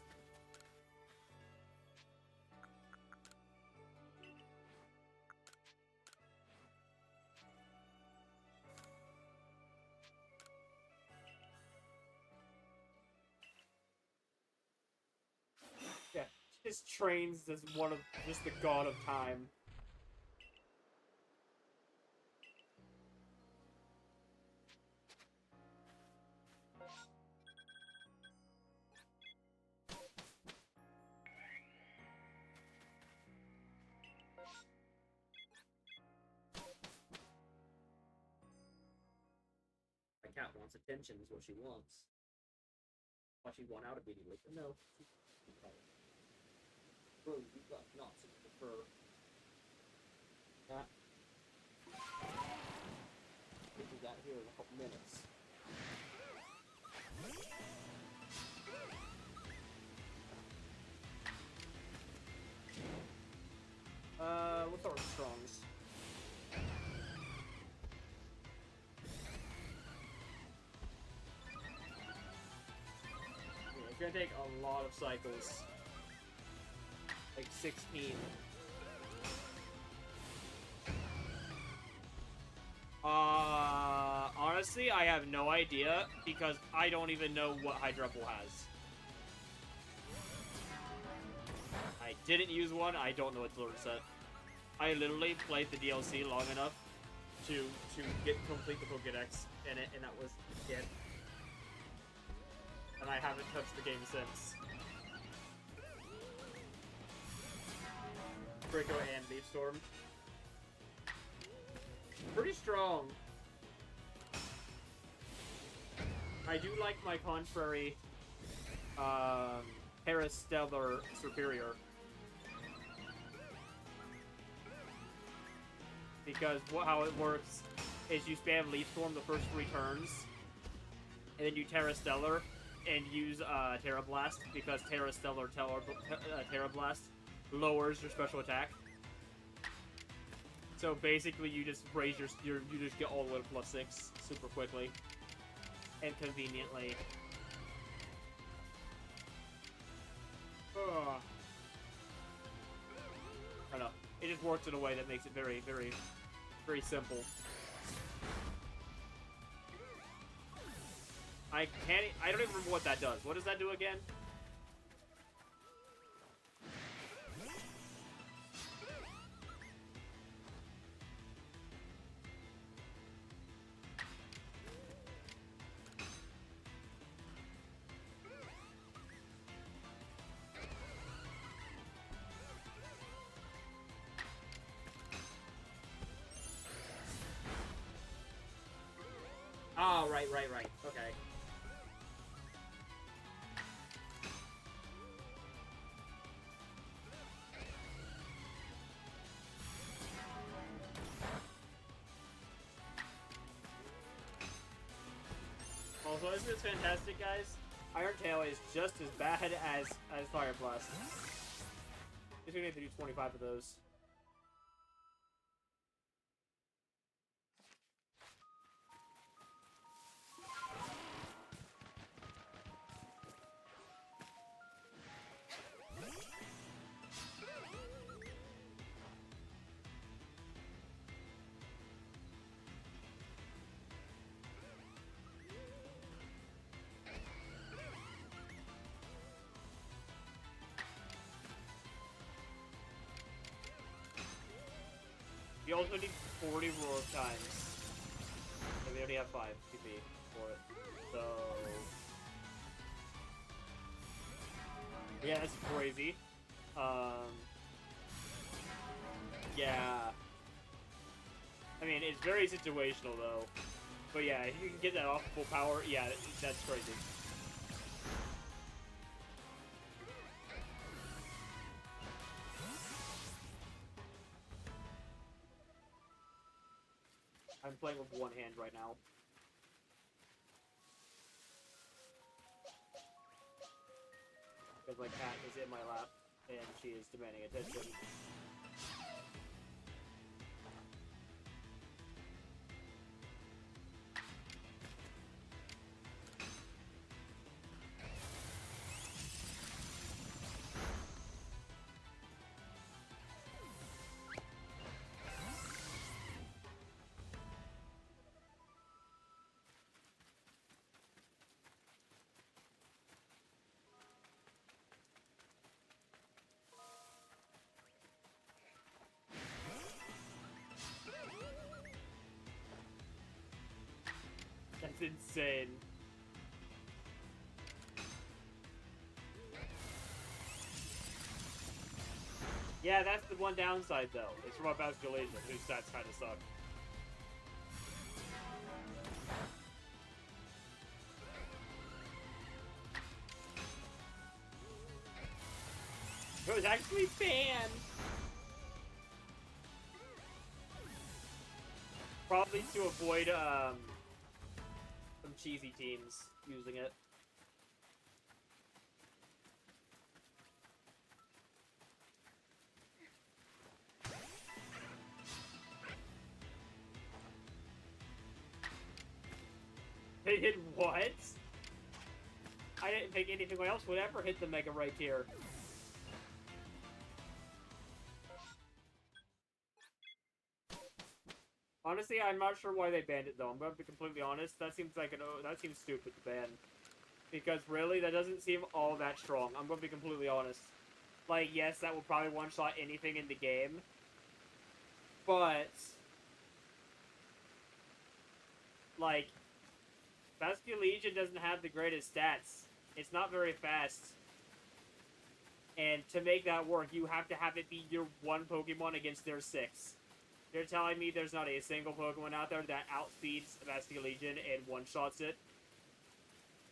Yeah, his trains as one of just the god of time. My cat wants attention is what she wants. Why she won out immediately, but no. Bro, you've got knots in the fur. That. We'll do that here in a couple minutes. What's our strongs? Yeah, it's gonna take a lot of cycles. Like 16. Honestly, I have no idea because I don't even know what Hydruple has. I didn't use one. I don't know what to learn set. I literally played the DLC long enough to complete the Pokedex in it, and that was it. And I haven't touched the game since. Draco and Leaf Storm. Pretty strong. I do like my contrary Parastellar Superior. Because how it works is you spam Leaf Storm the first 3 turns, and then you Terra Stellar and use Terra Blast, because Terra Blast lowers your special attack. So basically, you just raise you just get all the way to +6 super quickly and conveniently. I know. It just works in a way that makes it very, very, very simple. I don't even remember what that does. What does that do again? Oh, right. Okay. Also, isn't this fantastic, guys? Iron Tail is just as bad as Fire Blast. Just gonna have to do 25 of those. You also need 40 roar times. And we already have 5 TP for it. So... yeah, that's crazy. Yeah. I mean, it's very situational, though. But yeah, if you can get that off full power, yeah, that's crazy. I'm playing with one hand right now. Because my cat is in my lap, and she is demanding attention. That's insane. Yeah, that's the one downside, though. It's from Basket Legion, whose stats kind of suck. It was actually banned! Probably to avoid, some cheesy teams using it. They hit what? I didn't think anything else would ever hit the Mega right here. Honestly, I'm not sure why they banned it though. I'm gonna be completely honest. That seems like that seems stupid to ban. Because really, that doesn't seem all that strong. I'm gonna be completely honest. Like, yes, that will probably one-shot anything in the game. But like, Basket Legion doesn't have the greatest stats. It's not very fast. And to make that work, you have to have it be your one Pokemon against their 6. You're telling me there's not a single Pokemon out there that outspeeds Basket Legion and one-shots it?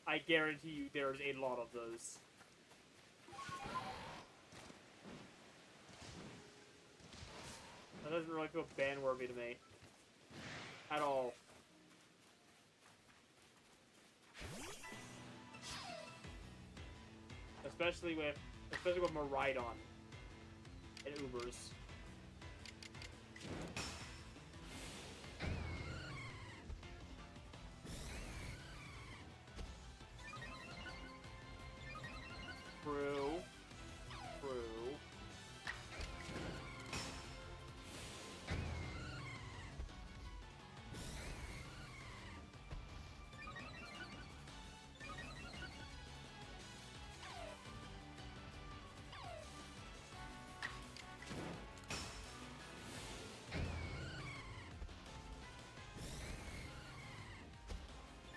I guarantee you there's a lot of those. That doesn't really feel ban-worthy to me. At all. Especially with Miraidon and Ubers. True.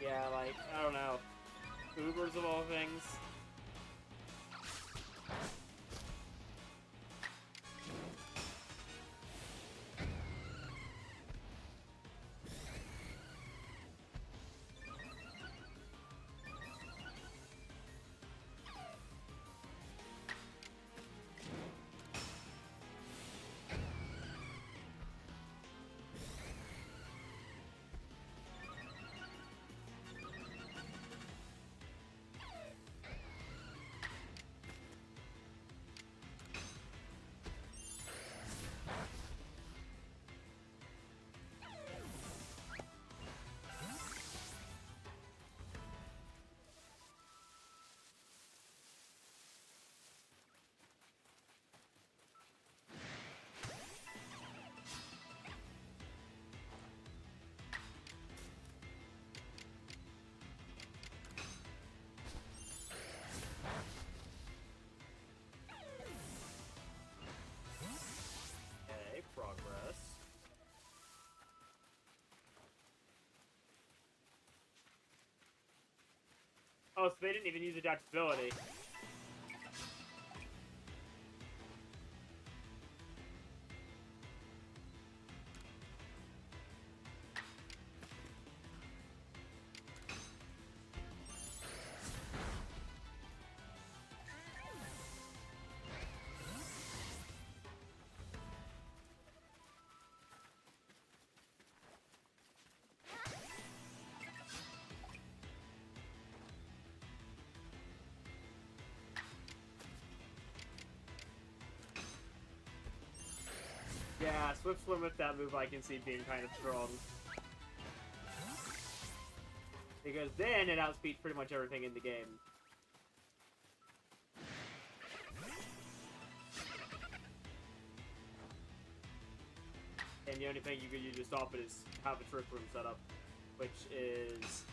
Yeah, like, I don't know. Ubers of all things. Okay, progress. Oh, so they didn't even use adaptability. Yeah, Swift Swim with that move I can see being kind of strong. Because then it outspeeds pretty much everything in the game. And the only thing you could use to stop it is have a Trick Room set up. Which is...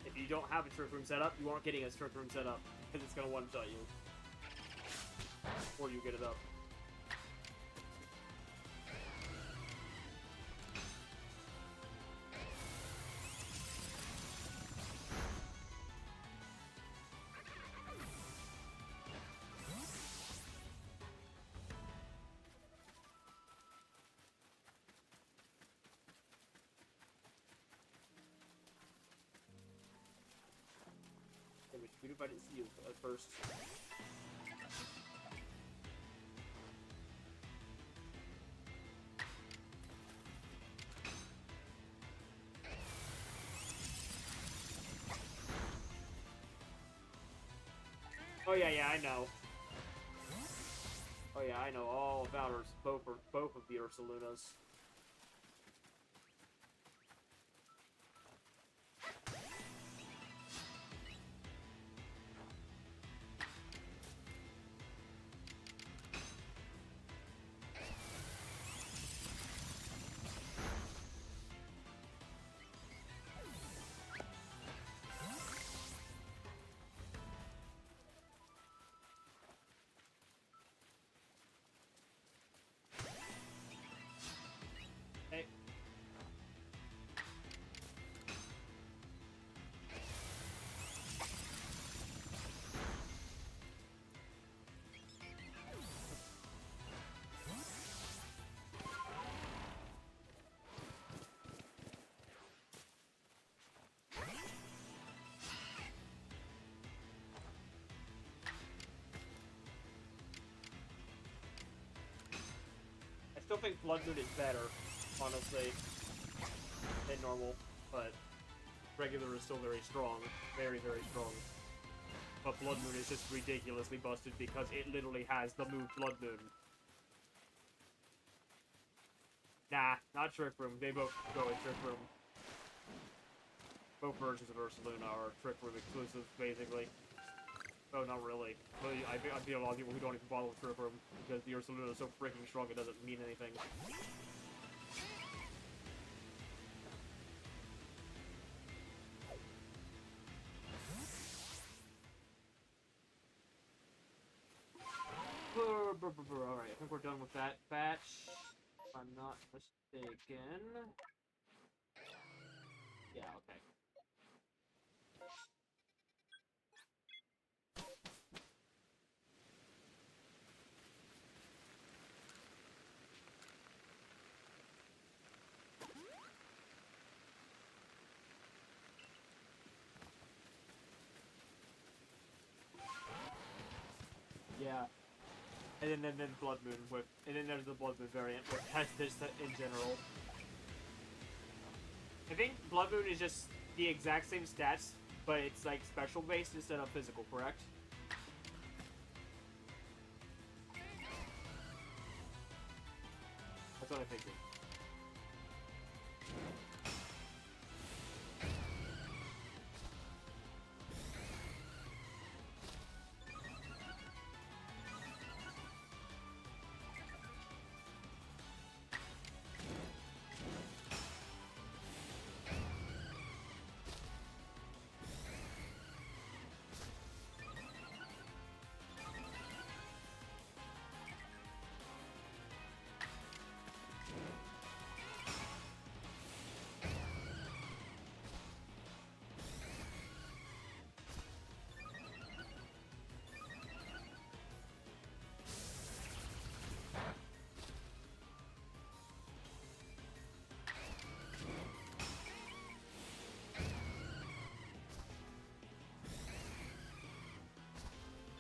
If you don't have a Trick Room set up, you aren't getting a Trick Room set up. Because it's going to one-shot you. Before you get it up. If I didn't see you at first. Oh yeah, I know. Oh yeah, I know all about both of the Ursalunas. Hey. I still think Blood Moon is better, honestly, than normal, but regular is still very strong. Very, very strong. But Blood Moon is just ridiculously busted because it literally has the move Blood Moon. Nah, not Trick Room. They both go in Trick Room. Both versions of Ursaluna are Trick Room exclusives, basically. Oh, not really. I feel a lot of people who don't even bother with Trick Room because the Ursaluna is so freaking strong it doesn't mean anything. Alright, I think we're done with that batch. If I'm not mistaken. Yeah, okay. Yeah. And then Blood Moon with, and then there's the Blood Moon variant, but that's just in general. I think Blood Moon is just the exact same stats, but it's like special based instead of physical, correct? That's what I figured.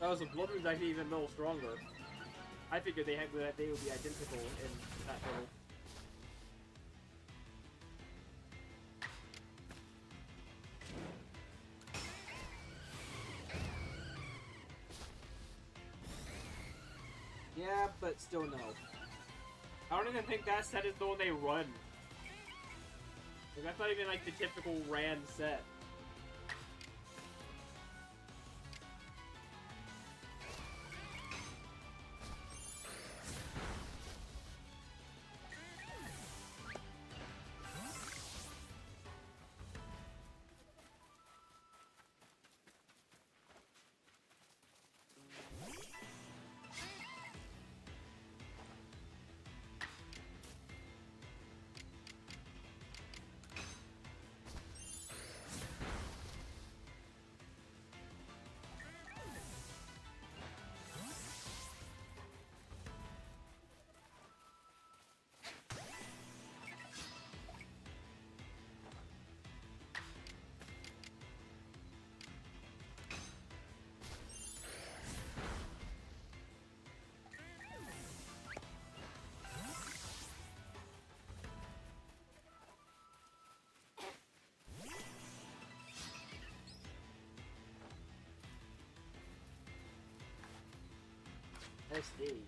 Oh, so Blood Moon's actually even a little stronger. I figured they would be identical in that battle. Yeah, but still no. I don't even think that set is the one they run. Like, that's not even like the typical ran set. SD.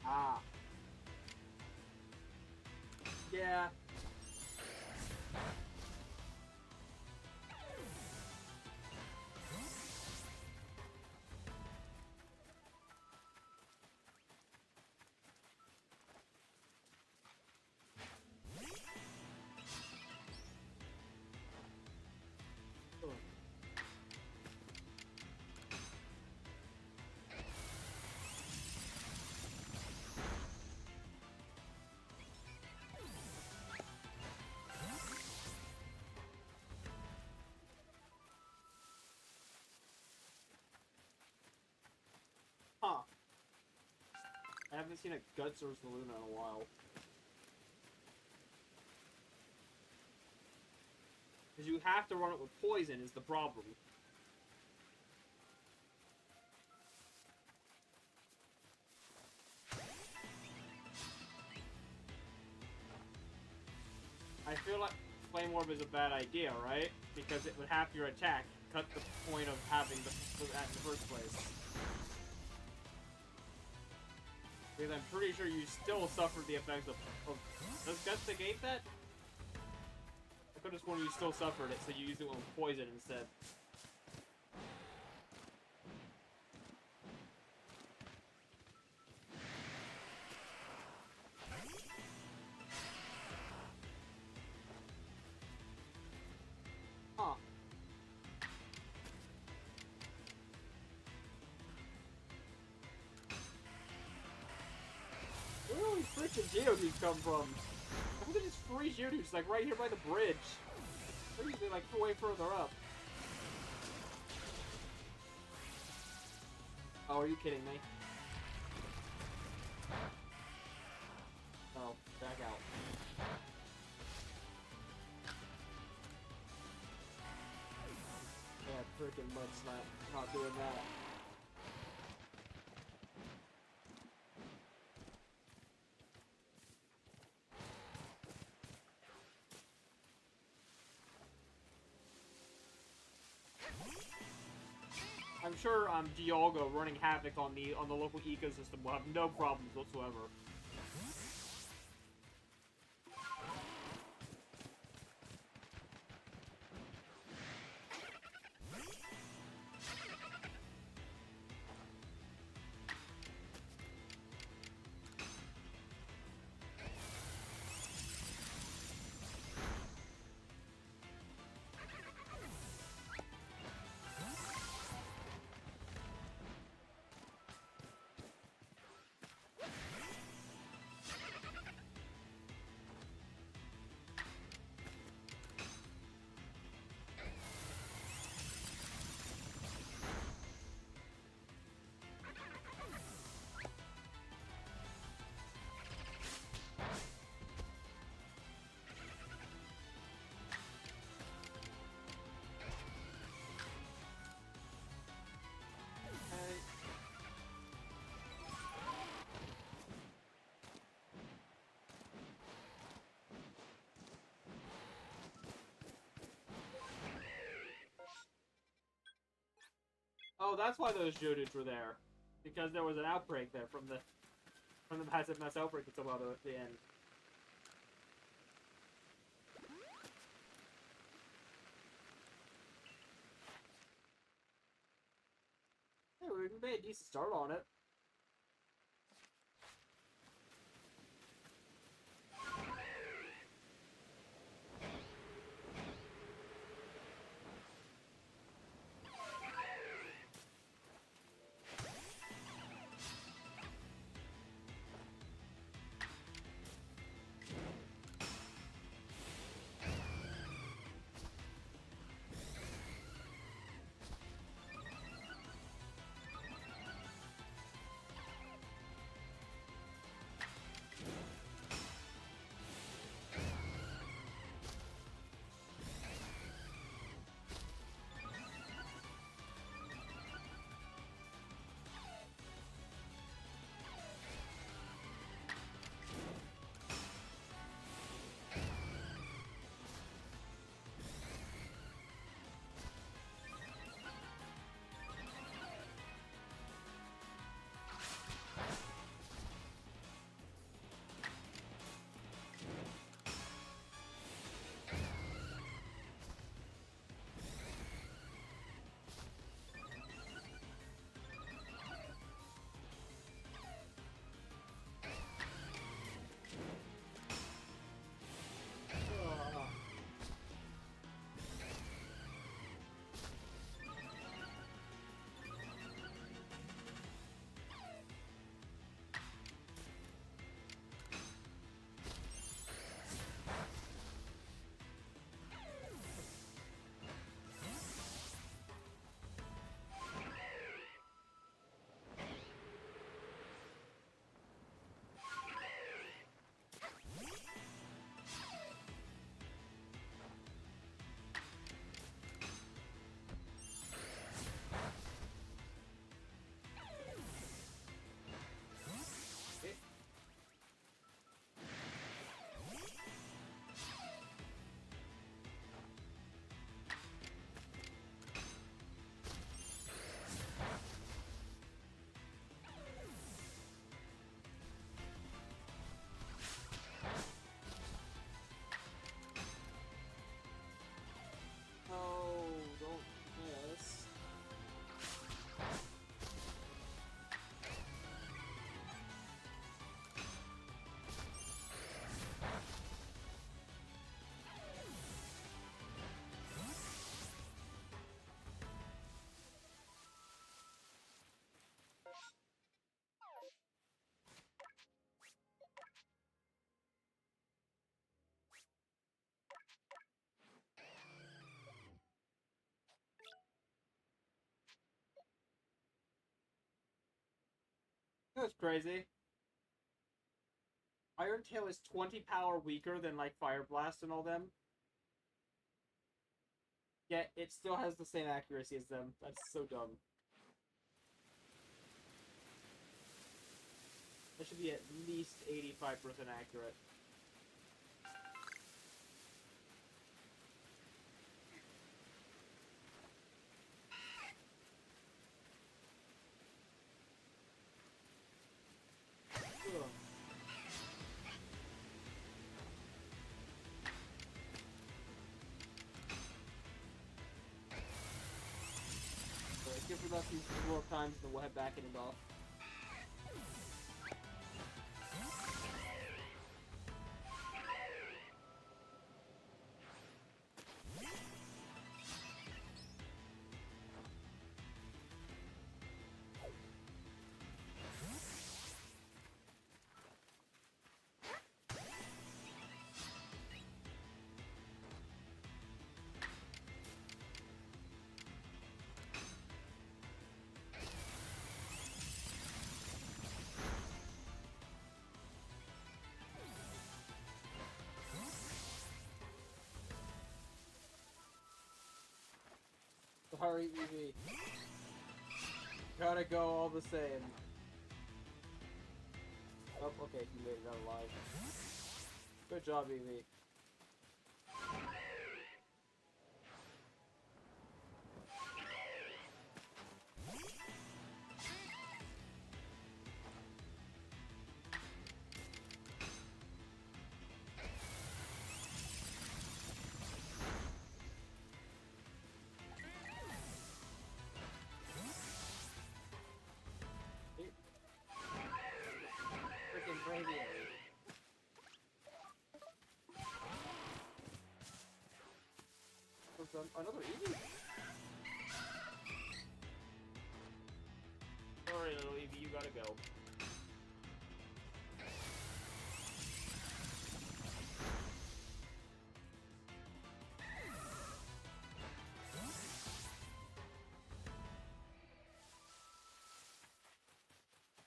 Ah. Yeah. Huh. I haven't seen a Guts or Saloon in a while. Because you have to run it with poison is the problem. I feel like Flame Orb is a bad idea, right? Because it would half your attack, cut the point of having that in the first place. Because I'm pretty sure you still suffer the effects of does Guts negate that? I could have sworn you still suffered it, so you used it with poison instead. Huh. Where do all these freaking Geodudes come from? How did just free Geodudes like right here by the bridge? They're usually like way further up. Oh, are you kidding me? Oh, back out. Yeah, freaking Mud Slap. Not doing that. I'm sure Dialga running havoc on the local ecosystem will have no problems whatsoever. Oh, that's why those Geodudes were there. Because there was an outbreak there from the massive mass outbreak that took out at the end. Hey, we made a decent start on it. That's crazy. Iron Tail is 20 power weaker than, like, Fire Blast and all them. Yet, it still has the same accuracy as them. That's so dumb. That should be at least 85% accurate. Ugh. Give her these 4 times, then we'll head back in and off. Sorry, Evie. Gotta go all the same. Oh, okay, you made it out alive. Good job, Evie. another Eevee? Sorry, little Eevee, you gotta go.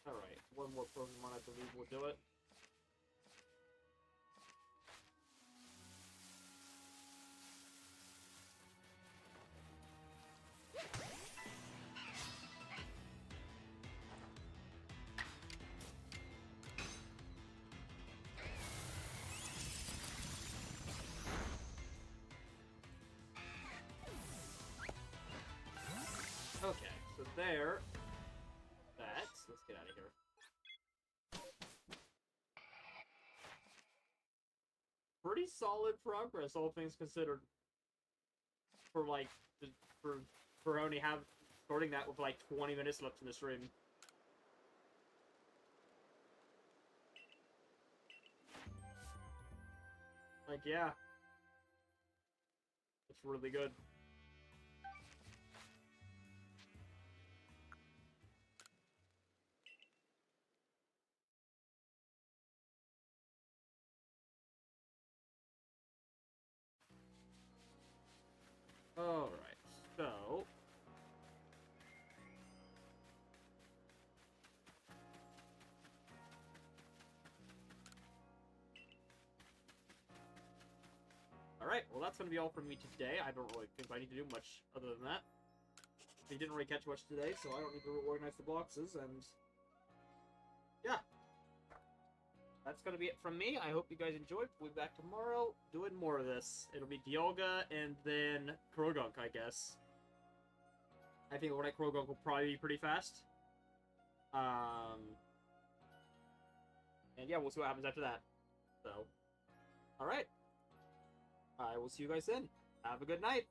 Alright, one more Pokemon, I believe, will do it. Okay, so there. Let's get out of here. Pretty solid progress, all things considered. For like, for only starting that with like 20 minutes left in the stream. Like, yeah. It's really good. Alright, so... Alright, well that's gonna be all from me today. I don't really think I need to do much other than that. We didn't really catch much today, so I don't need to organize the boxes, and... yeah. That's gonna be it from me. I hope you guys enjoyed. We'll be back tomorrow doing more of this. It'll be Dialga and then Krogunk, I guess. I think Overnight Krogunk will probably be pretty fast. And yeah, we'll see what happens after that. So, alright. I will see you guys then. Have a good night.